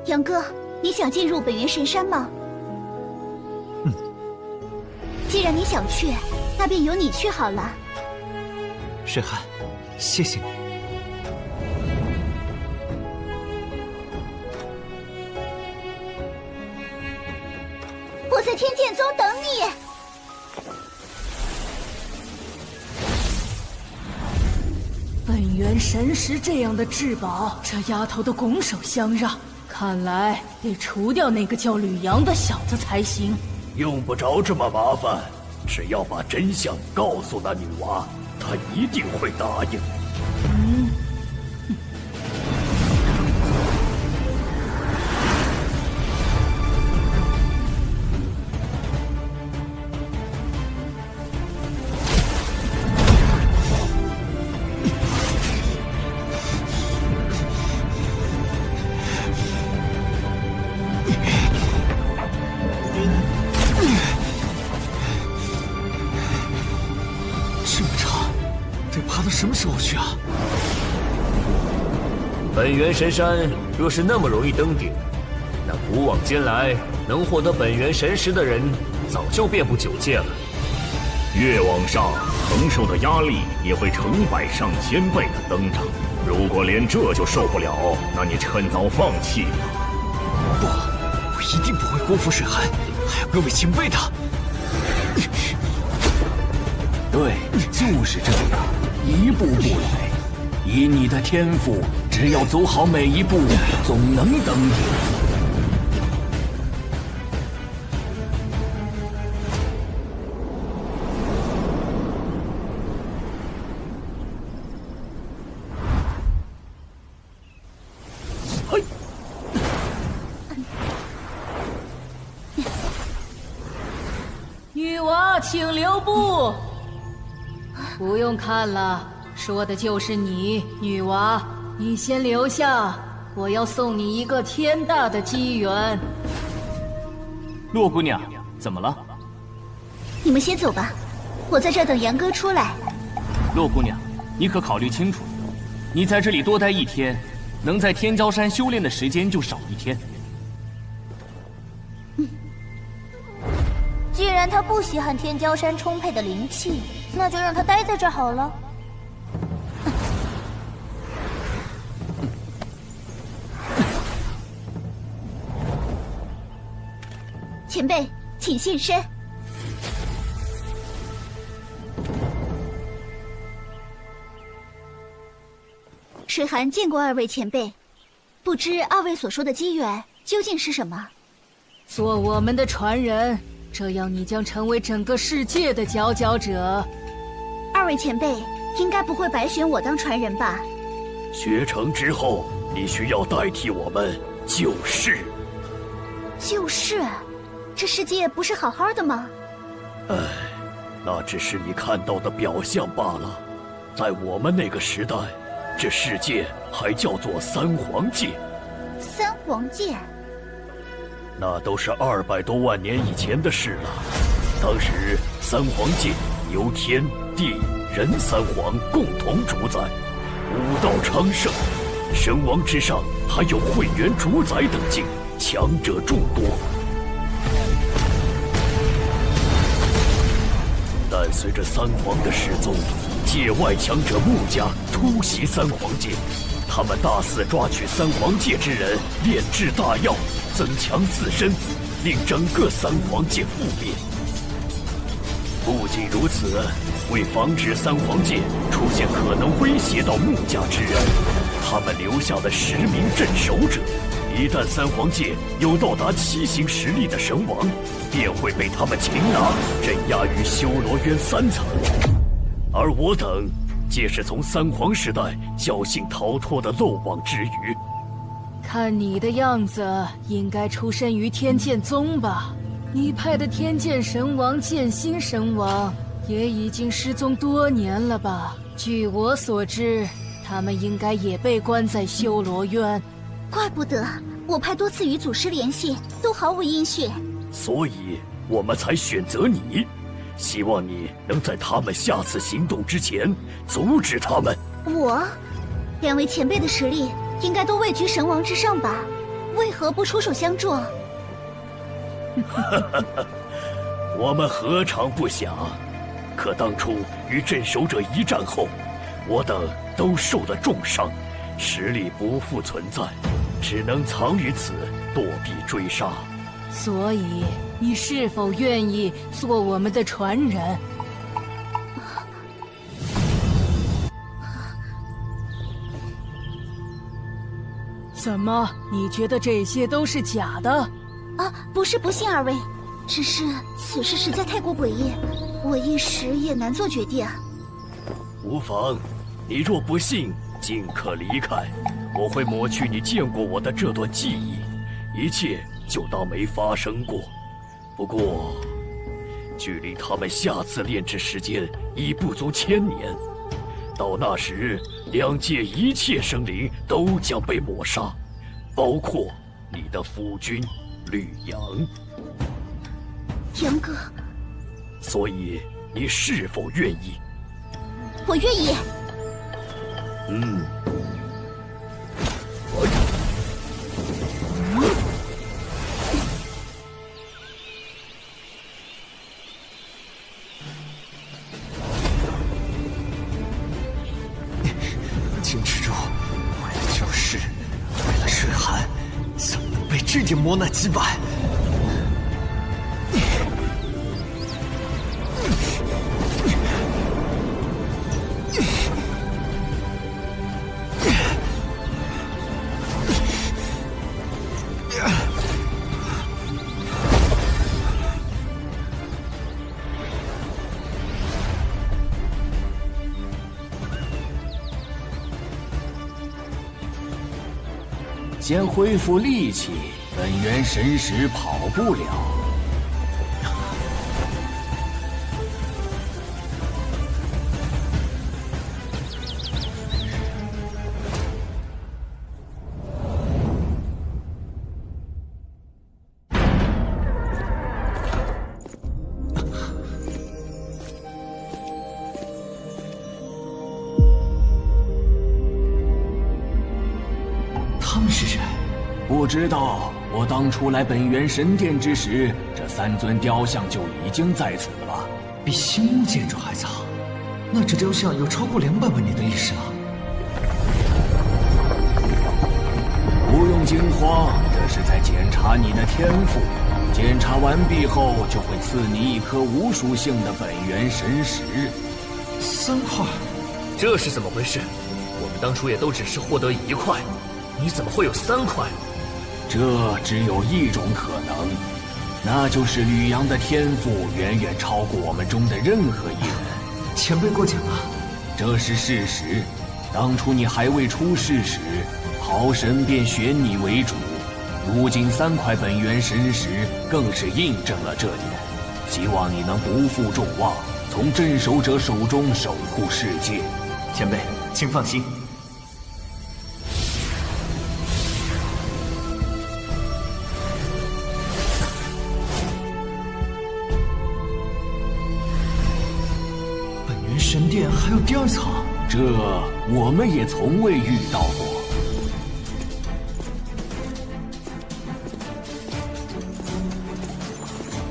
杨哥，你想进入本源神山吗？既然你想去，那便由你去好了。水寒，谢谢你。我在天剑宗等你。本源神石这样的至宝，这丫头都拱手相让，看来得除掉那个叫吕阳的小子才行。用不着这么麻烦，只要把真相告诉那女娃，她一定会答应。什么时候去啊？本源神山若是那么容易登顶，那古往今来能获得本源神石的人早就遍布9界了。越往上，承受的压力也会成百上千倍的增长。如果连这就受不了，那你趁早放弃吧。不，我一定不会辜负水寒，还要各位钦佩他。对，就是这样。一步步来，以你的天赋，只要走好每一步，总能登顶。嘿，女娃，请留步。不用看了，说的就是你，女娃，你先留下，我要送你一个天大的机缘。洛姑娘，怎么了？你们先走吧，我在这等杨哥出来。洛姑娘，你可考虑清楚，你在这里多待1天，能在天骄山修炼的时间就少1天。既然他不稀罕天骄山充沛的灵气，那就让他待在这儿好了。前辈，请现身。水寒见过2位前辈，不知2位所说的机缘究竟是什么？做我们的传人，这样你将成为整个世界的佼佼者。2位前辈应该不会白选我当传人吧？学成之后，你需要代替我们救世。救世？这世界不是好好的吗？唉，那只是你看到的表象罢了。在我们那个时代，这世界还叫做三皇界。三皇界？那都是200多万年以前的事了。当时三皇界由天地人3皇共同主宰，武道昌盛，神王之上还有会员主宰等境，强者众多。但随着3皇的失踪，界外强者穆家突袭3皇界，他们大肆抓取3皇界之人，炼制大药，增强自身，令整个3皇界覆灭。不仅如此，为防止3皇界出现可能威胁到穆家之人，他们留下了10名镇守者。一旦3皇界有到达7星实力的神王，便会被他们擒拿，镇压于修罗渊3层。而我等，皆是从3皇时代侥幸逃脱的漏网之鱼。看你的样子，应该出身于天剑宗吧？你派的天剑神王剑心神王，也已经失踪多年了吧？据我所知，他们应该也被关在修罗渊。怪不得我派多次与祖师联系，都毫无音讯。所以我们才选择你，希望你能在他们下次行动之前阻止他们。两位前辈的实力应该都位居神王之上吧？为何不出手相助？我们何尝不想？可当初与镇守者一战后，我等都受了重伤，实力不复存在，只能藏于此，躲避追杀。所以，你是否愿意做我们的传人？怎么？你觉得这些都是假的？啊，不是不信二位，只是此事实在太过诡异，我一时也难做决定。无妨，你若不信，尽可离开，我会抹去你见过我的这段记忆，一切就当没发生过。不过，距离他们下次炼制时间已不足1000年，到那时，两界一切生灵都将被抹杀，包括你的夫君吕阳。杨哥，所以你是否愿意？我愿意。金蜘蛛，为了救世，为了水寒，怎么能被这点磨难击败？先恢复力气，本源神识跑不了。不知道，我当初来本源神殿之时，这3尊雕像就已经在此了。比新屋建筑还早，那这雕像有超过200万年的历史了。不用惊慌，这是在检查你的天赋。检查完毕后，就会赐你一颗无属性的本源神石。3块，这是怎么回事？我们当初也都只是获得1块，你怎么会有3块？这只有一种可能，那就是吕阳的天赋远远超过我们中的任何一人。前辈过奖了，这是事实。当初你还未出世时，豪神便选你为主。如今3块本源神石更是印证了这点。希望你能不负众望，从镇守者手中守护世界。前辈，请放心。神殿还有第2层，这我们也从未遇到过。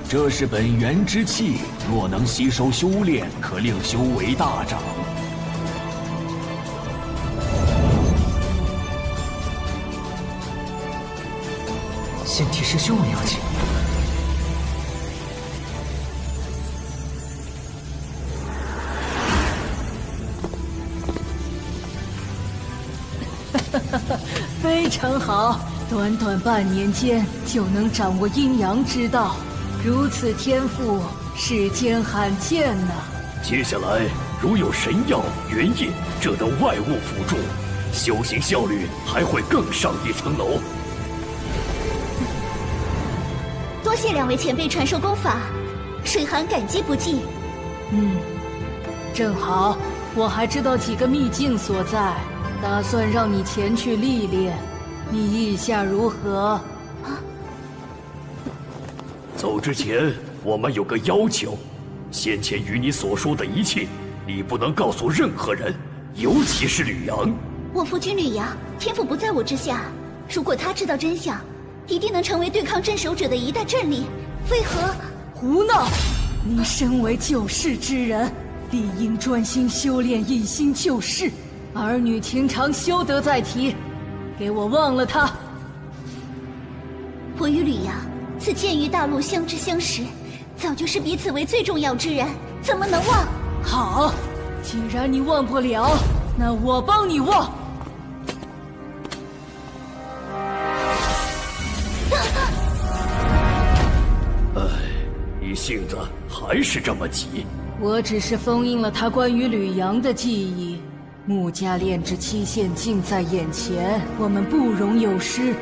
这是本源之气，若能吸收修炼，可令修为大涨。先提升修为要紧。非常好，短短半年间就能掌握阴阳之道，如此天赋，世间罕见呐。接下来，如有神药、元印这等外物辅助，修行效率还会更上一层楼。多谢2位前辈传授功法，水寒感激不尽。正好，我还知道几个秘境所在。打算让你前去历练，你意下如何？走之前，我们有个要求，先前与你所说的一切，你不能告诉任何人，尤其是吕阳。我夫君吕阳，天赋不在我之下，如果他知道真相，一定能成为对抗镇守者的一大战力。为何？胡闹！你身为救世之人，理应专心修炼，一心救世。儿女情长，休得再提。给我忘了他！我与吕阳自见于大陆相知相识，早就视彼此为最重要之人，怎么能忘？好，既然你忘不了，那我帮你忘。你性子还是这么急。我只是封印了他关于吕阳的记忆，穆家炼制期限近在眼前，我们不容有失。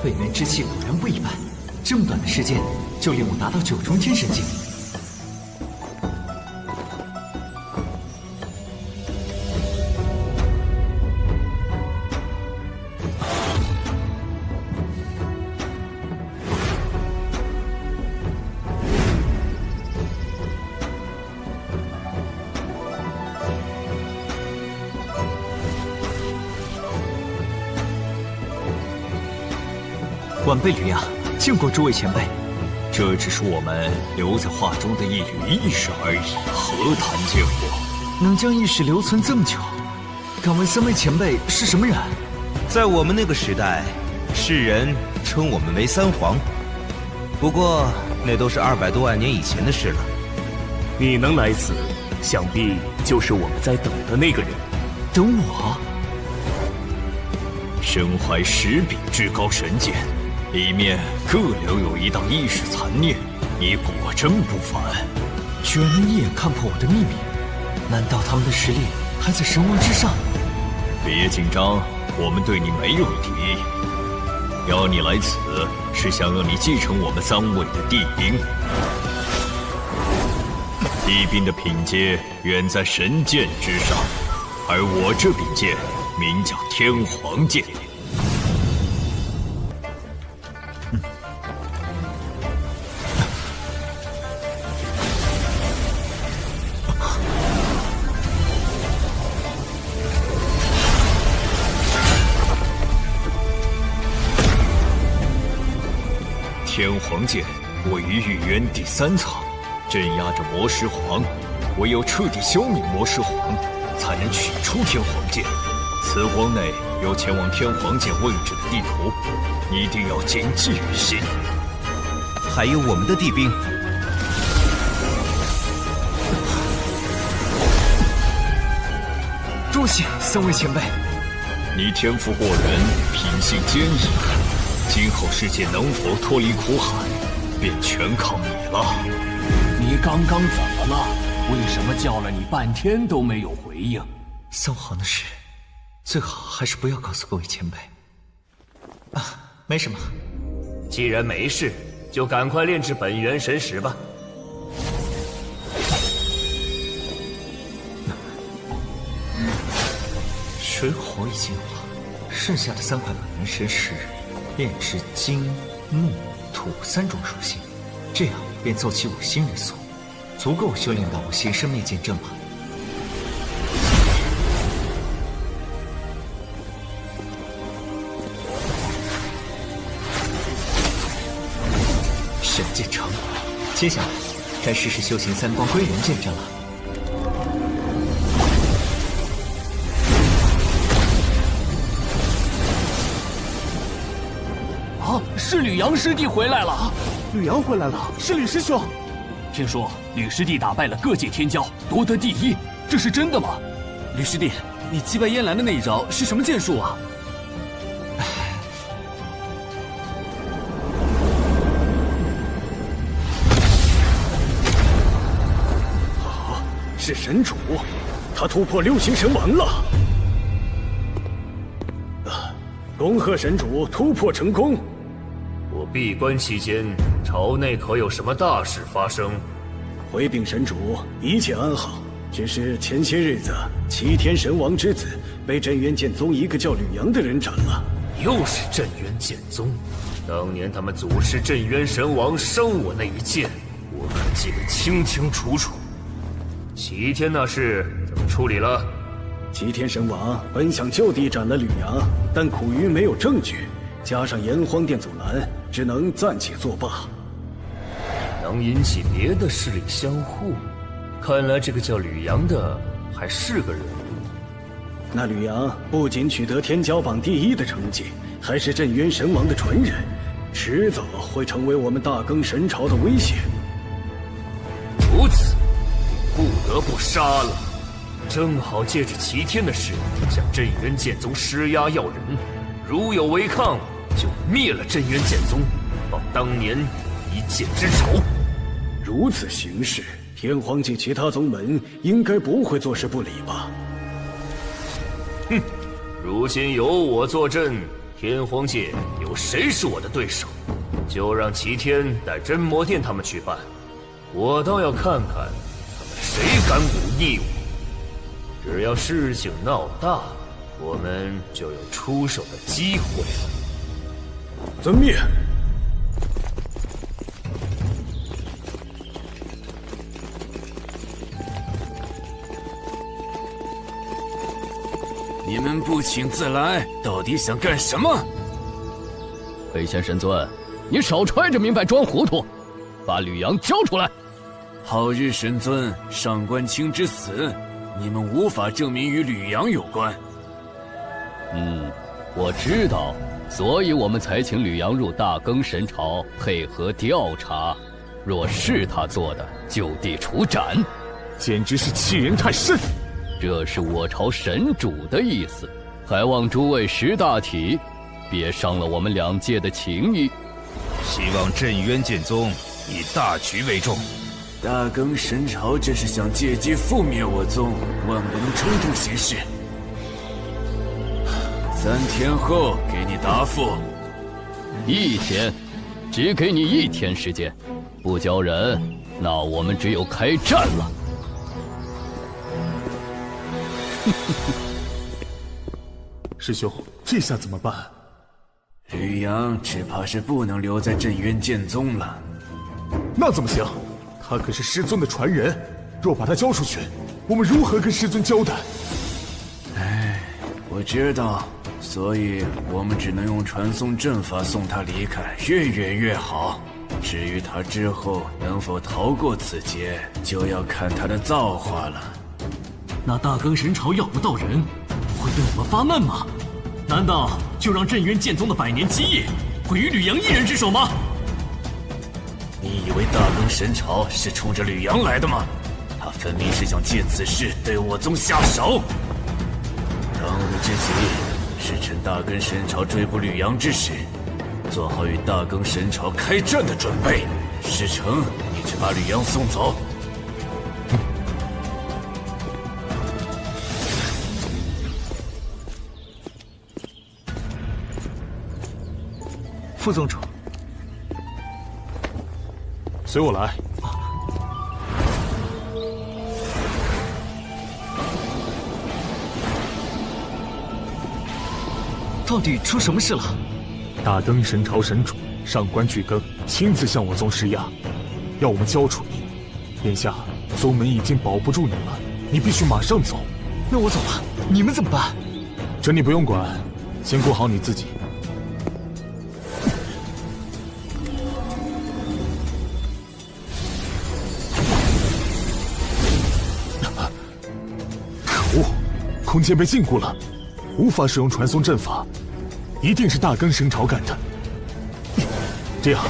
北元之气果然不一般，这么短的时间就令我达到9重天神境。晚辈吕阳见过诸位前辈，这只是我们留在画中的一缕意识而已，何谈见过？能将意识留存这么久，敢问3位前辈是什么人？在我们那个时代，世人称我们为三皇，不过那都是200多万年以前的事了。你能来此，想必就是我们在等的那个人。等我？身怀10柄至高神剑，里面各留有一道意识残念，你果真不凡，居然能一眼看破我的秘密。难道他们的实力还在神王之上？别紧张，我们对你没有敌意。邀你来此，是想让你继承我们3位的帝兵。帝兵的品阶远在神剑之上，而我这柄剑名叫天皇剑。天皇剑位于玉渊第3层，镇压着魔石皇，唯有彻底消灭魔石皇，才能取出天皇剑。此光内有前往天皇剑位置的地图，你一定要谨记于心。还有我们的帝兵。多谢3位前辈。你天赋过人，品性坚毅，今后世界能否脱离苦海，便全靠你了。你刚刚怎么了？为什么叫了你半天都没有回应？3皇的事，最好还是不要告诉各位前辈。啊，没什么。既然没事，就赶快炼制本元神石吧。水火已经有了，剩下的3块本元神石，炼制金、木、土3种属性，这样便奏起5星元素，足够修炼到我邪生灭剑阵了。神剑成，接下来该试试修行3光归元剑阵了。是吕阳师弟回来了！吕阳回来了，是吕师兄。听说吕师弟打败了各界天骄，夺得第1，这是真的吗？吕师弟，你击败燕兰的那一招是什么剑术啊？啊，是神主，他突破6星神王了！恭贺神主突破成功！我闭关期间朝内可有什么大事发生？回禀神主，一切安好。只是前些日子，齐天神王之子被镇渊剑宗一个叫吕阳的人斩了。又是镇渊剑宗！当年他们祖师镇渊神王伤我那一剑，我可记得清清楚楚。齐天那事怎么处理了？齐天神王本想就地斩了吕阳，但苦于没有证据，加上炎荒殿阻拦，只能暂且作罢。能引起别的势力相护，看来这个叫吕阳的还是个人物。那吕阳不仅取得天骄榜第1的成绩，还是镇渊神王的传人，迟早会成为我们大更神朝的威胁。如此，不得不杀了。正好借着齐天的事，向镇渊剑宗施压要人，如有违抗，就灭了镇渊剑宗，报当年一剑之仇。如此行事，天荒界其他宗门应该不会坐视不理吧？哼，如今有我坐镇，天荒界有谁是我的对手？就让齐天带真魔殿他们去办，我倒要看看他们谁敢忤逆我。只要事情闹大，我们就有出手的机会了。遵命。你们不请自来，到底想干什么？飞仙神尊，你少揣着明白装糊涂，把吕阳交出来！好日神尊，上官清之死，你们无法证明与吕阳有关。我知道，所以我们才请吕阳入大更神朝配合调查。若是他做的，就地处斩，简直是欺人太甚！这是我朝神主的意思，还望诸位识大体，别伤了我们两界的情谊。希望镇渊剑宗以大局为重。大更神朝这是想借机覆灭我宗，万不能冲动行事。3天后给你答复。1天，只给你1天时间，不交人，那我们只有开战了。师兄，这下怎么办？吕阳只怕是不能留在镇渊剑宗了。那怎么行？他可是师尊的传人，若把他交出去，我们如何跟师尊交代？我知道，所以我们只能用传送阵法送他离开，越远越好。至于他之后能否逃过此劫，就要看他的造化了。那大更神朝要不到人，不会对我们发难吗？难道就让镇渊剑宗的100年基业毁于吕阳一人之手吗？你以为大更神朝是冲着吕阳来的吗？他分明是想借此事对我宗下手。当务之急是趁大更神朝追捕吕阳之时，做好与大更神朝开战的准备。事成，你只把吕阳送走。副宗主，随我来。到底出什么事了？大更神朝神主上官巨更亲自向我宗施压，要我们交出你。眼下宗门已经保不住你了，你必须马上走。那我走了，你们怎么办？这你不用管，先顾好你自己。可恶，空间被禁锢了，无法使用传送阵法，一定是大更神朝干的。这样，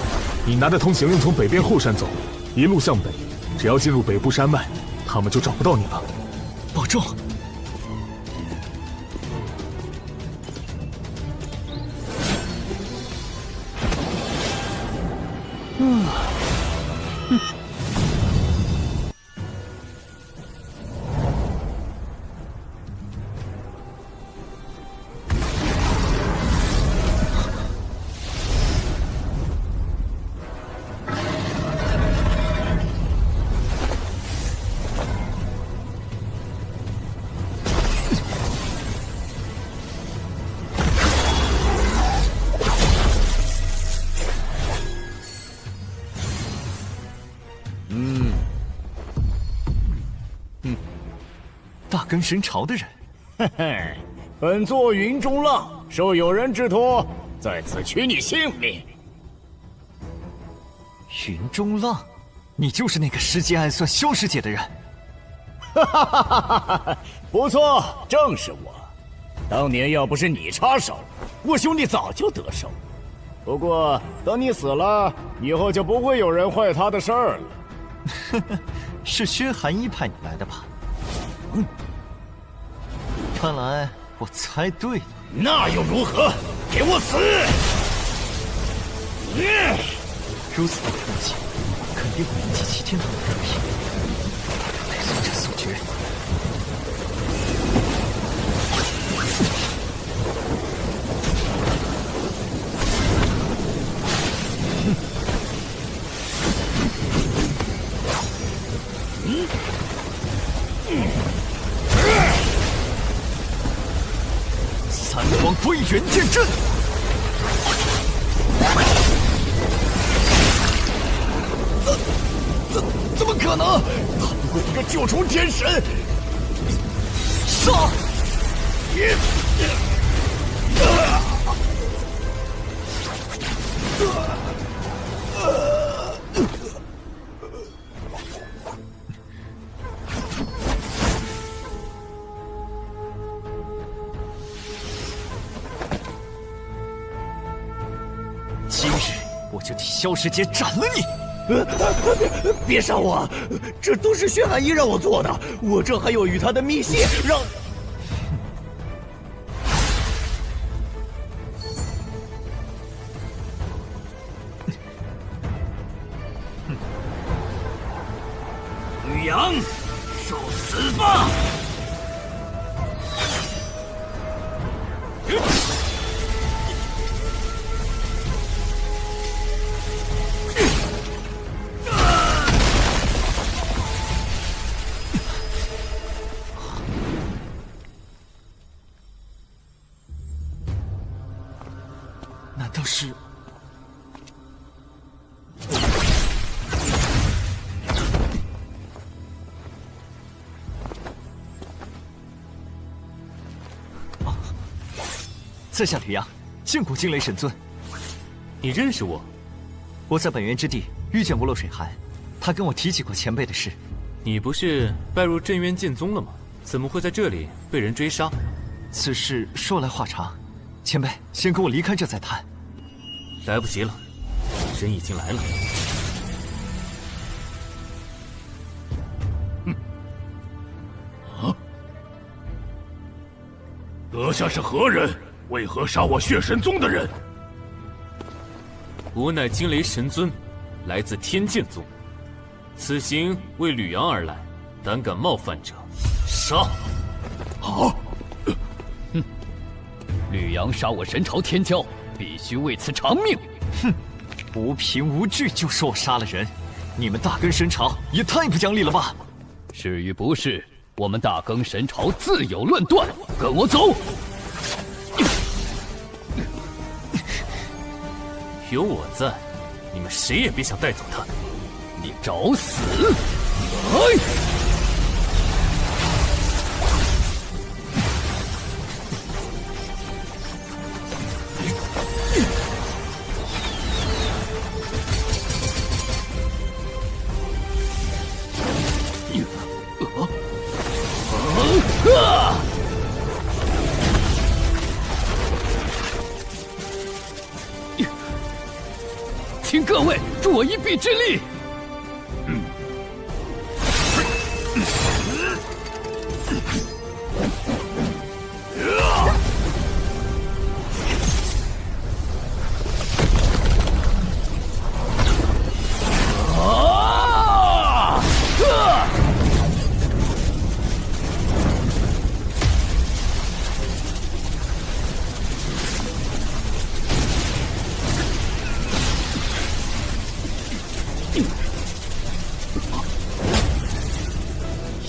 你拿着通行令从北边后山走，一路向北，只要进入北部山脉，他们就找不到你了。保重。根神朝的人。嘿嘿，本座云中浪受有人之托，在此取你性命。云中浪，你就是那个世界暗算萧师姐的人。哈哈哈哈哈！不错，正是我。当年要不是你插手，我兄弟早就得手。不过等你死了，以后就不会有人坏他的事儿了。是薛寒一派你来的吧？看来我猜对了。那又如何？给我死！如此的特技，肯定会引起齐天堂的热评。得速战速决。三皇归元剑阵。怎么可能？他不过一个九重天神！杀！今日我就替萧师姐斩了你！别杀我！这都是薛寒一让我做的，我这还有与他的密信，让……吕阳，受死吧！难道是？在下吕阳，见过惊雷神尊。你认识我？我在本源之地遇见过洛水寒，他跟我提起过前辈的事。你不是拜入镇渊剑宗了吗？怎么会在这里被人追杀？此事说来话长，前辈先跟我离开这再谈。来不及了，人已经来了。阁下是何人？为何杀我血神宗的人？吾乃惊雷神尊，来自天剑宗。此行为吕阳而来，胆敢冒犯者，杀！好。吕阳杀我神朝天骄，必须为此偿命。哼，无凭无据就说我杀了人，你们大根神朝也太不讲理了吧！是与不是，我们大更神朝自有论断。跟我走。有我在，你们谁也别想带走他。你找死！来！请各位助我一臂之力。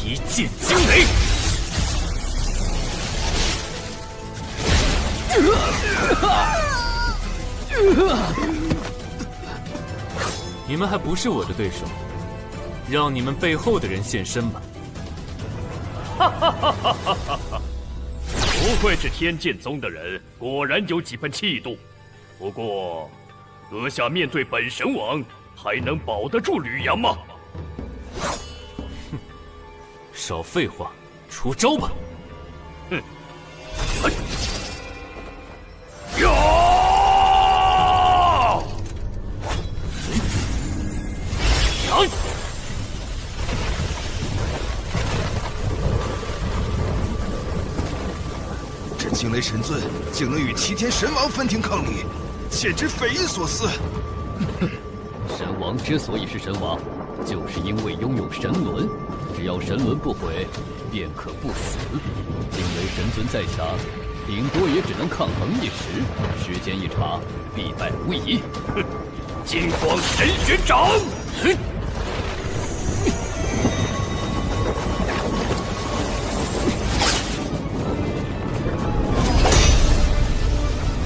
一剑惊雷！你们还不是我的对手，让你们背后的人现身吧。不愧是天剑宗的人，果然有几分气度。不过，阁下面对本神王，还能保得住吕阳吗？哼，少废话，出招吧！哼，这惊雷神尊竟能与齐天神王分庭抗礼，简直匪夷所思。神王之所以是神王，就是因为拥有神轮，只要神轮不毁，便可不死。惊雷神尊再强，顶多也只能抗衡一时，时间一长，必败无疑。哼，金光神玄掌！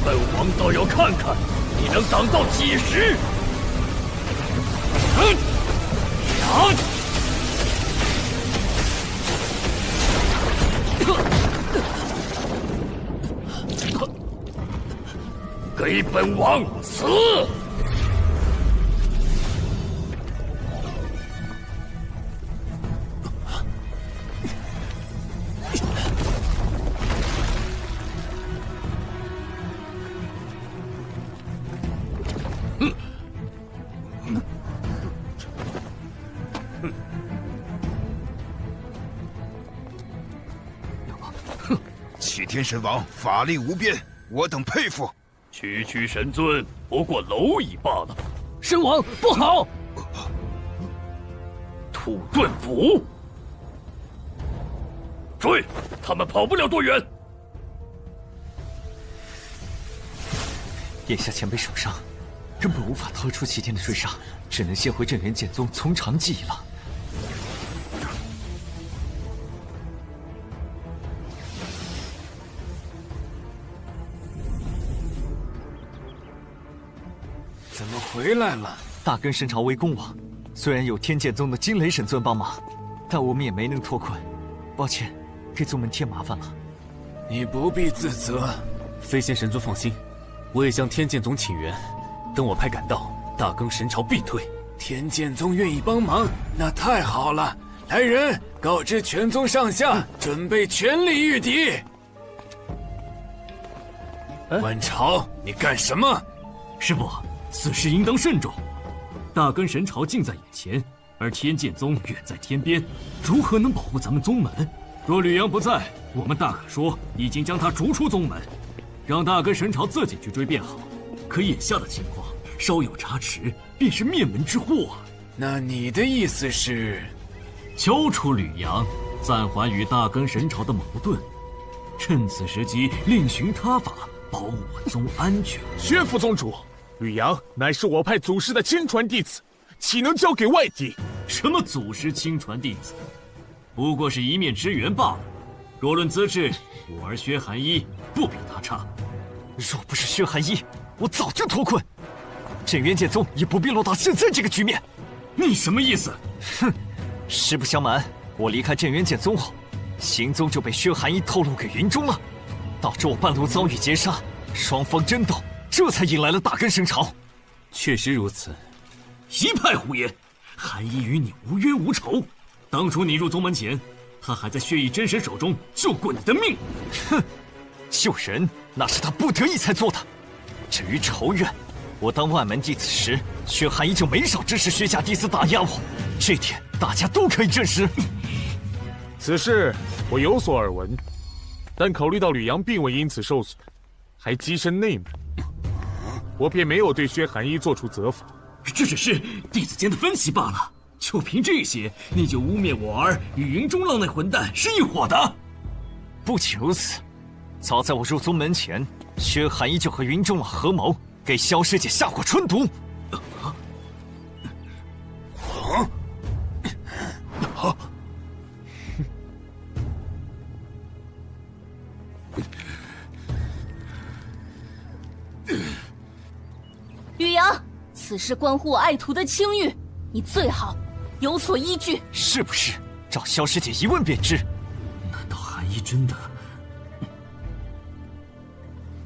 本王倒要看看你能挡到几时！给本王死！齐天神王法力无边，我等佩服。区神尊不过蝼蚁罢了。神王不好！土遁符，追！他们跑不了多远。殿下前辈受伤，根本无法逃出齐天的追杀，只能先回镇元剑宗从长计议了。怎么回来了？大根神朝围攻我，虽然有天剑宗的惊雷神尊帮忙，但我们也没能脱困。抱歉，给宗门添麻烦了。你不必自责。飞仙神尊放心，我也向天剑宗请援，等我派赶到，大更神朝必退。天剑宗愿意帮忙，那太好了。来人，告知全宗上下，准备全力御敌。万朝，你干什么？师父，此事应当慎重。大根神朝近在眼前，而天剑宗远在天边，如何能保护咱们宗门？若吕阳不在，我们大可说已经将他逐出宗门，让大根神朝自己去追便好。可眼下的情况，稍有差池，便是灭门之祸啊！那你的意思是，交出吕阳，暂缓与大根神朝的矛盾，趁此时机另寻他法，保我宗安全。薛副宗主，吕阳乃是我派祖师的亲传弟子，岂能交给外敌？什么祖师亲传弟子？不过是一面之缘罢了。若论资质，我儿薛寒一不比他差。若不是薛寒一，我早就脱困，镇元剑宗也不必落到现在这个局面。你什么意思？哼，实不相瞒，我离开镇元剑宗后，行踪就被薛寒一透露给云中了，导致我半路遭遇劫杀，双方争斗，这才引来了大根神朝。确实如此。一派胡言！寒一与你无冤无仇，当初你入宗门前，他还在血翼真神手中救过你的命。哼，救人那是他不得已才做的。至于仇怨，我当万门弟子时，薛寒一就没少指使薛家弟子打压我，这点大家都可以证实。此事我有所耳闻，但考虑到吕阳并未因此受损，还跻身内门，我便没有对薛寒一做出责罚。这只是弟子间的分歧罢了，就凭这些，你就污蔑我儿与云中浪那混蛋是一伙的？不仅如此，早在我入宗门前，薛寒一就和云中浪合谋，给萧师姐下过春毒。吕阳，此事关乎我爱徒的清誉，你最好有所依据。是不是？找萧师姐一问便知。真的。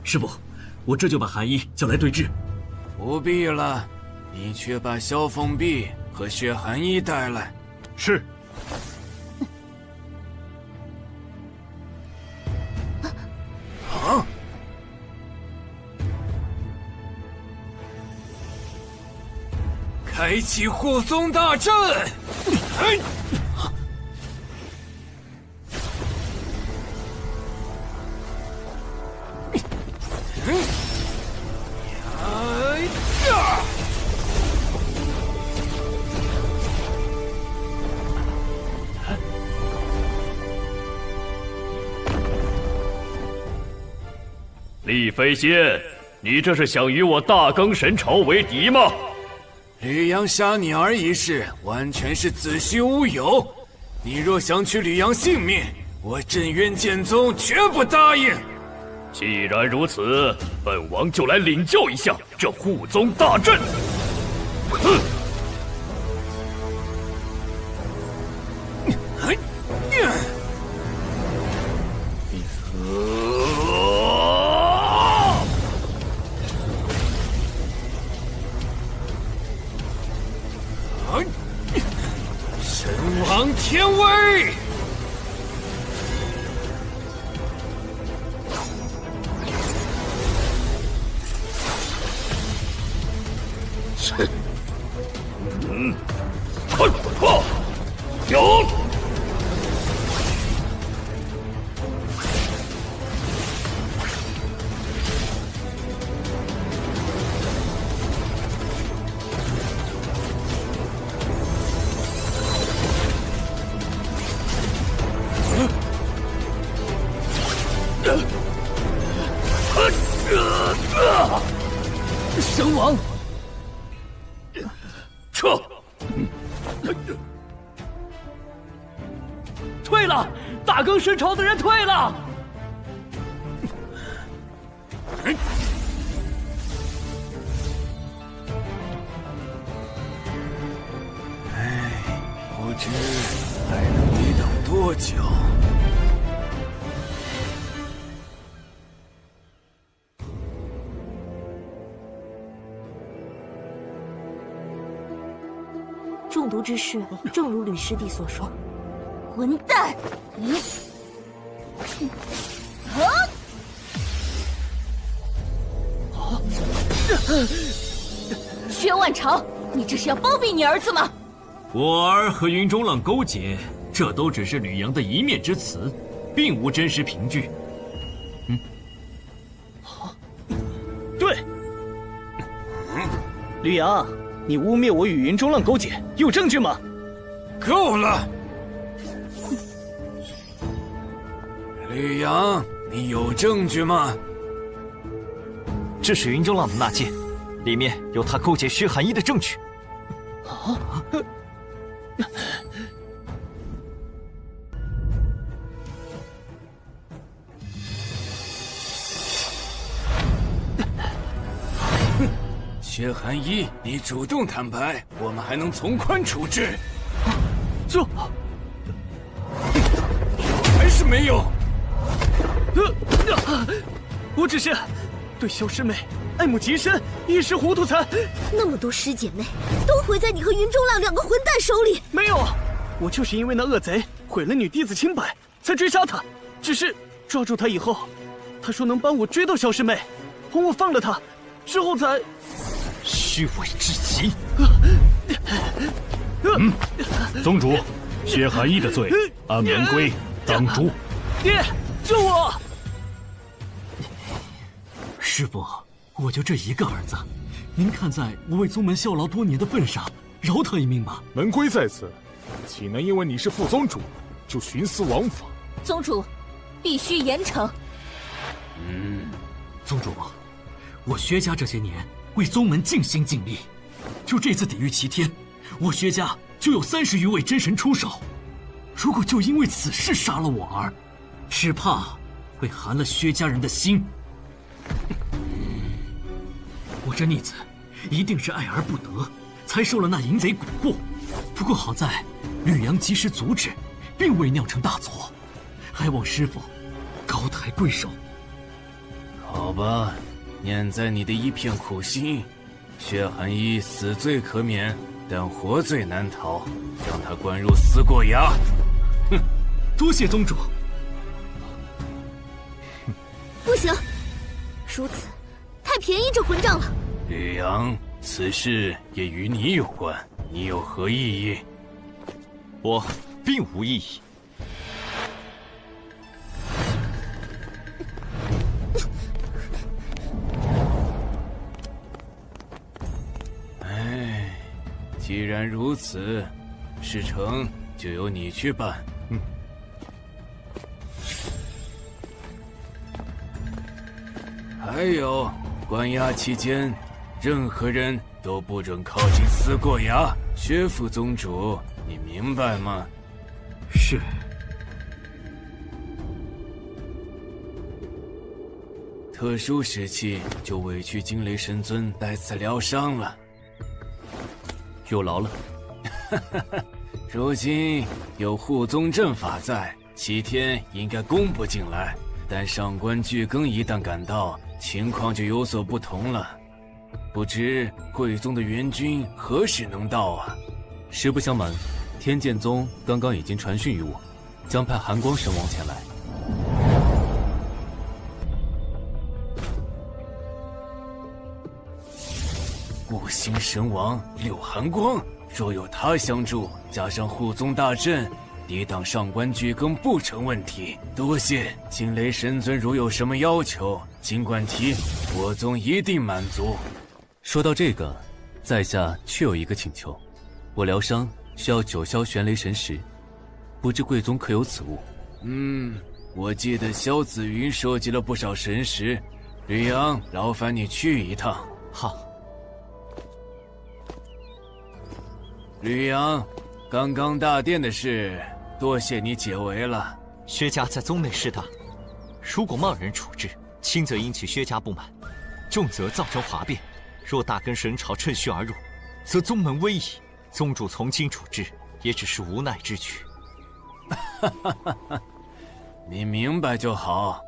师傅，我这就把韩一叫来对质。不必了，你去把萧凤碧和薛寒一带来。是。啊！开启护宗大阵！哎！厉飞仙，你这是想与我大更神朝为敌吗？吕阳杀你儿一事完全是子虚乌有，你若想取吕阳性命，我镇渊剑宗绝不答应。既然如此，本王就来领教一下这护宗大阵。哼！神王天威！有！神王，撤！退了，大更神朝的人退了。不知还能抵挡多久？中毒之事，正如吕师弟所说。混蛋！你，薛万长，你这是要包庇你儿子吗？我儿和云中浪勾结，这都只是吕阳的一面之词，并无真实凭据。对，吕阳，你污蔑我与云中浪勾结，有证据吗？够了！吕阳，你有证据吗？这是云中浪的纳戒，里面有他勾结薛寒一的证据。薛寒一，你主动坦白，我们还能从宽处置。这还是没有。我只是对萧师妹爱慕极深，一时糊涂才……那么多师姐妹都毁在你和云中浪两个混蛋手里。没有，我就是因为那恶贼毁了女弟子清白，才追杀他。只是抓住他以后，他说能帮我追到萧师妹，哄我放了他，之后才……虚伪至极。宗主，薛寒一的罪，按门规当诛。爹，救我！师父，我就这一个儿子，您看在我为宗门效劳多年的份上，饶他一命吧。门规在此，岂能因为你是副宗主就徇私枉法？宗主，必须严惩。宗主，我薛家这些年为宗门尽心尽力，就这次抵御齐天，我薛家就有30余位真神出手。如果就因为此事杀了我儿，只怕会寒了薛家人的心。我这逆子一定是爱而不得，才受了那淫贼蛊惑。不过好在吕阳及时阻止，并未酿成大错。还望师傅高抬贵手。好吧，念在你的一片苦心，薛寒一死罪可免，但活罪难逃，让他关入思过崖。哼，多谢宗主。不行，如此太便宜这混账了。吕阳，此事也与你有关，你有何异议？我并无异议。哎，既然如此，事成就由你去办。还有，关押期间，任何人都不准靠近思过崖。薛副宗主，你明白吗？是。特殊时期，就委屈惊雷神尊代此疗伤了。有劳了。如今有护宗阵法在，7天应该攻不进来。但上官巨更一旦赶到，情况就有所不同了。不知贵宗的援军何时能到啊？实不相瞒，天剑宗刚刚已经传讯于我，将派寒光神王前来。五星神王柳寒光，若有他相助，加上护宗大阵，抵挡上官巨更不成问题。多谢惊雷神尊，如有什么要求，尽管提，我宗一定满足。说到这个，在下确有一个请求，我疗伤需要9霄玄雷神石，不知贵宗可有此物？我记得萧子云收集了不少神石，吕阳，劳烦你去一趟。好。吕阳，刚刚大殿的事，多谢你解围了。薛家在宗内势大，如果贸然处置，轻则引起薛家不满，重则造成哗变。若大根神朝趁虚而入，则宗门危矣。宗主从轻处置，也只是无奈之举。你明白就好。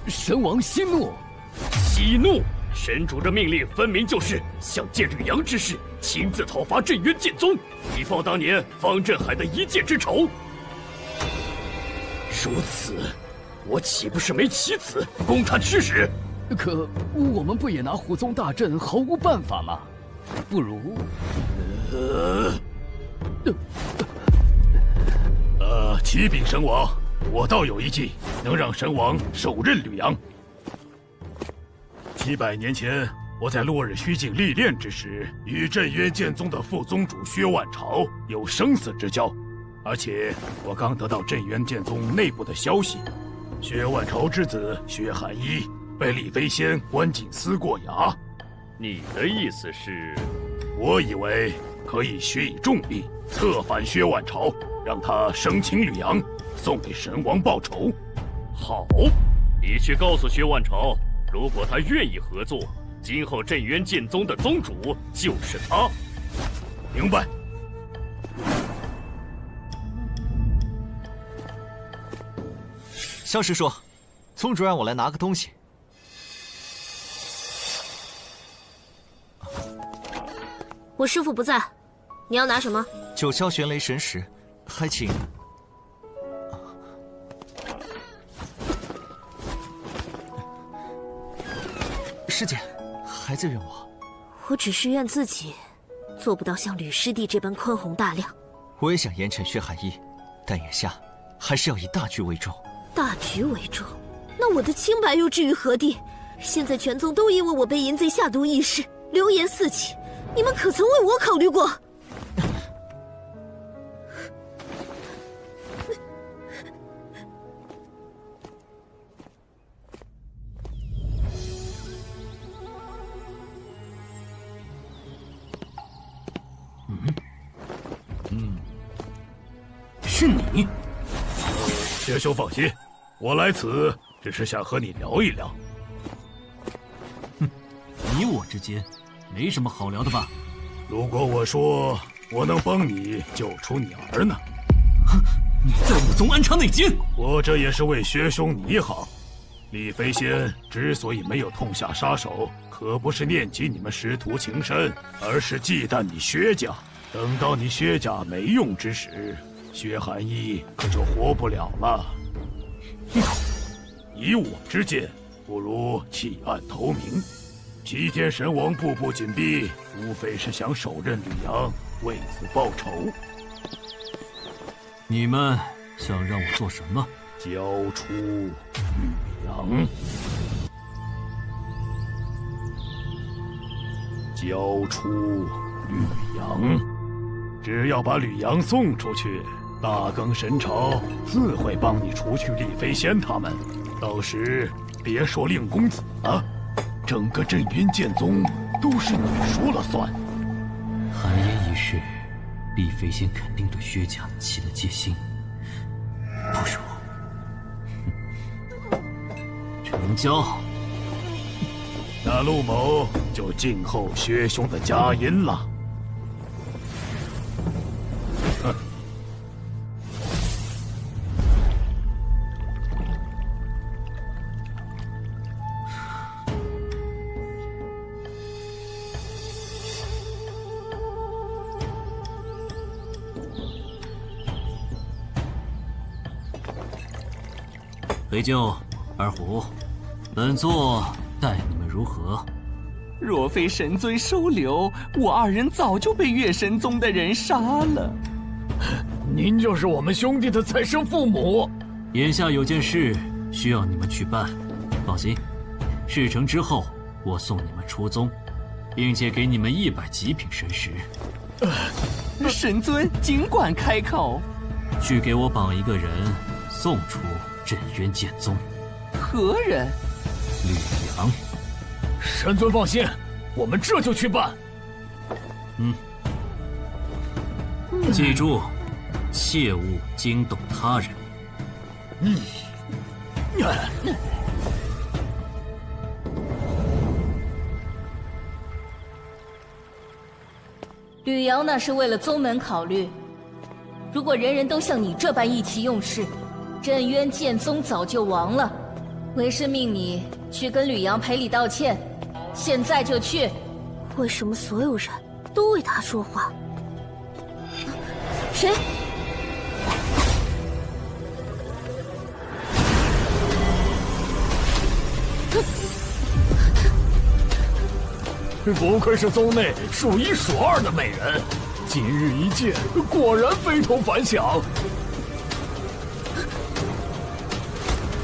神王息怒，息怒！神主的命令分明就是想借吕阳之事，亲自讨伐镇渊剑宗，以报当年方振海的一箭之仇。如此，我岂不是没棋子供他驱使？可我们不也拿护宗大阵毫无办法吗？不如……启禀神王，我倒有一计，能让神王手刃吕阳。700年前，我在落日虚境历练之时，与镇渊剑宗的副宗主薛万朝有生死之交，而且我刚得到镇渊剑宗内部的消息，薛万朝之子薛寒一被李飞仙关进思过崖。你的意思是？我以为可以学以重力，策反薛万朝，让他生擒吕阳，送给神王报仇。好，你去告诉薛万朝，如果他愿意合作，今后镇渊剑宗的宗主就是他。明白。萧师叔，宗主让我来拿个东西。我师父不在，你要拿什么？9霄玄雷神石，还请。师姐，还在怨我？我只是怨自己做不到像吕师弟这般宽宏大量。我也想严惩薛寒一，但眼下还是要以大局为重。大局为重？那我的清白又置于何地？现在全宗都因为我被淫贼下毒一事流言四起，你们可曾为我考虑过？是你，薛兄放心，我来此只是想和你聊一聊。你我之间没什么好聊的吧？如果我说我能帮你救出你儿呢？你在武宗安插内奸！我这也是为薛兄你好。李飞仙之所以没有痛下杀手，可不是念及你们师徒情深，而是忌惮你薛家。等到你薛家没用之时，薛寒衣可就活不了了。以我之见，不如弃暗投明。齐天神王步步紧逼，无非是想手刃吕阳，为此报仇。你们想让我做什么？交出吕阳！交出吕阳！只要把吕阳送出去，大更神朝自会帮你除去李飞仙他们。到时别说令公子了，整个镇渊剑宗都是你说了算。寒烟一事，李飞仙肯定对薛家起了戒心，不如成交。那陆某就静候薛兄的佳音了。哼。裴舅、二虎，本座待你们如何？若非神尊收留，我二人早就被月神宗的人杀了。您就是我们兄弟的再生父母。眼下有件事需要你们去办，放心，事成之后我送你们出宗，并且给你们100极品神石。神尊尽管开口。去给我绑一个人，送出镇渊剑宗。何人？吕阳。神尊放心，我们这就去办。记住，切勿惊动他人。吕阳那是为了宗门考虑，如果人人都像你这般意气用事，镇渊剑宗早就亡了。为师命你去跟吕阳赔礼道歉，现在就去。为什么所有人都为他说话？谁？不愧是宗内数1数2的美人，今日一见，果然非同凡响。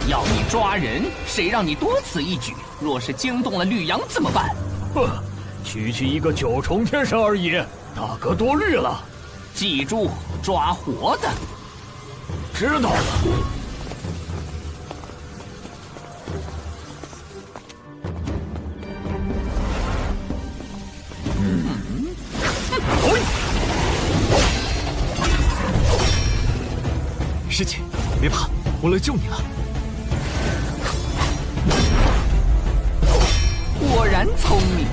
要你抓人，谁让你多此一举？若是惊动了吕阳怎么办？区区一个9重天神而已，大哥多虑了。记住，抓活的。知道了。师姐，别怕，我来救你了。果然聪明。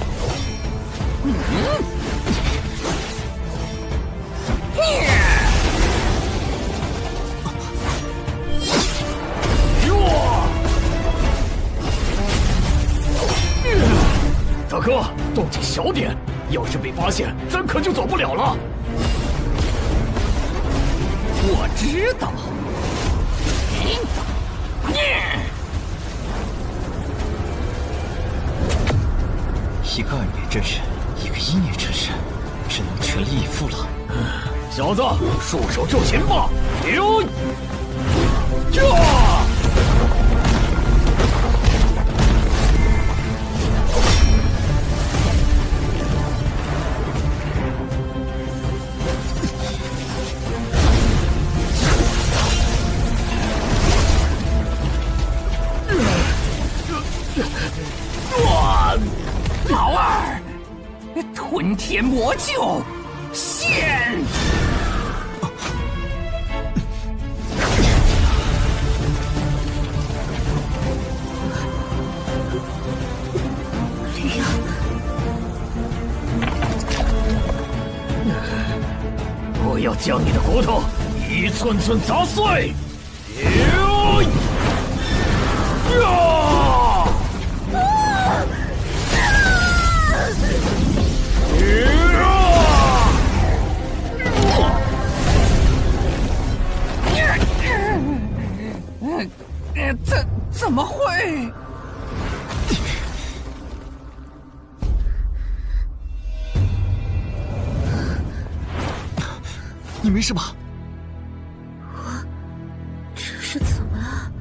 大哥，动静小点，要是被发现，咱可就走不了了。我知道。一个2年真神，一个1年真神，只能全力以赴了。小子，束手就擒吧！老二，吞天魔臼，现！将你的骨头一寸寸砸碎！怎么会？你没事吧？这是怎么了？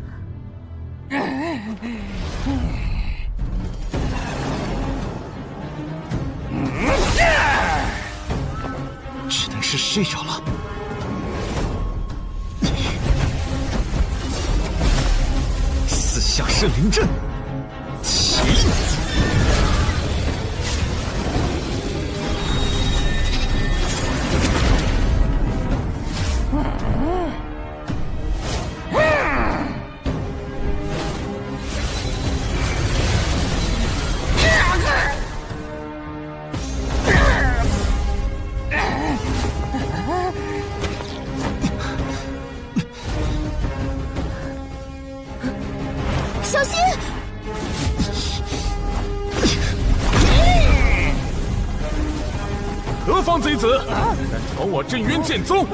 只能是睡着了。四下圣灵阵，起！小心！何方贼子，敢闯我镇渊剑宗！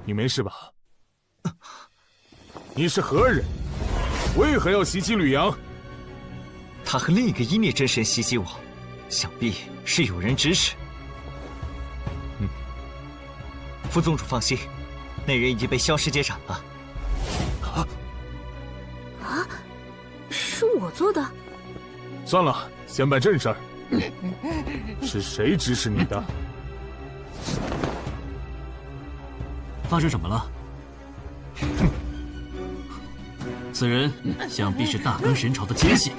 你没事吧？你是何人？为何要袭击吕阳？他和另一个阴孽真神袭击我，想必是有人指使。副宗主放心，那人已经被萧师姐斩了。啊，是我做的？算了，先办正事儿。是谁指使你的？发生什么了？此人想必是大更神朝的奸细，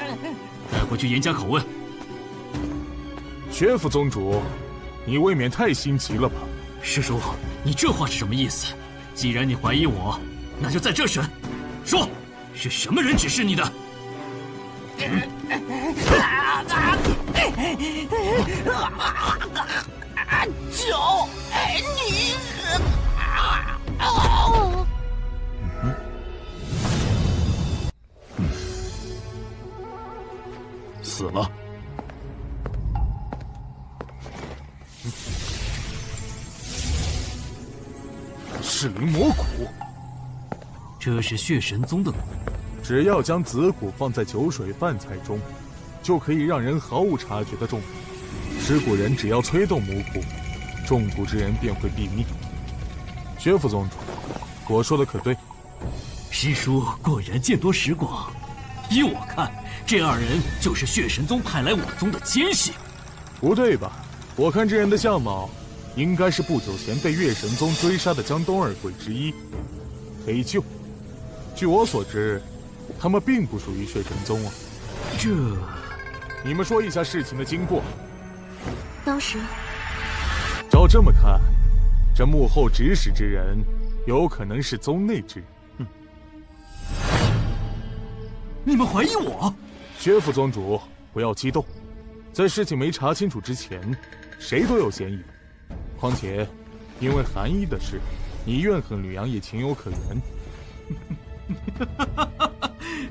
带回去严加拷问。薛副宗主，你未免太心急了吧？师叔，你这话是什么意思？既然你怀疑我，那就在这选，说是什么人指示你的？救你！死了。噬灵魔骨，这是血神宗的骨。只要将子骨放在酒水饭菜中，就可以让人毫无察觉的中毒。食骨人只要催动母骨，中蛊之人便会毙命。薛副宗主，我说的可对？师叔果然见多识广。依我看，这二人就是血神宗派来我宗的奸细。不对吧？我看这人的相貌，应该是不久前被月神宗追杀的江东二鬼之一，黑鹫。据我所知，他们并不属于血神宗啊。这，你们说一下事情的经过。当时，照这么看，这幕后指使之人，有可能是宗内之人。你们怀疑我？薛副宗主，不要激动，在事情没查清楚之前，谁都有嫌疑。况且，因为韩一的事，你怨恨吕阳也情有可原。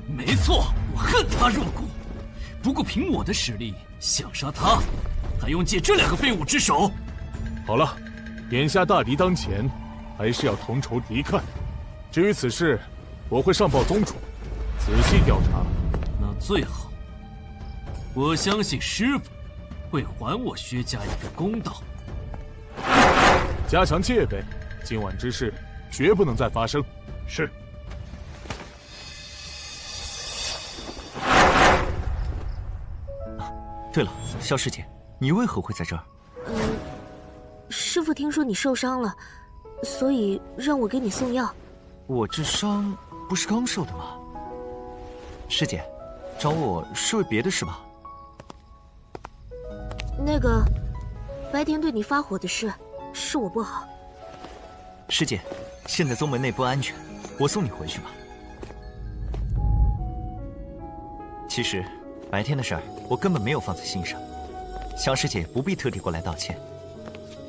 没错，我恨他入骨。不过凭我的实力，想杀他，还用借这两个废物之手？好了，眼下大敌当前，还是要同仇敌忾。至于此事，我会上报宗主，仔细调查。那最好。我相信师傅会还我薛家一个公道。加强戒备，今晚之事绝不能再发生。是。对了，萧师姐，你为何会在这儿？师傅听说你受伤了，所以让我给你送药。我这伤不是刚受的吗？师姐，找我是为别的事吧？那个，白天对你发火的事，是我不好。师姐，现在宗门内不安全，我送你回去吧。其实，白天的事儿我根本没有放在心上，萧师姐不必特地过来道歉。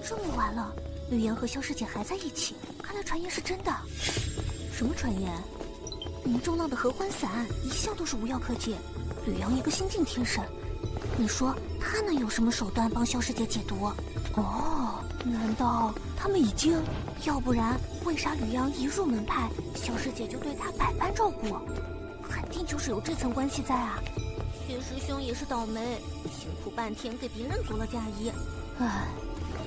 这么晚了，吕阳和萧师姐还在一起，看来传言是真的。什么传言？林中浪的合欢伞一向都是无药可解，吕阳一个新晋天神，你说他能有什么手段帮萧师姐解毒？哦，难道他们已经？要不然为啥吕阳一入门派，萧师姐就对他百般照顾？肯定就是有这层关系在啊！薛师兄也是倒霉，辛苦半天给别人做了嫁衣。唉，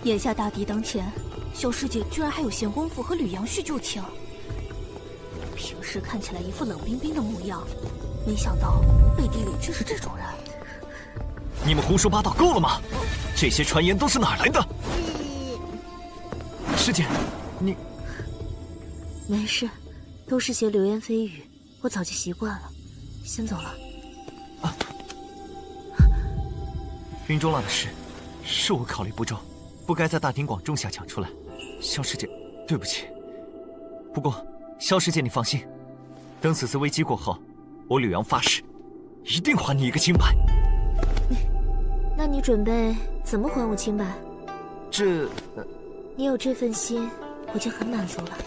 眼下大敌当前，萧师姐居然还有闲工夫和吕阳叙旧情。平时看起来一副冷冰冰的模样，没想到背地里却是这种人。你们胡说八道够了吗？这些传言都是哪儿来的？师姐，你没事，都是些流言蜚语，我早就习惯了。先走了。云中浪的事，是我考虑不周，不该在大庭广众下讲出来。萧师姐，对不起。不过，萧师姐你放心，等此次危机过后，我吕阳发誓，一定还你一个清白。那你准备怎么还我清白？你有这份心，我就很满足了。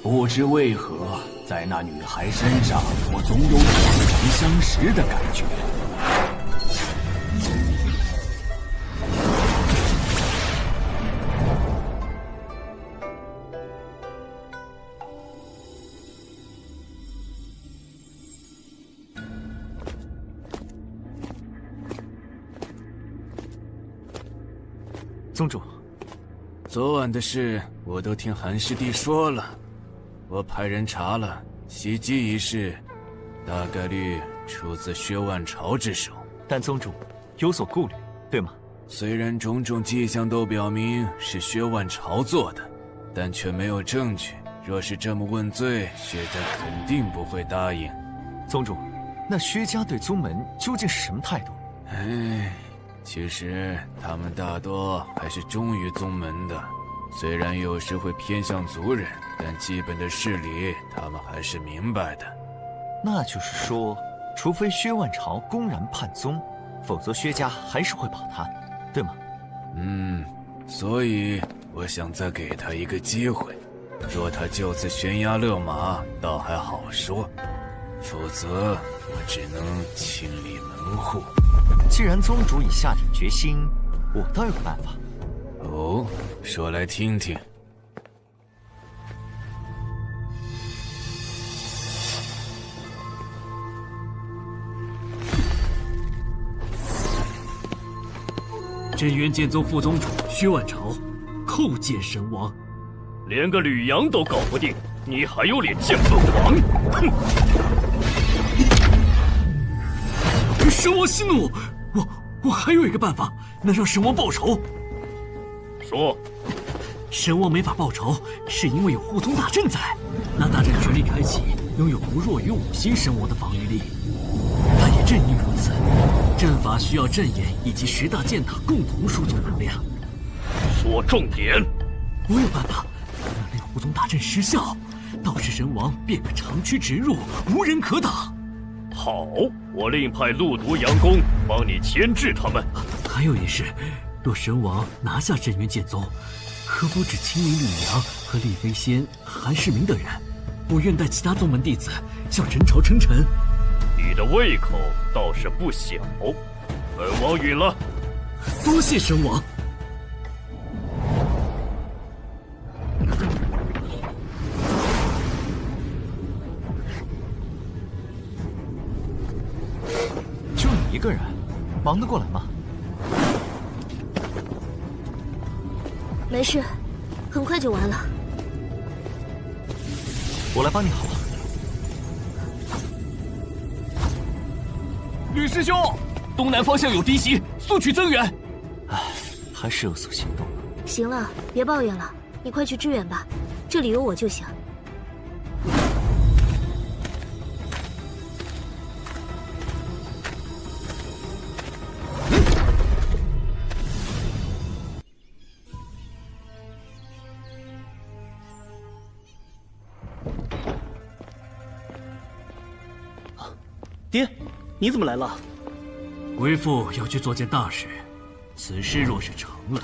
不知为何，在那女孩身上，我总有似曾相识的感觉。宗主，昨晚的事我都听韩师弟说了，我派人查了，袭击一事大概率出自薛万朝之手。但宗主有所顾虑，对吗？虽然种种迹象都表明是薛万朝做的，但却没有证据。若是这么问罪，薛家肯定不会答应。宗主，那薛家对宗门究竟是什么态度？其实他们大多还是忠于宗门的，虽然有时会偏向族人，但基本的事理他们还是明白的。那就是说，除非薛万朝公然叛宗，否则薛家还是会保他，对吗？所以我想再给他一个机会，若他就此悬崖勒马，倒还好说；否则我只能清理门户。既然宗主已下定决心，我倒有个办法。哦，说来听听。镇元剑宗副宗主薛万朝，叩见神王。连个吕阳都搞不定，你还有脸见本王？哼！神王息怒，我还有一个办法能让神王报仇。说。神王没法报仇，是因为有护宗大阵在。那大阵全力开启，拥有不弱于5星神王的防御力。但也正因如此，阵法需要阵眼以及10大剑塔共同输送能量。说重点。我有办法，让护宗大阵失效，到时神王便可长驱直入，无人可挡。好，我另派陆毒阳弓帮你牵制他们。还有一事，若神王拿下镇元剑宗，可否只清理吕阳和厉飞仙、韩世明等人？我愿带其他宗门弟子向人朝称臣。你的胃口倒是不小，本王允了。多谢神王。就你一个人，忙得过来吗？没事，很快就完了。我来帮你好了。吕师兄，东南方向有敌袭，速取增援。唉，还是有所行动。行了，别抱怨了，你快去支援吧，这里有我就行。爹，你怎么来了？为父要去做件大事，此事若是成了，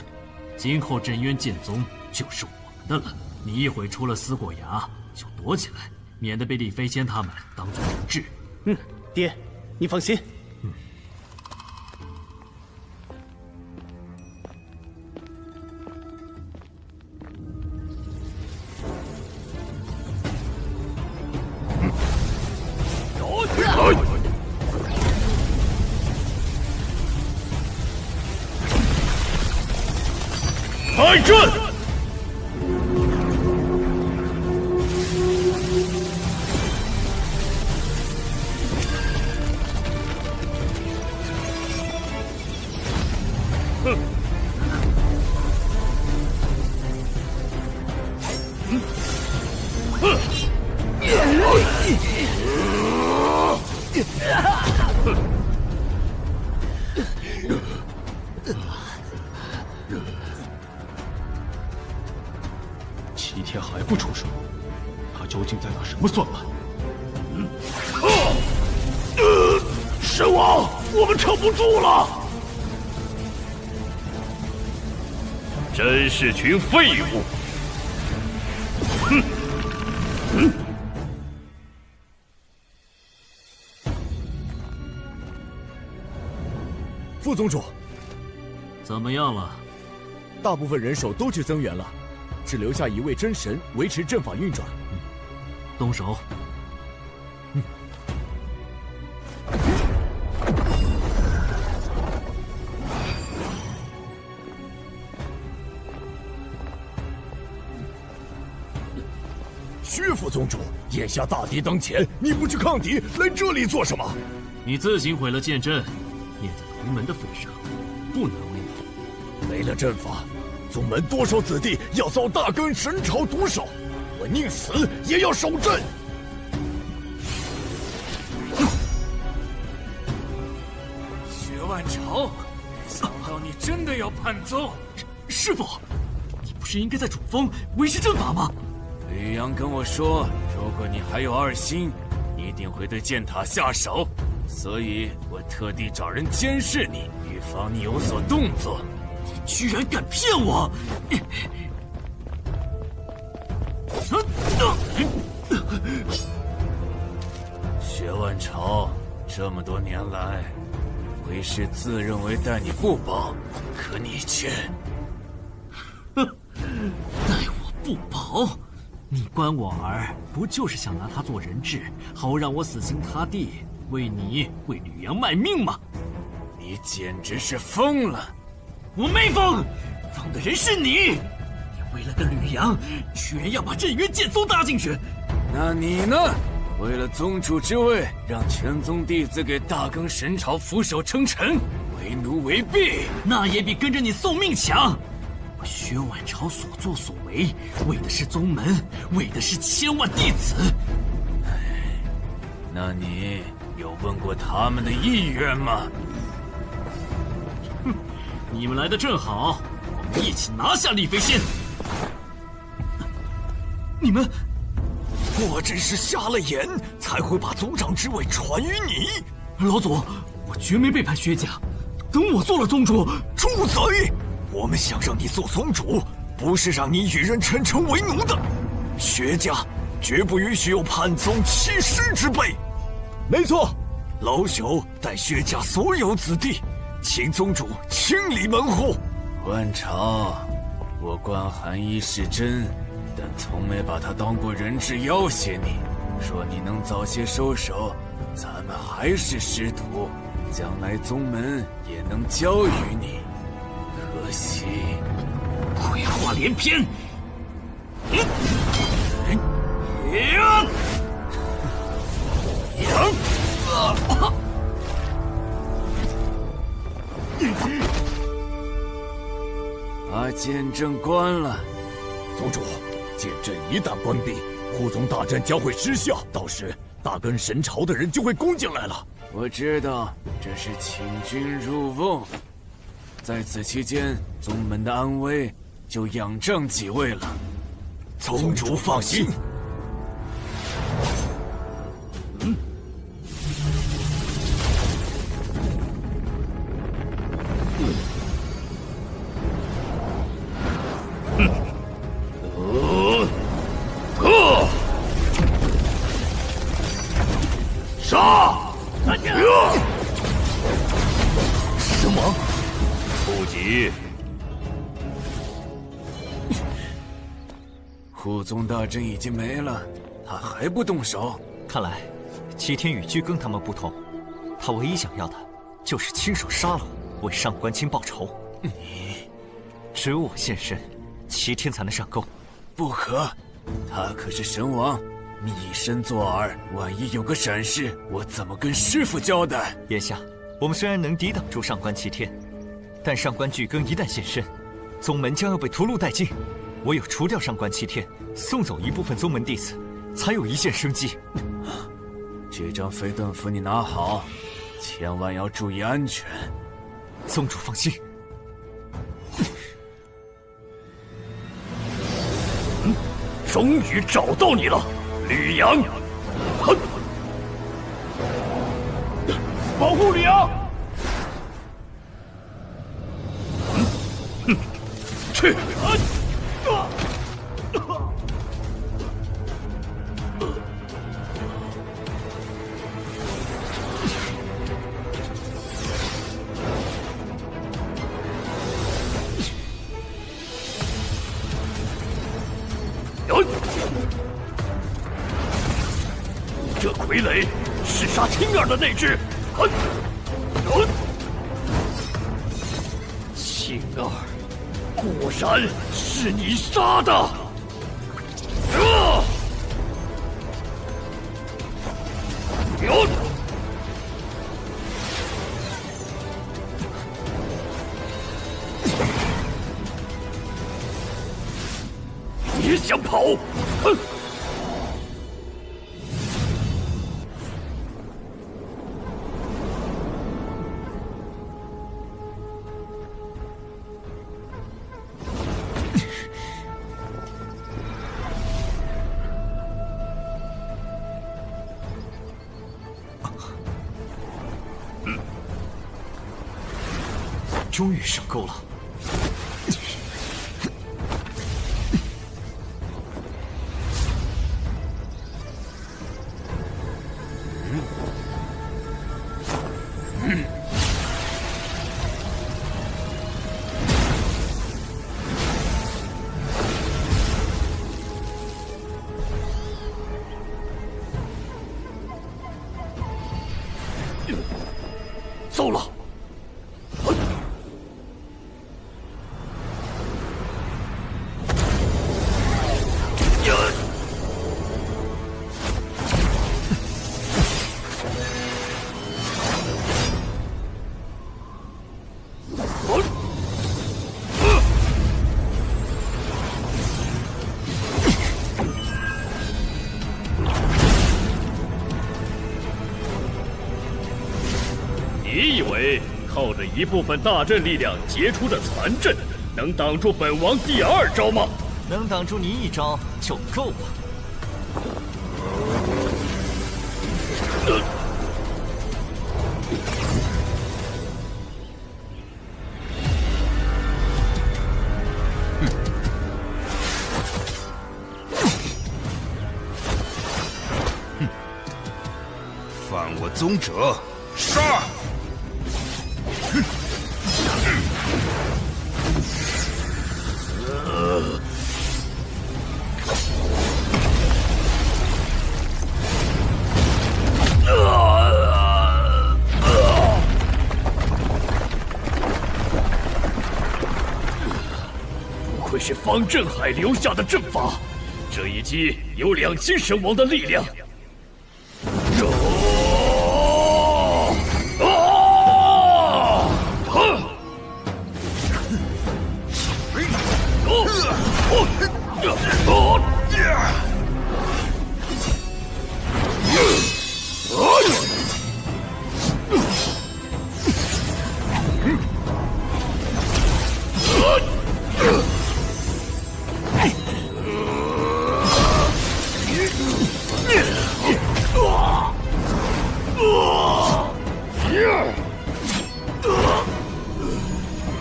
今后镇渊剑宗就是我们的了。你一会出了思过崖，就躲起来，免得被厉飞仙他们当作人质。爹，你放心。开阵！齐天还不出手，他究竟在打什么算盘？神王，我们撑不住了！真是群废物！副宗主，怎么样了？大部分人手都去增援了，只留下一位真神维持阵法运转。动手。薛副宗主，眼下大敌当前，你不去抗敌，来这里做什么？你自行毁了剑阵，念在同门的份上，不难为你。没了阵法，宗门多少子弟要遭大根神朝毒手，我宁死也要守阵。薛万朝，没想到你真的要叛宗。师傅，你不是应该在主峰维持阵法吗？吕阳跟我说，如果你还有二心，一定会对剑塔下手，所以我特地找人监视你，预防你有所动作。你居然敢骗我！薛万朝，这么多年来，为师自认为待你不薄，可你却……待我不薄？你关我儿，不就是想拿他做人质，好让我死心塌地为你为吕阳卖命吗？你简直是疯了！我没疯，疯的人是你！你为了个吕阳，居然要把镇渊剑宗搭进去！那你呢？为了宗主之位，让全宗弟子给大更神朝俯首称臣，为奴为婢，那也比跟着你送命强！我薛万朝所作所为，为的是宗门，为的是千万弟子。那你有问过他们的意愿吗？哼，你们来的正好，我们一起拿下厉飞仙。你们，我真是瞎了眼，才会把族长之位传于你。老祖，我绝没背叛薛家，等我做了宗主。畜贼！我们想让你做宗主，不是让你与人臣臣为奴的。薛家绝不允许有叛宗欺师之辈。没错，老朽带薛家所有子弟，请宗主清理门户。万朝，我观寒衣是真，但从没把他当过人质要挟你。说你能早些收手，咱们还是师徒，将来宗门也能教于你。可惜，鬼话连篇。把剑阵关了。宗主，剑阵一旦关闭，护宗大阵将会失效，到时大根神朝的人就会攻进来了。我知道，这是请君入瓮。在此期间，宗门的安危就仰仗几位了。宗主放心。不急。护宗大阵已经没了，他还不动手？看来，齐天与居更他们不同，他唯一想要的，就是亲手杀了我，为上官清报仇。只有我现身，齐天才能上钩。不可，他可是神王，你以身作饵，万一有个闪失，我怎么跟师父交代？眼下，我们虽然能抵挡住上官齐天，但上官巨更一旦现身，宗门将要被屠戮殆尽。唯有除掉上官齐天，送走一部分宗门弟子，才有一线生机。这张飞盾符你拿好，千万要注意安全。宗主放心。终于找到你了，吕阳！哼，保护吕阳！去！这傀儡是杀青儿的那只。青儿，果然是你杀的！别想跑！哼！终于上钩了。糟了！你以为靠着一部分大阵力量结出的残阵，能挡住本王第二招吗？能挡住你一招就够了。犯我宗者，杀！不愧是方振海留下的阵法，这一击有2星神王的力量。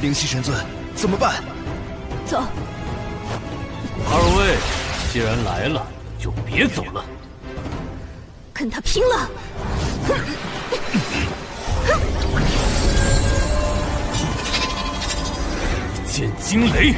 灵犀神尊，怎么办？走。二位，既然来了，就别走了。跟他拼了！剑惊雷。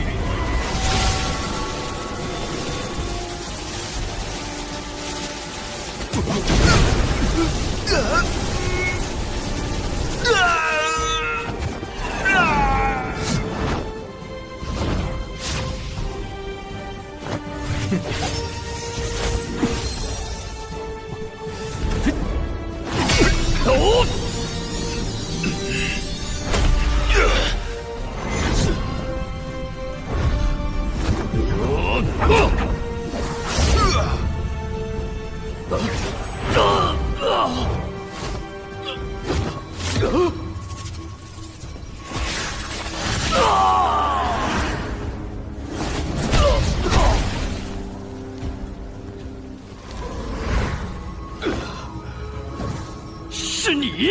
是你，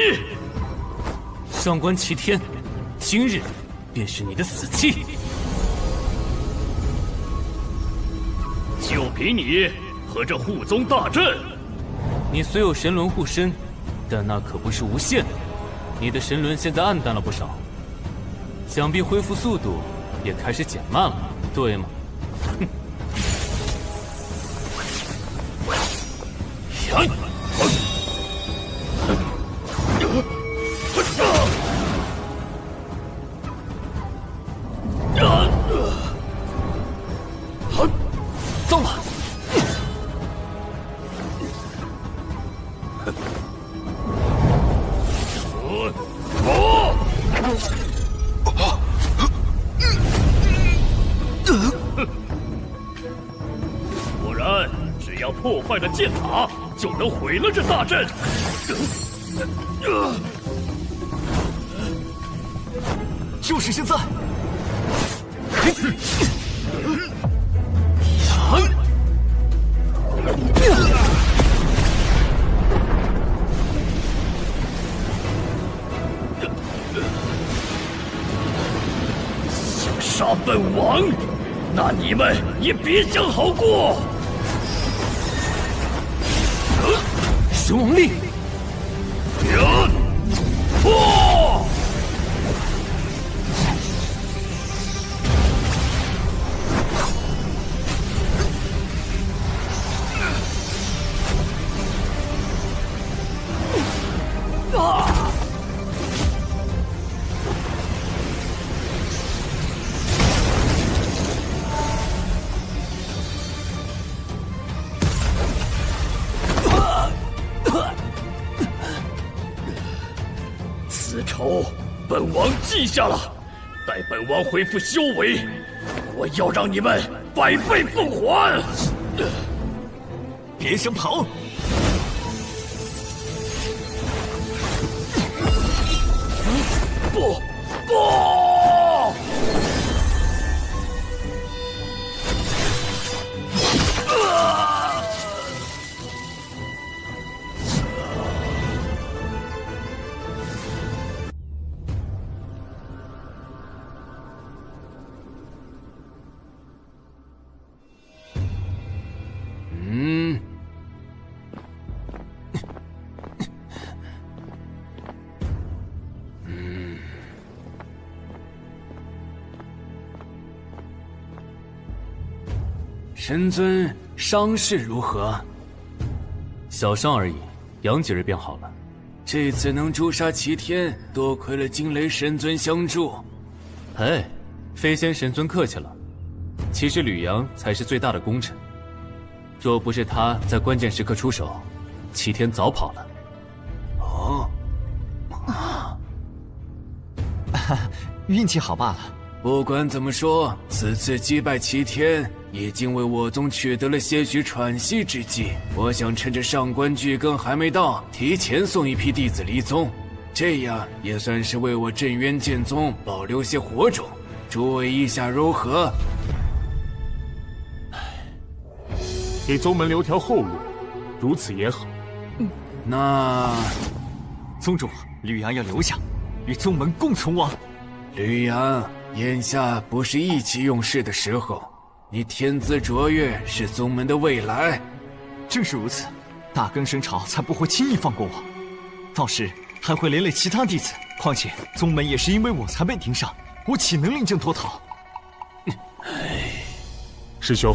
上官齐天，今日便是你的死期。就凭你和这护宗大阵，你虽有神轮护身，但那可不是无限的。你的神轮现在暗淡了不少，想必恢复速度也开始减慢了，对吗？哼！糟了！果然，只要破坏了剑塔，就能毁了这大阵。就是现在！想杀本王，那你们也别想好过！神王力！破！此仇，本王记下了。待本王恢复修为，我要让你们百倍奉还！别想跑！不！神尊伤势如何？小伤而已，养几日便好了。这次能诛杀齐天，多亏了惊雷神尊相助。哎，飞仙神尊客气了。其实吕阳才是最大的功臣，若不是他在关键时刻出手，齐天早跑了。哦，运气好罢了。不管怎么说，此次击败齐天，已经为我宗取得了些许喘息之机。我想趁着上官巨更还没到，提前送一批弟子离宗，这样也算是为我镇渊剑宗保留些火种。诸位意下如何？给宗门留条后路，如此也好。那宗主，吕阳要留下，与宗门共存亡。吕阳，眼下不是意气用事的时候。你天资卓越，是宗门的未来。正是如此，大庚神朝才不会轻易放过我，到时还会连累其他弟子。况且宗门也是因为我才被盯上，我岂能令朕脱逃？师兄，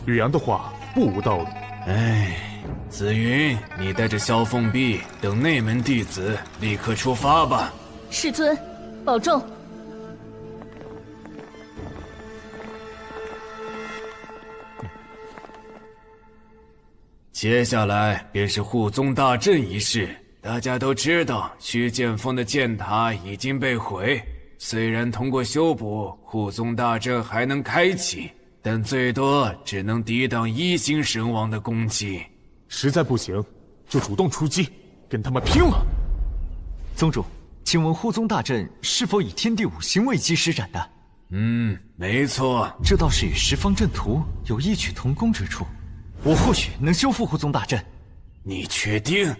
吕阳的话不无道理。紫云，你带着萧凤碧等内门弟子立刻出发吧。师尊，保重。接下来便是护宗大阵一事。大家都知道，虚剑峰的剑塔已经被毁。虽然通过修补，护宗大阵还能开启，但最多只能抵挡1星神王的攻击。实在不行，就主动出击，跟他们拼了！宗主，请问护宗大阵是否以天地5星为基施展的？没错。这倒是与十方阵图有异曲同工之处。我或许能修复护宗大阵。你确定？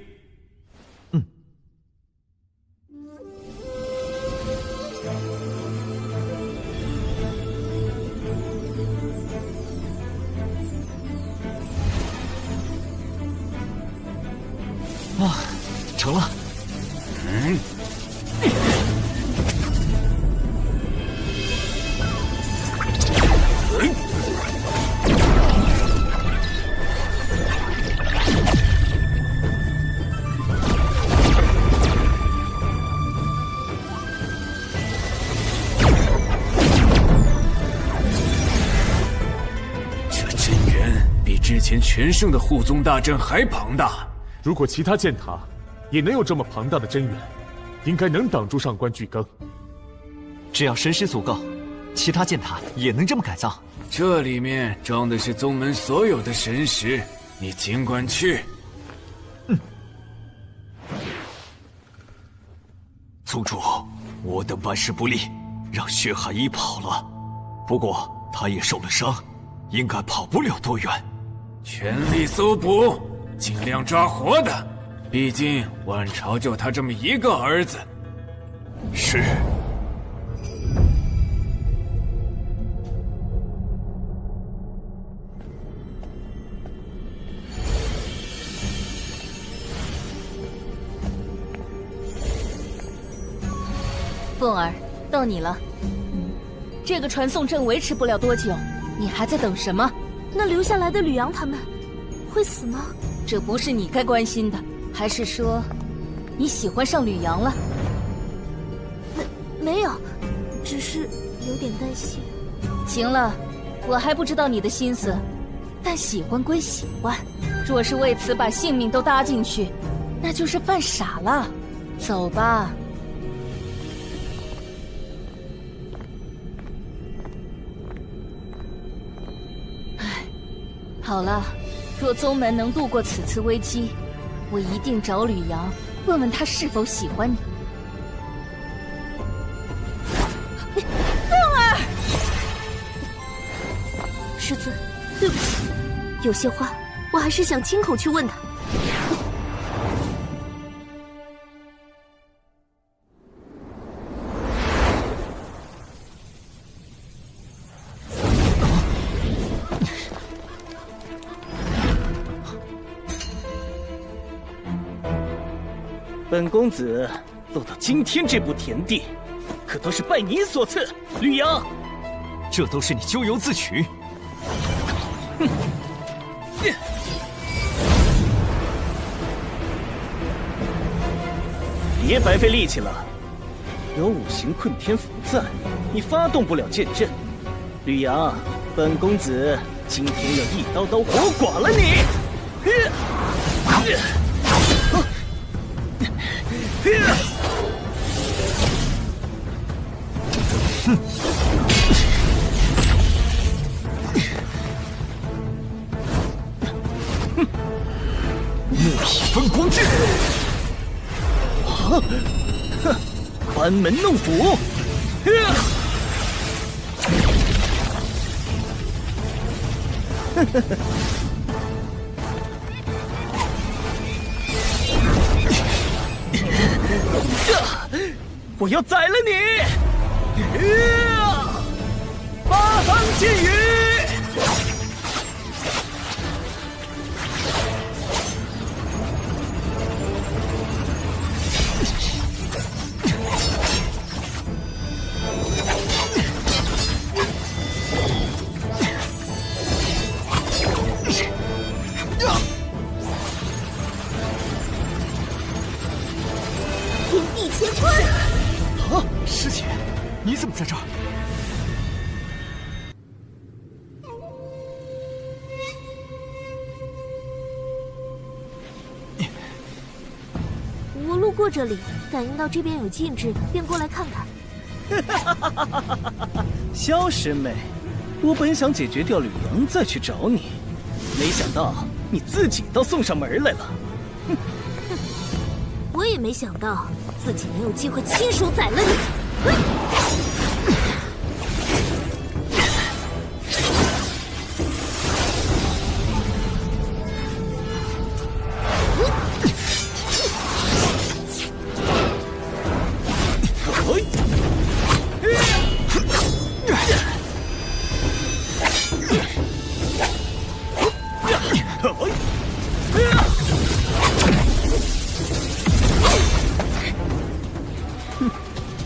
啊，成了。这阵源比之前全盛的护宗大阵还庞大。如果其他剑塔也能有这么庞大的真元，应该能挡住上官巨更。只要神识足够，其他剑塔也能这么改造。这里面装的是宗门所有的神识，你尽管去。宗主，我等办事不力，让血海一跑了。不过他也受了伤，应该跑不了多远。全力搜捕，尽量抓活的。毕竟万朝就他这么一个儿子。是。凤儿，到你了。这个传送阵维持不了多久，你还在等什么？那留下来的吕阳他们会死吗？这不是你该关心的。还是说，你喜欢上吕阳了？没有，只是有点担心。行了，我还不知道你的心思，但喜欢归喜欢，若是为此把性命都搭进去，那就是犯傻了。走吧。好了，若宗门能度过此次危机，我一定找吕阳，问问他是否喜欢你。凤儿，师尊，对不起，有些话我还是想亲口去问他。本公子落到今天这步田地，可都是拜你所赐。吕阳，这都是你咎由自取。别白费力气了，有5行困天符在，你发动不了剑阵。吕阳，本公子今天要一刀刀活剐了你！木体分光剑，班门弄斧！我要宰了你！八方剑雨！过这里，感应到这边有禁制，便过来看看。萧师妹，我本想解决掉吕阳再去找你，没想到你自己倒送上门来了。我也没想到自己能有机会亲手宰了你。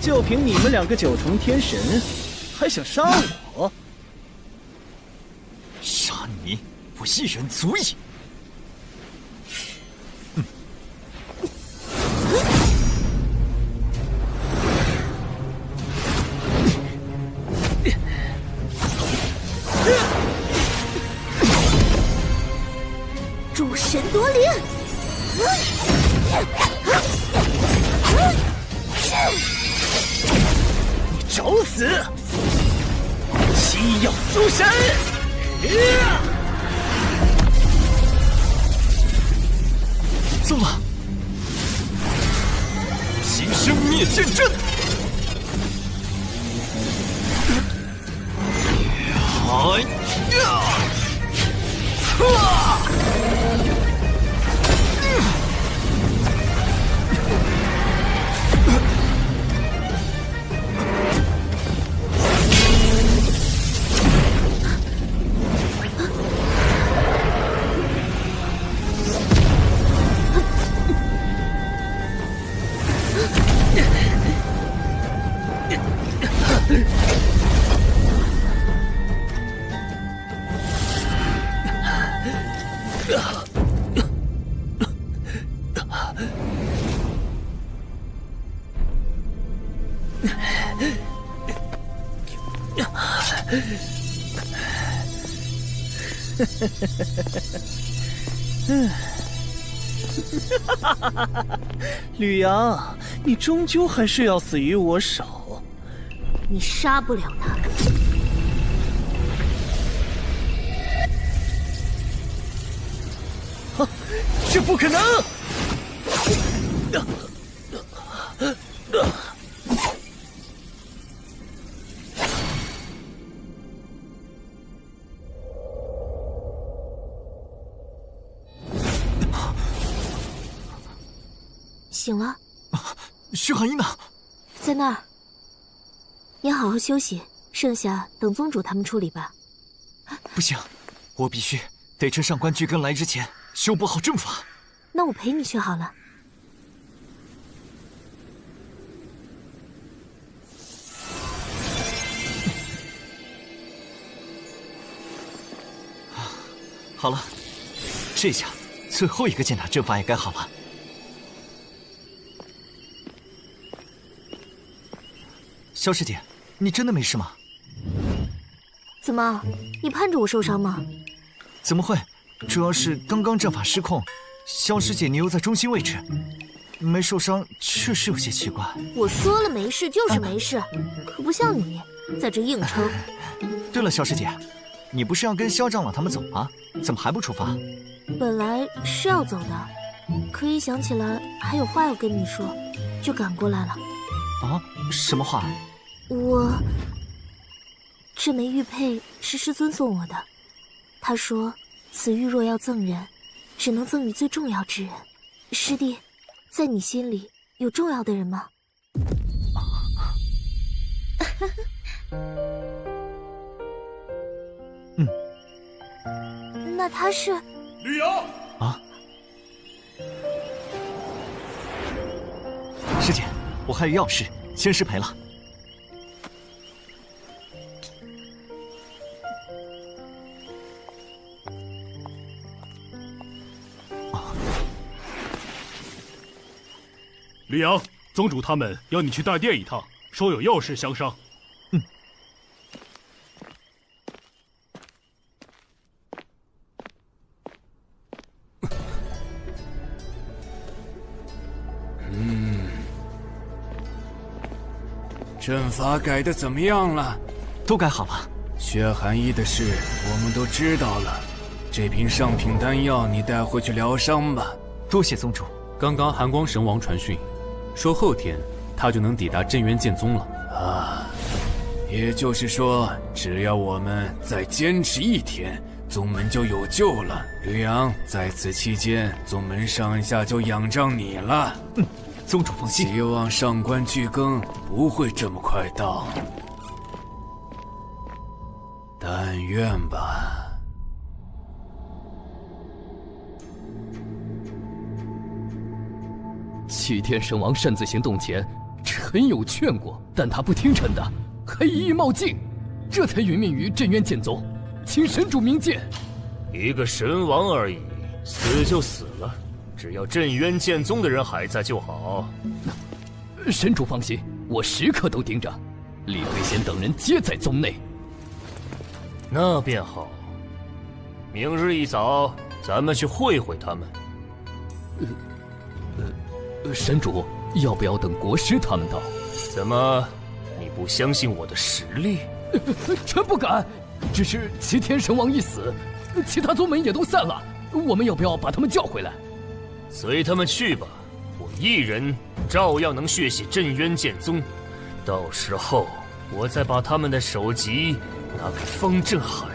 就凭你们两个九重天神，还想杀我？杀你，我一人足矣。诸神夺灵！你找死！七曜诸神！糟了！金身灭剑阵！吕阳，你终究还是要死于我手。你杀不了他。这不可能！醒了？徐寒衣呢？在那儿。你好好休息，剩下等宗主他们处理吧。不行，我必须得趁上官巨根来之前修补好阵法。那我陪你去好了。好了，这下最后一个剑塔阵法也该好了。萧师姐，你真的没事吗？怎么，你盼着我受伤吗？怎么会？主要是刚刚阵法失控，萧师姐你又在中心位置，没受伤确实有些奇怪。我说了没事就是没事，可不像你在这硬撑。对了，萧师姐，你不是要跟萧长老他们走吗？怎么还不出发？本来是要走的，可一想起来还有话要跟你说，就赶过来了。啊？什么话？这枚玉佩是师尊送我的，他说此玉若要赠人，只能赠与最重要之人。师弟，在你心里有重要的人吗？那他是吕阳啊？师姐，我还有要事，先失陪了。吕阳，宗主他们要你去大殿一趟，说有要事相商。阵法改的怎么样了？都改好了。血寒衣的事我们都知道了，这瓶上品丹药你带回去疗伤吧。多谢宗主。刚刚寒光神王传讯，说后天他就能抵达镇渊剑宗了。啊，也就是说，只要我们再坚持1天，宗门就有救了。吕阳，在此期间，宗门上下就仰仗你了。宗主放心。希望上官巨更不会这么快到。但愿吧。齐天神王擅自行动前，臣有劝过，但他不听臣的，还一意冒进，这才殒命于镇渊剑宗，请神主明鉴。一个神王而已，死就死了，只要镇渊剑宗的人还在就好。神主放心，我时刻都盯着，李飞仙等人皆在宗内。那便好，明日一早，咱们去会会他们。神主，要不要等国师他们到？怎么，你不相信我的实力？臣不敢。只是齐天神王一死，其他宗门也都散了，我们要不要把他们叫回来？随他们去吧，我一人照样能血洗镇渊剑宗。到时候，我再把他们的首级拿给方振海，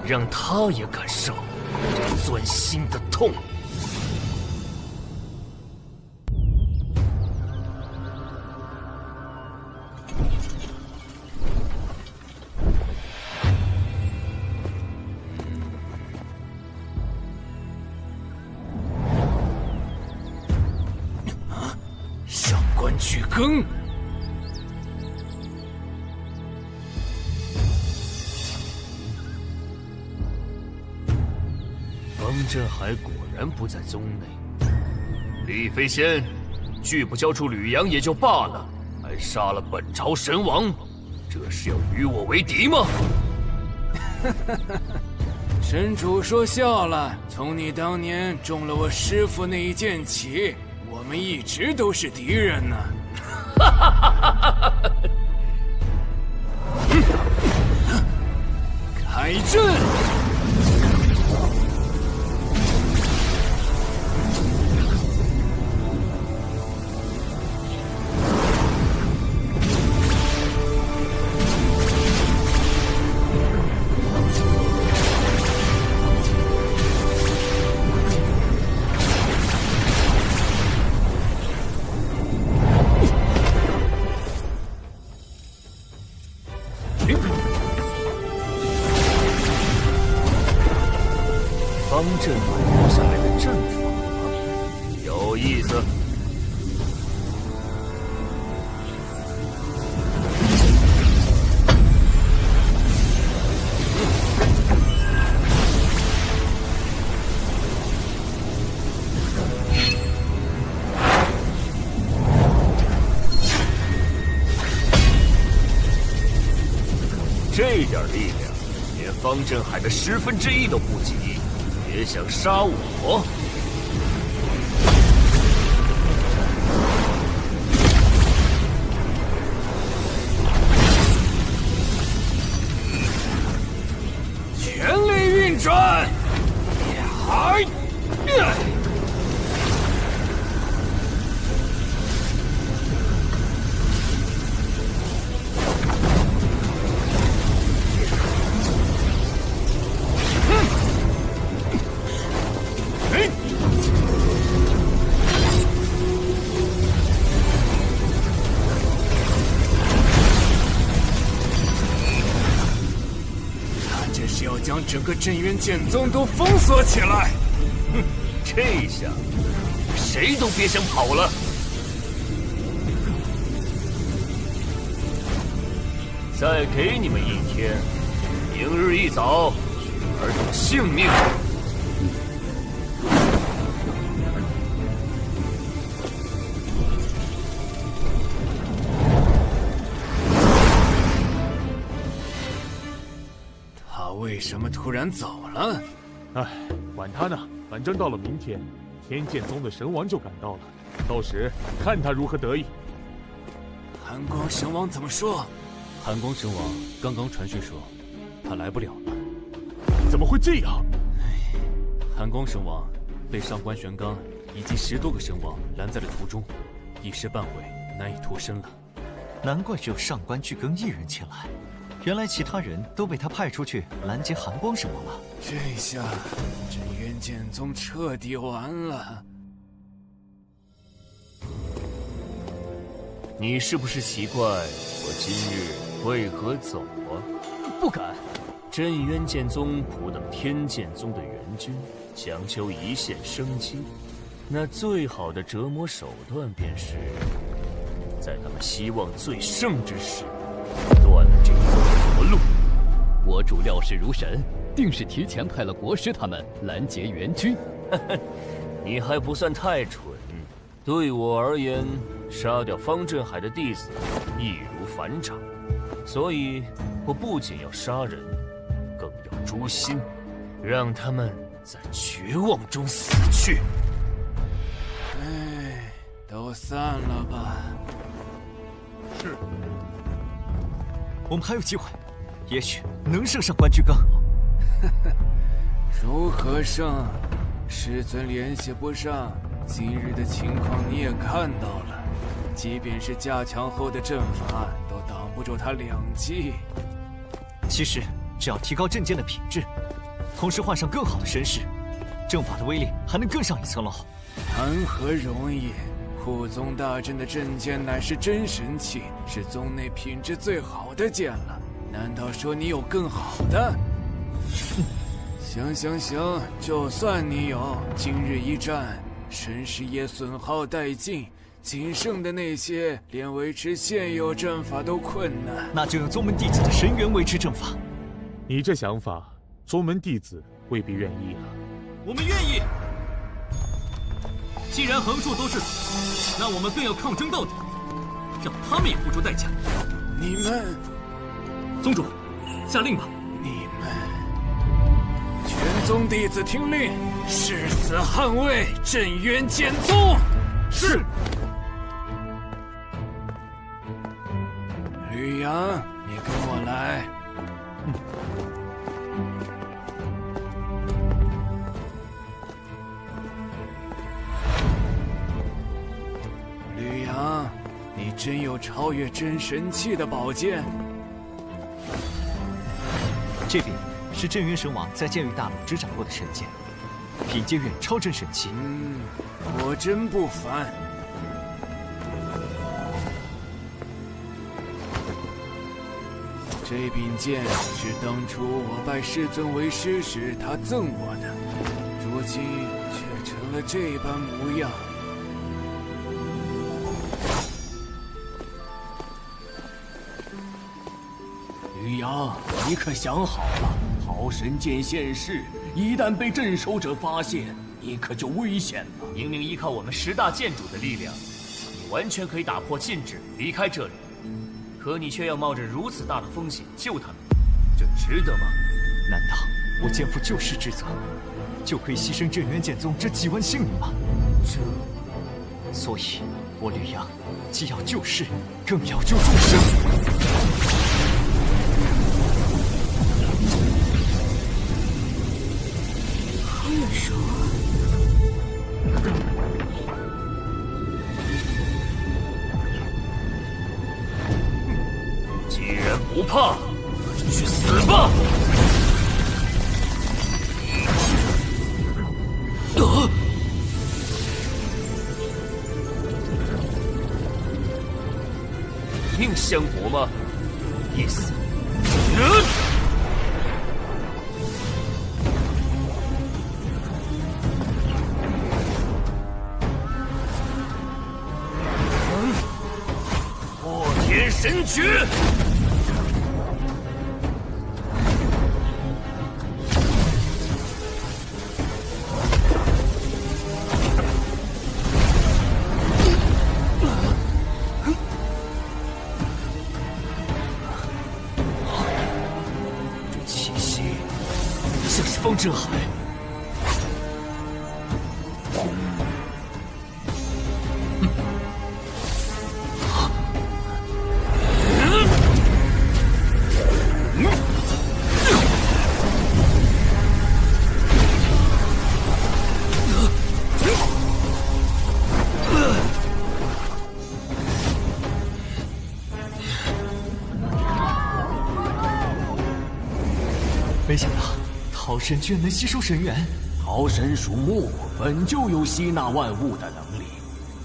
让他也感受这钻心的痛。上官巨更。方振海果然不在宗内。李飞仙，拒不交出吕阳也就罢了，还杀了本朝神王，这是要与我为敌吗？神主说笑了，从你当年中了我师父那一剑起，我们一直都是敌人呢。开阵！方振海留下来的阵法，有意思。这点力量，连方振海的1/10都不及。别想杀我！全力运转！嗨！将整个镇渊剑宗都封锁起来！哼，这下谁都别想跑了！再给你们1天，明日一早取尔等性命。为什么突然走了？哎，管他呢，反正到了明天，天剑宗的神王就赶到了，到时看他如何得意。寒寒光神王怎么说？寒光神王刚刚传讯说，他来不了了。怎么会这样？寒光神王被上官玄刚以及10多个神王拦在了途中，一时半会难以脱身了。难怪只有上官巨庚一人前来，原来其他人都被他派出去拦截寒光神王了。这下镇渊剑宗彻底完了。你是不是奇怪我今日为何走啊？不敢。镇渊剑宗苦等天剑宗的援军，强求一线生机，那最好的折磨手段便是在他们希望最盛之时，断了这条活路。我主料事如神，定是提前派了国师他们拦截援军。你还不算太蠢，对我而言，杀掉方振海的弟子易如反掌，所以我不仅要杀人，更要诛心，让他们在绝望中死去。哎，都散了吧。是，我们还有机会，也许能胜上官巨庚。如何胜？师尊联系不上，今日的情况你也看到了，即便是加强后的阵法，都挡不住他2击。其实只要提高阵剑的品质，同时换上更好的身世，阵法的威力还能更上一层楼。谈何容易！护宗大阵的阵剑乃是真神器，是宗内品质最好的剑了。难道说你有更好的？行，就算你有，今日一战，神识也损耗殆尽，仅剩的那些连维持现有阵法都困难。那就用宗门弟子的神元维持阵法。你这想法，宗门弟子未必愿意啊。我们愿意。既然横竖都是死，那我们更要抗争到底，让他们也付出代价。你们，宗主，下令吧。你们，全宗弟子听令，誓死捍卫镇渊剑宗。是。吕阳，你跟我来。吕阳，你真有超越真神器的宝剑？这柄是镇渊神王在剑域大陆只掌握的神剑，品阶远超真神器。果真不凡。这柄剑是当初我拜师尊为师时他赠我的，如今却成了这般模样。吕阳，你可想好了？豪神剑现世，一旦被镇守者发现，你可就危险了。明明依靠我们10大剑主的力量，你完全可以打破禁制离开这里，可你却要冒着如此大的风险救他们，这值得吗？难道我肩负救世之责，就可以牺牲镇渊剑宗这几万性命吗？所以，我吕阳既要救世，更要救众生。好眼熟。既然不怕，就去死吧！命相搏吗？意思。破天神诀。方振海，没想到桃神居然能吸收神元。桃神属木，本就有吸纳万物的能力，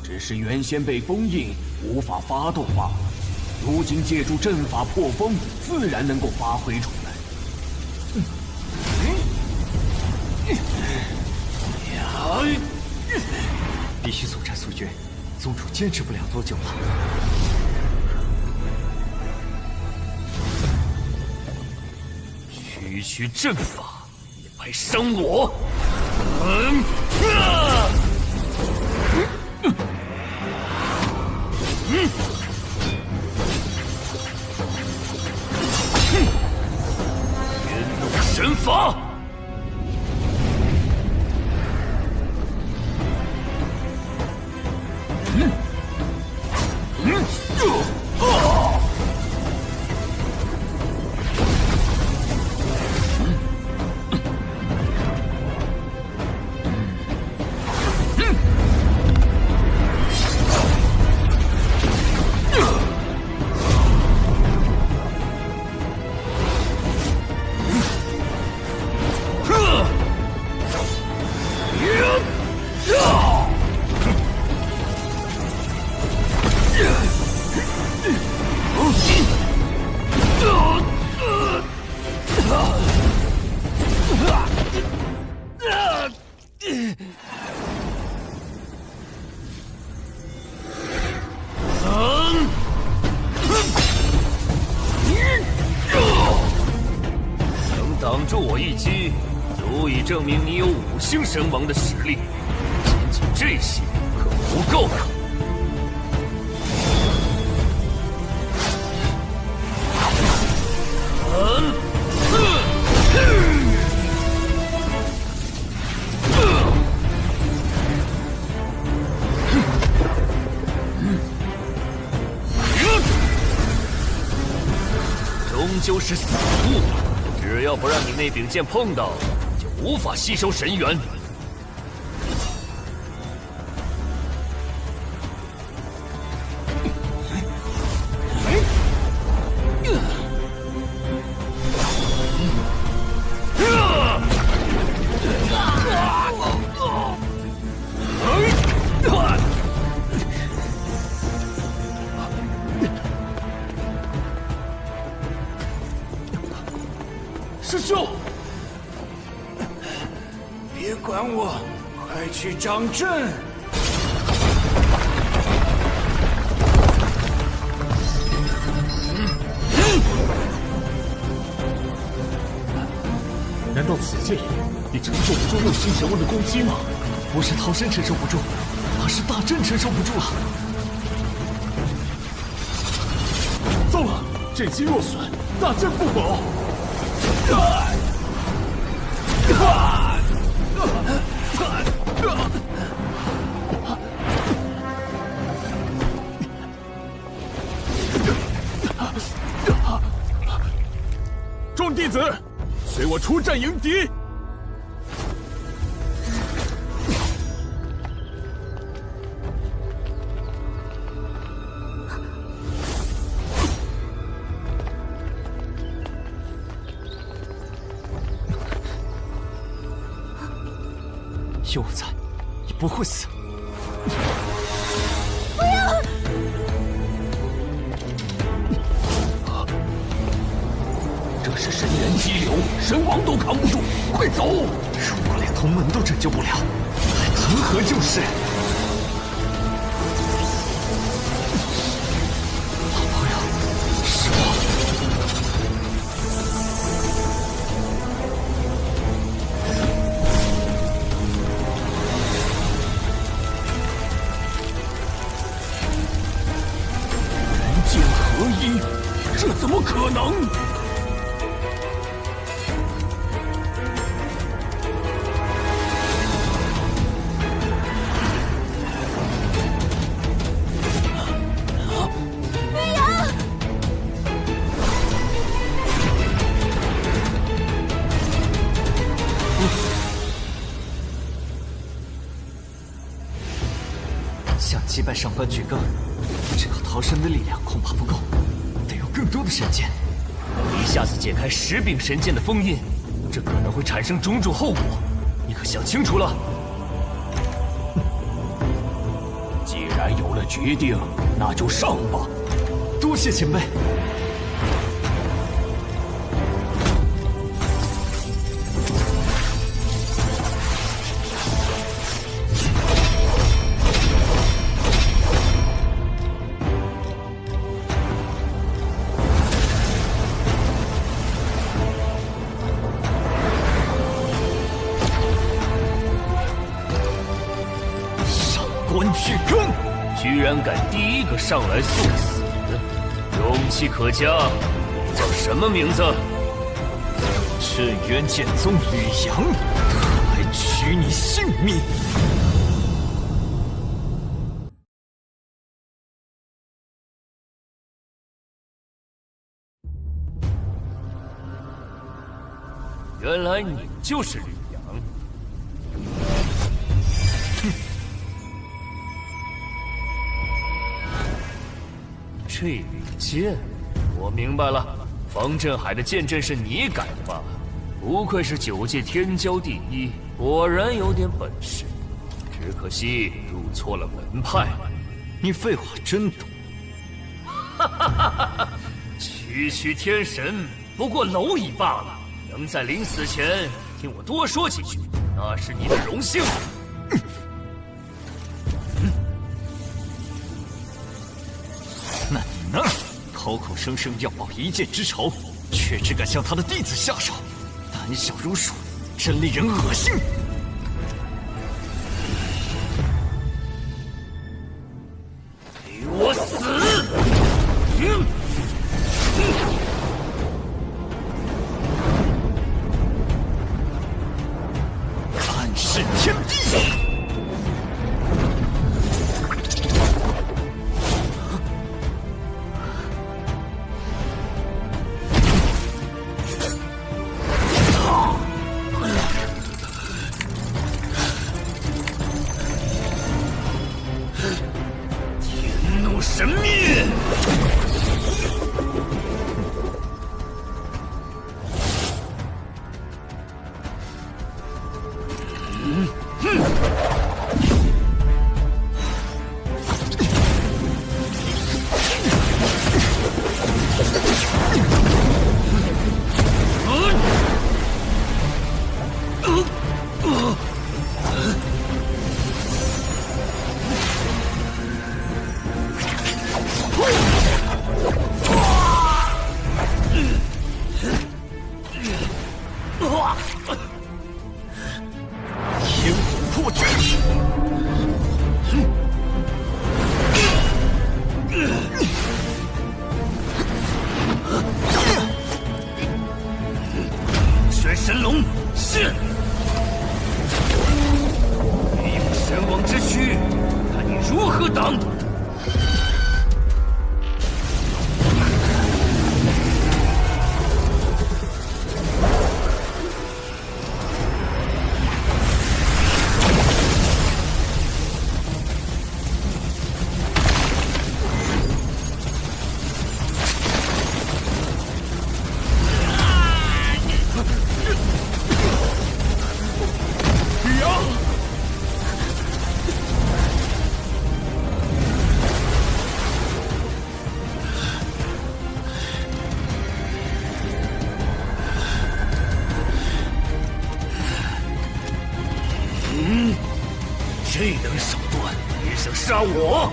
只是原先被封印，无法发动罢了。如今借助阵法破封，自然能够发挥出来。必须速战速决，宗主坚持不了多久了。区区阵法也来伤我！天怒神罚！能挡住我一击，足以证明你有5星神王的实力。仅仅这些可不够啊！终究是死物，只要不让你那柄剑碰到，就无法吸收神元。师兄，别管我，快去掌阵！难道此剑你承受不住6星神王的攻击吗？不是桃神承受不住，而是大阵承受不住啊！糟了，阵基若损，大阵不保。众弟子，随我出战迎敌！有我在，你不会死。不要！这是神元激流，神王都扛不住，快走！如果连同门都拯救不了，还谈何救世？老朋友，是我。人剑合一，这怎么可能？想击败上官巨罡，只靠桃神的力量恐怕不够，得有更多的神剑。一下子解开10柄神剑的封印，这可能会产生种种后果，你可想清楚了？既然有了决定，那就上吧。多谢前辈。居然敢第一个上来送死，勇气可嘉。你叫什么名字？镇元剑宗吕阳，还取你性命！原来你就是吕阳。这柄剑，我明白了，方振海的剑阵是你改的吧？不愧是9届天骄第一，果然有点本事。只可惜入错了门派。你废话真多。哈哈哈哈！区天神不过蝼蚁罢了，能在临死前听我多说几句，那是你的荣幸。那你呢？口口声声要报一剑之仇，却只敢向他的弟子下手，胆小如鼠，真令人恶心！给我死！暗示天地！神灭！天虎破军！玄神龙现！你有神王之躯，看你如何挡！这等手段也想杀我？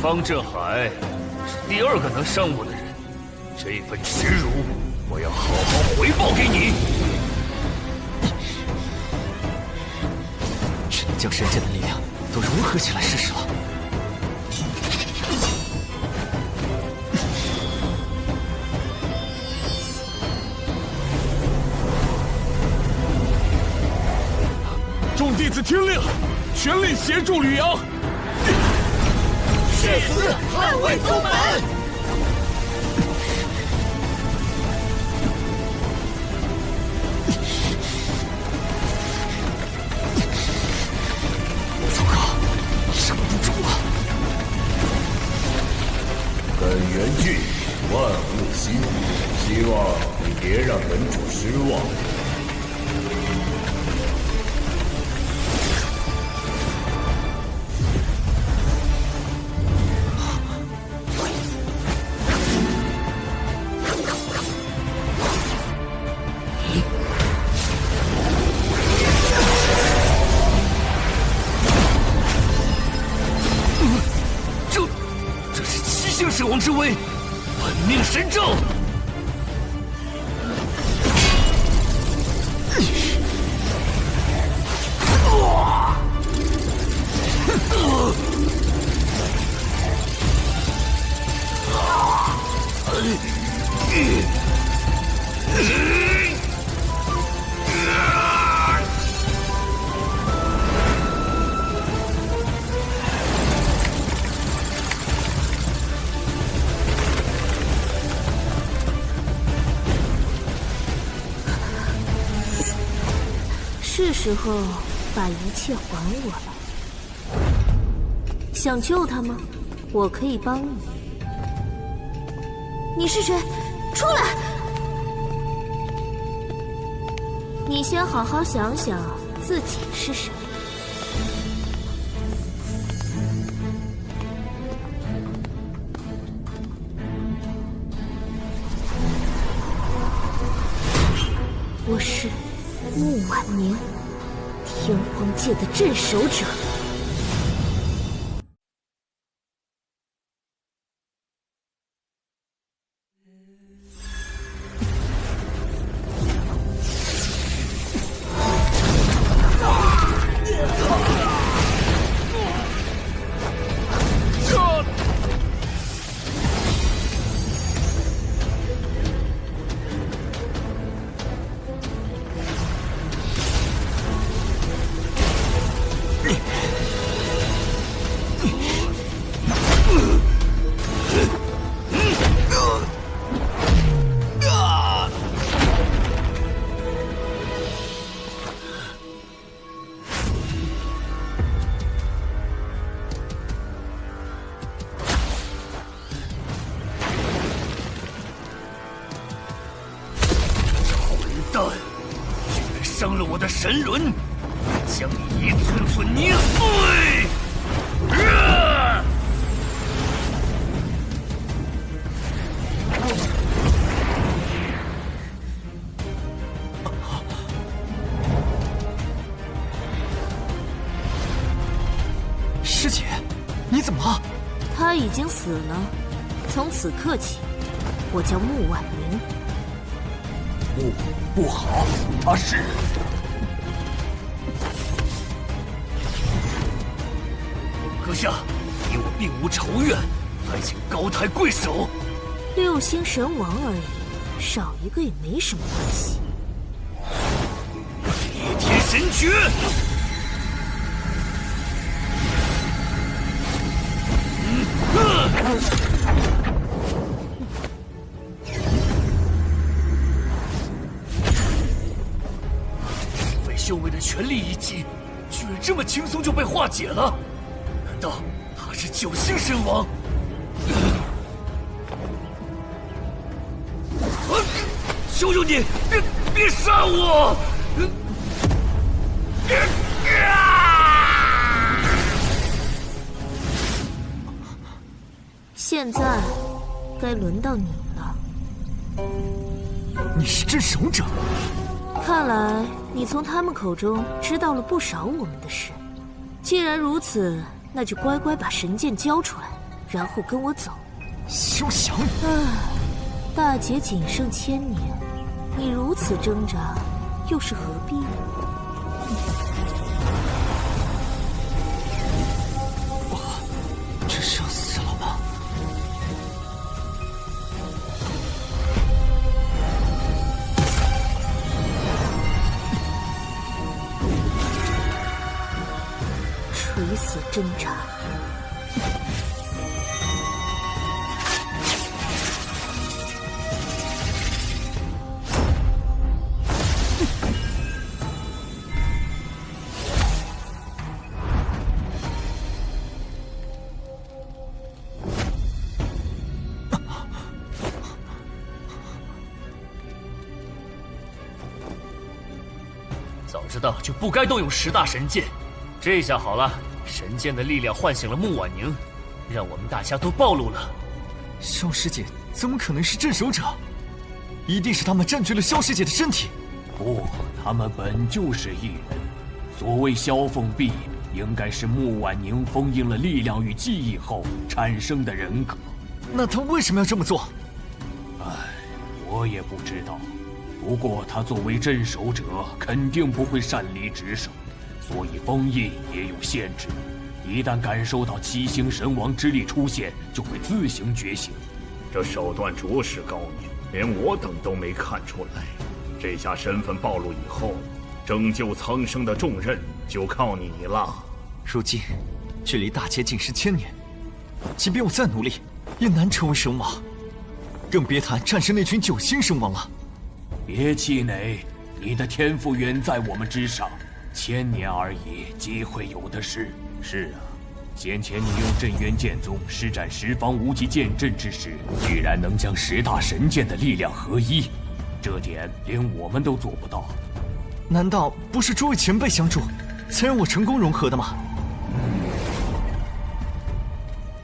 方震海是第2个能伤我的人，这份耻辱我要好好回报给你。只能将神剑的力量都融合起来试试了。众弟子听令，全力协助吕阳。誓死捍卫宗门！糟糕，撑不住了！本源郡，万物兴，希望你别让门主失望。圣王之威，本命神咒。是时候把一切还我了。想救他吗？我可以帮你。你是谁？出来！你先好好想想自己是谁。我是穆晚年，天荒界的镇守者。伤了我的神轮，将你一寸寸捏碎！师姐，你怎么了？他已经死了，从此刻起，我叫穆婉明。不好，他是……阁下，你我并无仇怨，还请高抬贵手。6星神王而已，少一个也没什么关系。裂天神诀！修为的全力一击，居然这么轻松就被化解了？难道他是9星神王？求求你，别杀我！现在该轮到你了。你是镇守者？看来你从他们口中知道了不少我们的事。既然如此，那就乖乖把神剑交出来，然后跟我走。休想！大劫仅剩1000年，你如此挣扎，又是何必呢？这是要死了吧？垂死挣扎。早知道就不该动用10大神剑，这下好了，神剑的力量唤醒了穆婉宁，让我们大家都暴露了。萧师姐怎么可能是镇守者？一定是他们占据了萧师姐的身体。不，他们本就是一人。所谓萧凤璧，应该是穆婉宁封印了力量与记忆后产生的人格。那他为什么要这么做？我也不知道。不过他作为镇守者，肯定不会擅离职守，所以封印也有限制。一旦感受到七星神王之力出现，就会自行觉醒。这手段着实高明，连我等都没看出来。这下身份暴露以后，拯救苍生的重任就靠你了。如今，距离大劫仅是1000年，即便我再努力，也难成为神王，更别谈战胜那群9星神王了。别气馁，你的天赋远在我们之上，1000年而已，机会有的是。是啊，先前你用镇元剑宗施展10方无极剑阵之时，居然能将10大神剑的力量合一，这点连我们都做不到。难道不是诸位前辈相助，才让我成功融合的吗？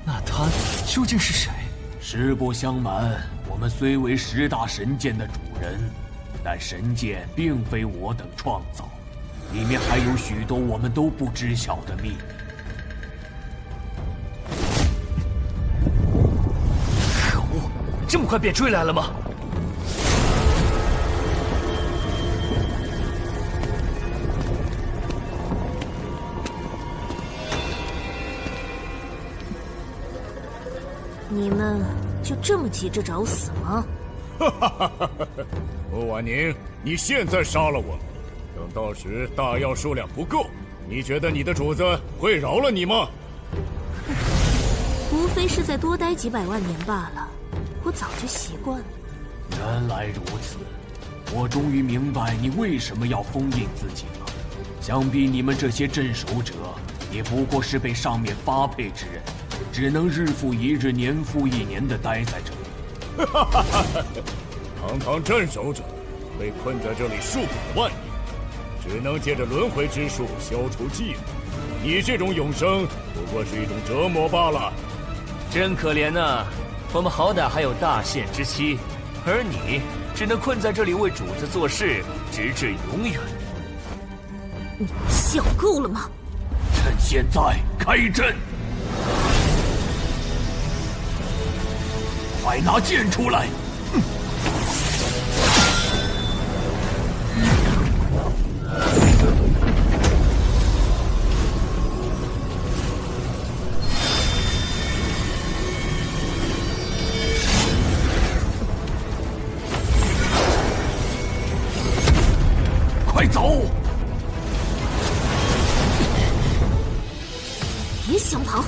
那他究竟是谁？实不相瞒，我们虽为10大神剑的主人，但神剑并非我等创造，里面还有许多我们都不知晓的秘密。可恶，这么快便追来了吗？你们就这么急着找死吗？穆婉宁，你现在杀了我们，等到时大药数量不够，你觉得你的主子会饶了你吗？无非是再多待几百万年罢了，我早就习惯了。原来如此，我终于明白你为什么要封印自己了。想必你们这些镇守者，也不过是被上面发配之人，只能日复一日、年复一年地待在这里。堂堂镇守者，被困在这里数百万年，只能借着轮回之术消除记忆。你这种永生，不过是一种折磨罢了。真可怜呐！我们好歹还有大限之期，而你只能困在这里为主子做事，直至永远。你想够了吗？趁现在开阵！快拿剑出来！快走！别想跑！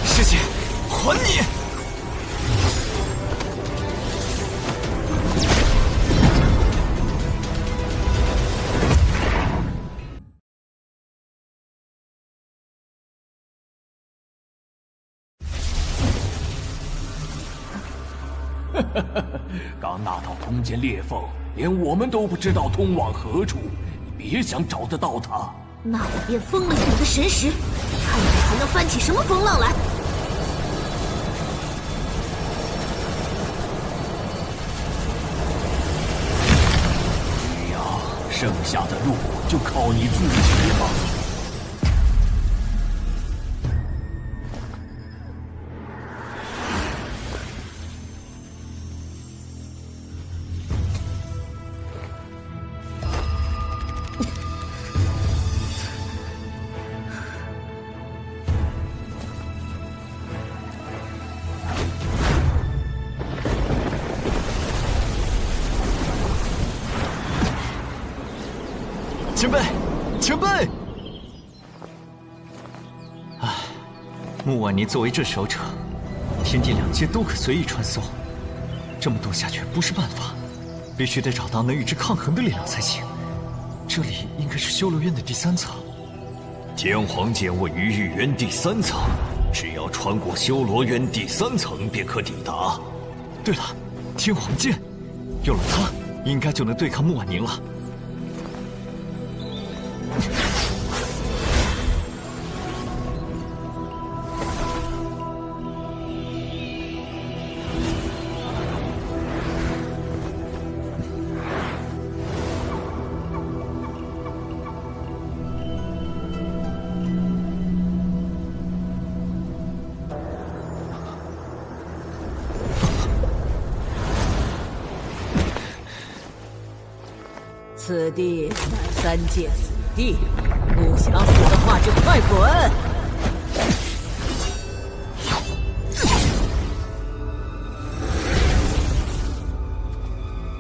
师姐，还你！刚那道空间裂缝，连我们都不知道通往何处，你别想找得到它。那我便封了你的神识，看你还能翻起什么风浪来！绿阳剩下的路就靠你自己了。前辈，前辈！唉，穆婉宁作为镇守者，天地两界都可随意穿梭，这么斗下去不是办法，必须得找到能与之抗衡的力量才行。这里应该是修罗院的第3层。天皇剑位于玉渊第3层，只要穿过修罗渊第3层便可抵达。对了，天皇剑，有了它，应该就能对抗穆婉宁了。此地乃3界死地，不想死的话就快滚！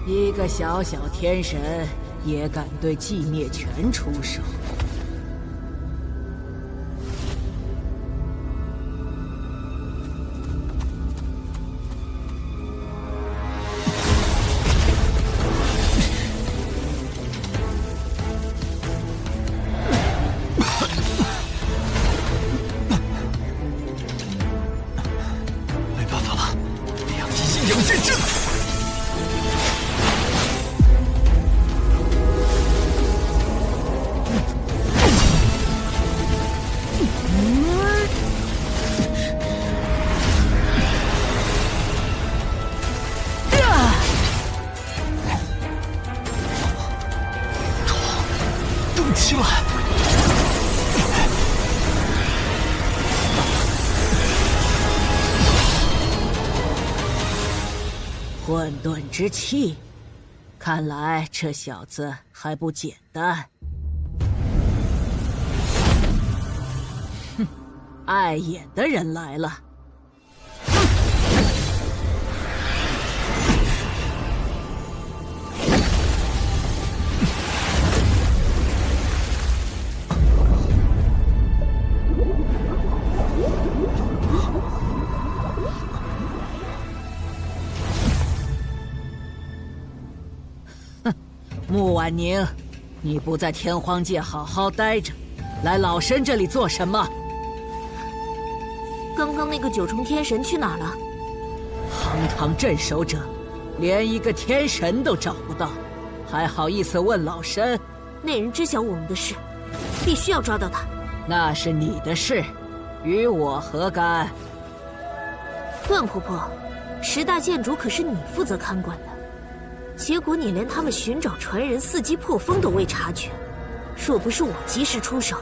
一个小小天神也敢对寂灭拳出手？起来！混沌之气，看来这小子还不简单。哼，碍眼的人来了。 穆婉宁，你不在天荒界好好待着，来老身这里做什么？刚刚那个九重天神去哪了？堂堂镇守者，连一个天神都找不到，还好意思问老身？那人知晓我们的事，必须要抓到他。那是你的事，与我何干？段婆婆，10大建筑可是你负责看管的。 结果你连他们寻找传人、伺机破风都未察觉，若不是我及时出手，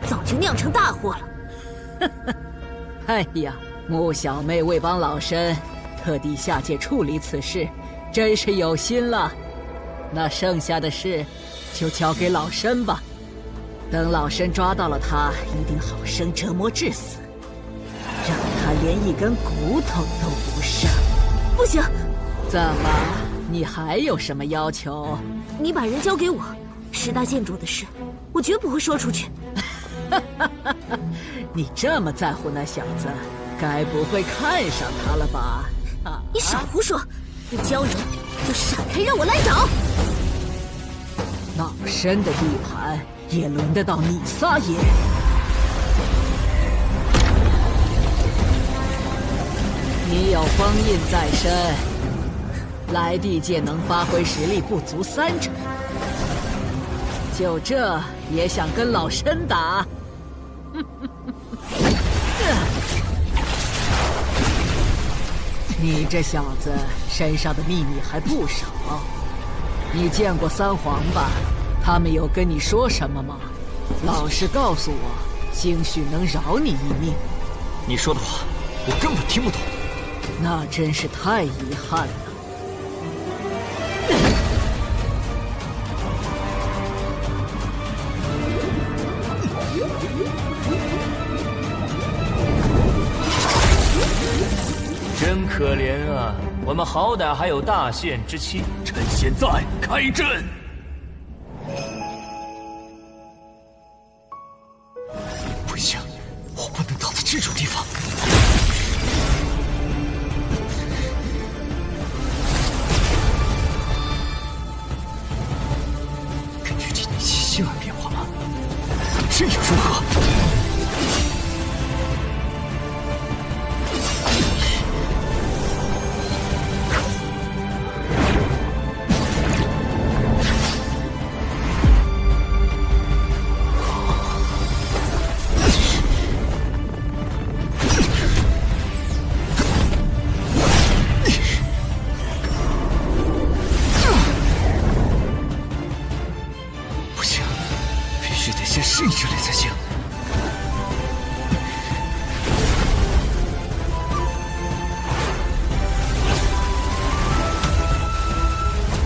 早就酿成大祸了。哎呀，穆小妹为帮老身，特地下界处理此事，真是有心了。那剩下的事，就交给老身吧。等老身抓到了他，一定好生折磨致死，让他连一根骨头都不剩。不行！怎么？ 你还有什么要求？你把人交给我，10大建筑的事，我绝不会说出去。你这么在乎那小子，该不会看上他了吧？啊！你少胡说！不交人就闪开，让我来找。老身的地盘也轮得到你撒野？你有封印在身。 来地界能发挥实力不足30%，就这也想跟老身打？你这小子身上的秘密还不少。你见过3皇吧？他们有跟你说什么吗？老实告诉我，兴许能饶你一命。你说的话，我根本听不懂。那真是太遗憾了。真可怜啊！我们好歹还有大限之期，趁现在开阵。不行，我不能倒在这种地方。根据体内气息而变化吗？这又如何？适应这里才行。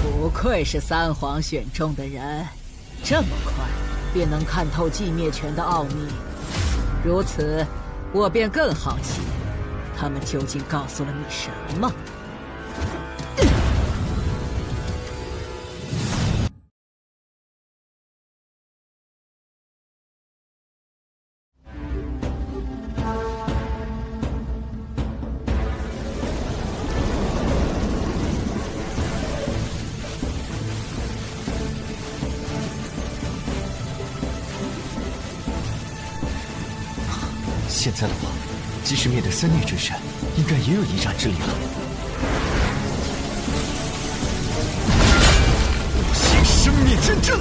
不愧是三皇选中的人，这么快便能看透寂灭拳的奥秘。如此，我便更好奇，他们究竟告诉了你什么？现在的话，即使灭得三孽之神，应该也有一战之力了。五行生灭之阵。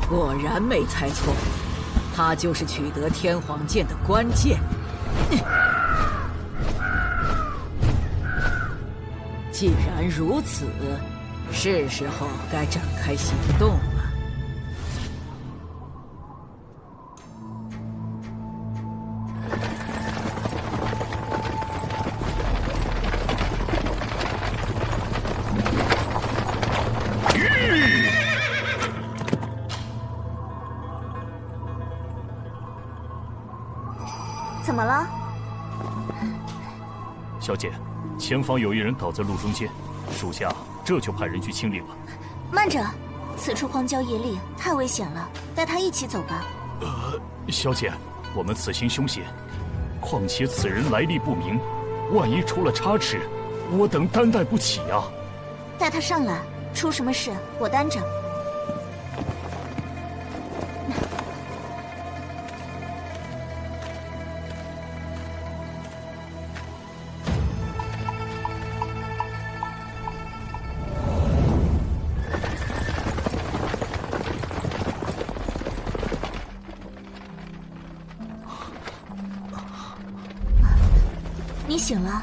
果然没猜错，他就是取得天皇剑的关键。既然如此，是时候该展开行动了。怎么了？小姐，前方有一人倒在路中间，属下这就派人去清理了。慢着，此处荒郊野岭，太危险了，带他一起走吧。小姐，我们此行凶险，况且此人来历不明，万一出了差池，我等担待不起啊！带他上来，出什么事我担着。你醒了，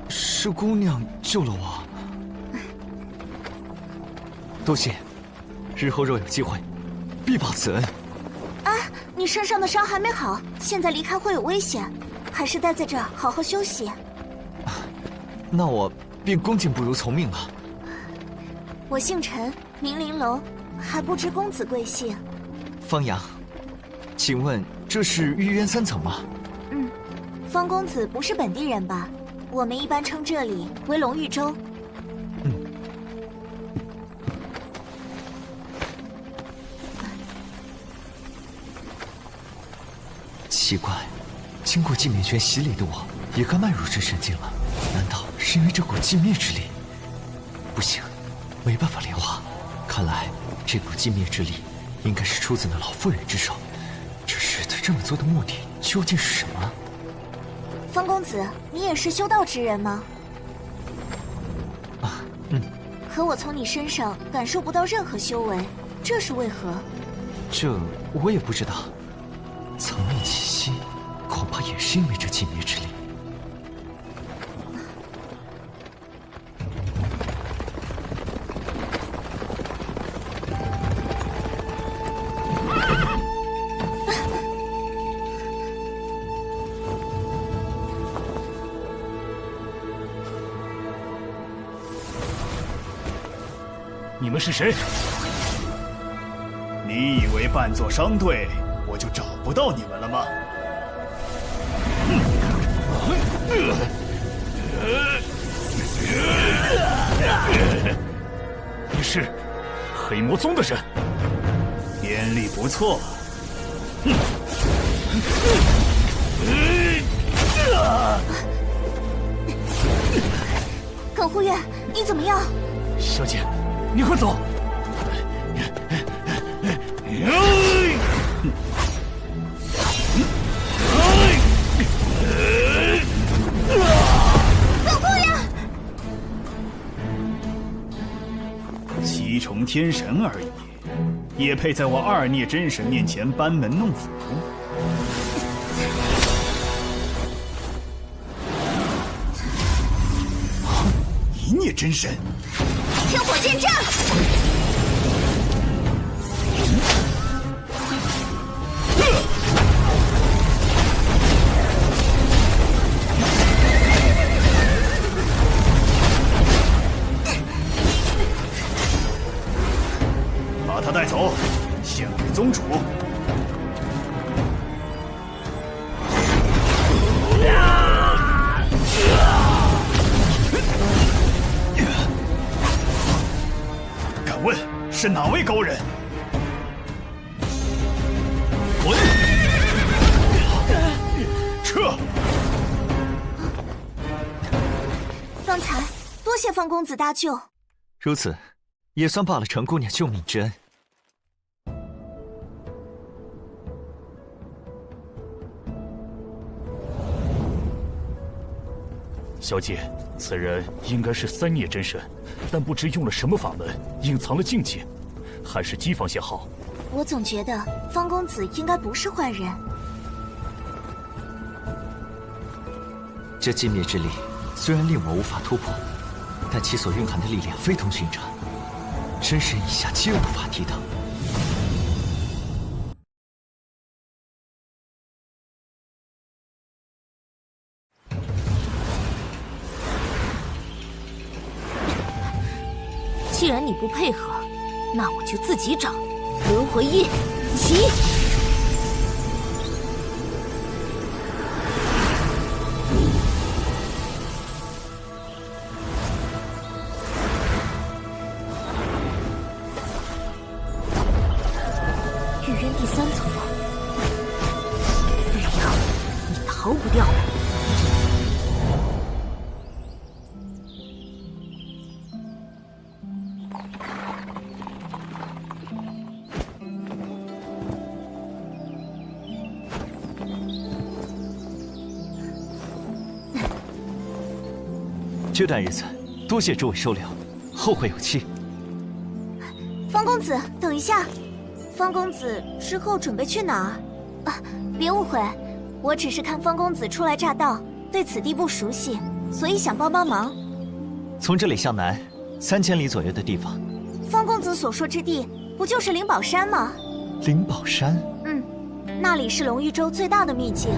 是姑娘救了我，多谢。日后若有机会，必报此恩。啊，你身上的伤还没好，现在离开会有危险，还是待在这儿好好休息。那我便恭敬不如从命了。我姓陈，名玲珑，还不知公子贵姓？方阳，请问这是玉渊3层吗？嗯，方公子不是本地人吧？我们一般称这里为龙玉州。奇怪，经过寂灭拳洗礼的我，也该迈入真神境了。难道是因为这股寂灭之力？不行，没办法炼化。看来这股寂灭之力，应该是出自那老妇人之手。只是她这么做的目的究竟是什么？方公子，你也是修道之人吗？可我从你身上感受不到任何修为，这是为何？这我也不知道。层面气息，恐怕也是因为这寂灭之力。你们是谁？你以为扮作商队，我就找不到你们了吗？你是黑魔宗的人，眼力不错。耿护院，你怎么样？小姐，你快走！耿护院，七重天神而已，也配在我二孽真神面前班门弄斧？一孽真神，天火剑阵！把他带走，献给宗主。敢问是哪位高人？滚！撤！方才多谢方公子搭救。如此，也算报了程姑娘救命之恩。小姐，此人应该是三孽真神，但不知用了什么法门隐藏了境界，还是提防些好。我总觉得方公子应该不是坏人。这寂灭之力虽然令我无法突破，但其所蕴含的力量非同寻常，真神以下皆无法抵挡。既然你不配合，那我就自己找。轮回印，起！玉渊第3层了，绿阳，你逃不掉了。这段日子，多谢诸位收留，后会有期。方公子，等一下。方公子之后准备去哪儿？啊，别误会，我只是看方公子初来乍到，对此地不熟悉，所以想帮帮忙。从这里向南3000里左右的地方。方公子所说之地，不就是灵宝山吗？灵宝山？嗯，那里是龙玉州最大的秘境。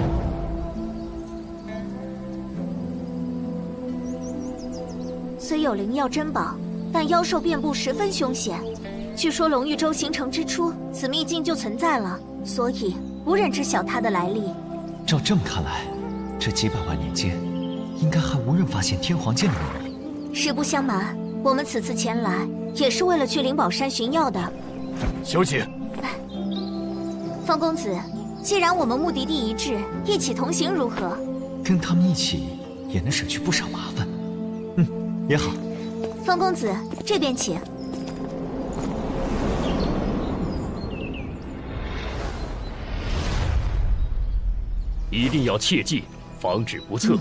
虽有灵药珍宝，但妖兽遍布，十分凶险。据说龙玉州形成之初，此秘境就存在了，所以无人知晓它的来历。照这么看来，这几百万年间，应该还无人发现天皇剑的秘密。实不相瞒，我们此次前来也是为了去灵宝山寻药的。小姐，方公子，既然我们目的地一致，一起同行如何？跟他们一起，也能省去不少麻烦。也好。方公子，这边请。一定要切记，防止不测。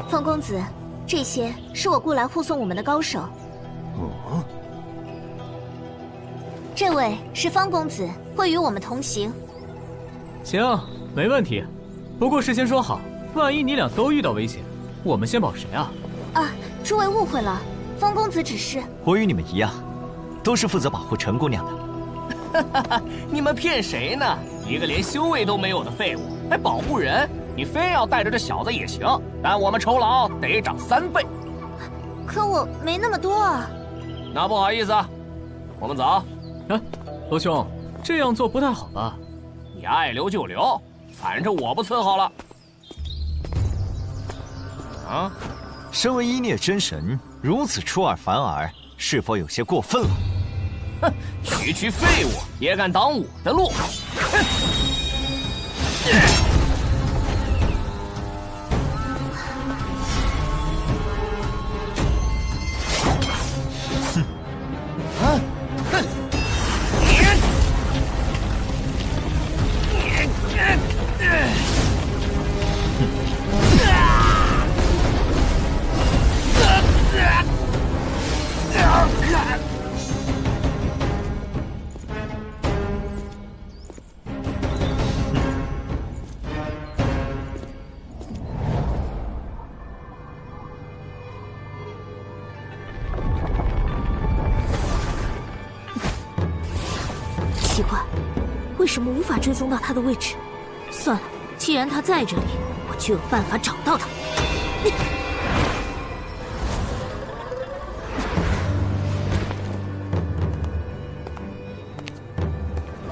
方公子，这些是我雇来护送我们的高手。这位是方公子，会与我们同行。行，没问题。不过事先说好，万一你俩都遇到危险，我们先保谁啊？啊，诸位误会了，方公子只是……我与你们一样，都是负责保护陈姑娘的。你们骗谁呢？一个连修为都没有的废物，还保护人？你非要带着这小子也行，但我们酬劳得涨3倍。可我没那么多啊。那不好意思，我们走。啊，罗兄，这样做不太好吧？你爱留就留，反正我不伺候了。啊，身为一孽真神，如此出尔反尔，是否有些过分了？哼，区废物也敢挡我的路！哼！奇怪，为什么无法追踪到他的位置？算了，既然他在这里，我就有办法找到他。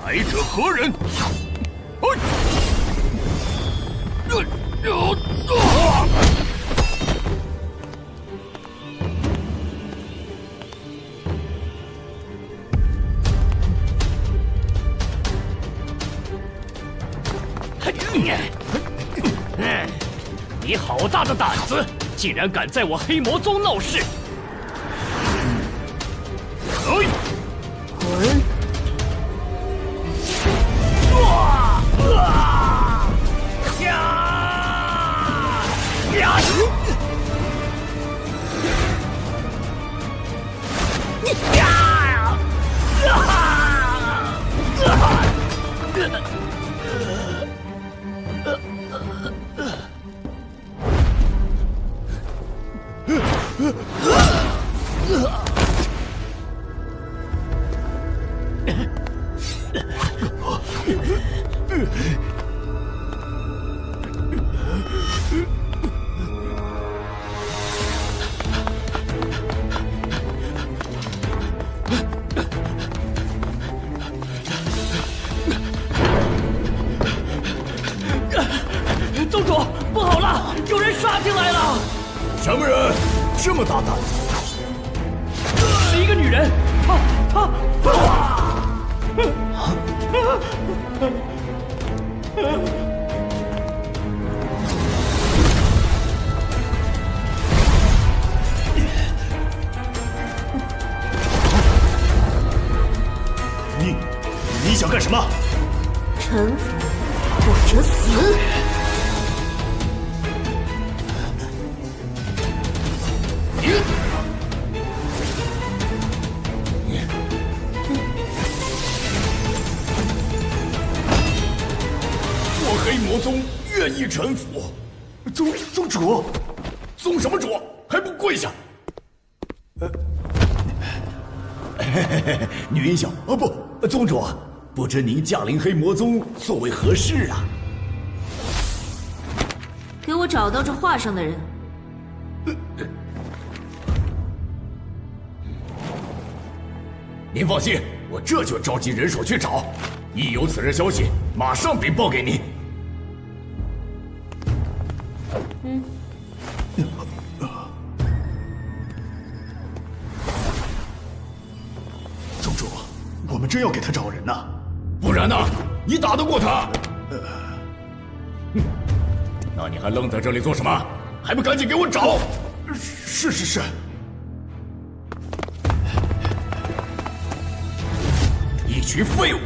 来者何人？你好大的胆子，竟然敢在我黑魔宗闹事！滚！宗主，不好了，有人杀进来了！什么人这么大胆子？一个女人，你想干什么？臣服或者死！我黑魔宗愿意臣服。宗主，宗什么主？还不跪下！女英雄，不，宗主，不知您驾临黑魔宗所为何事啊？给我找到这画上的人。您放心，我这就召集人手去找，一有此人消息，马上禀报给您。宗主，我们真要给他找人呐？不然呢？你打得过他？那你还愣在这里做什么？还不赶紧给我找！是。一群废物！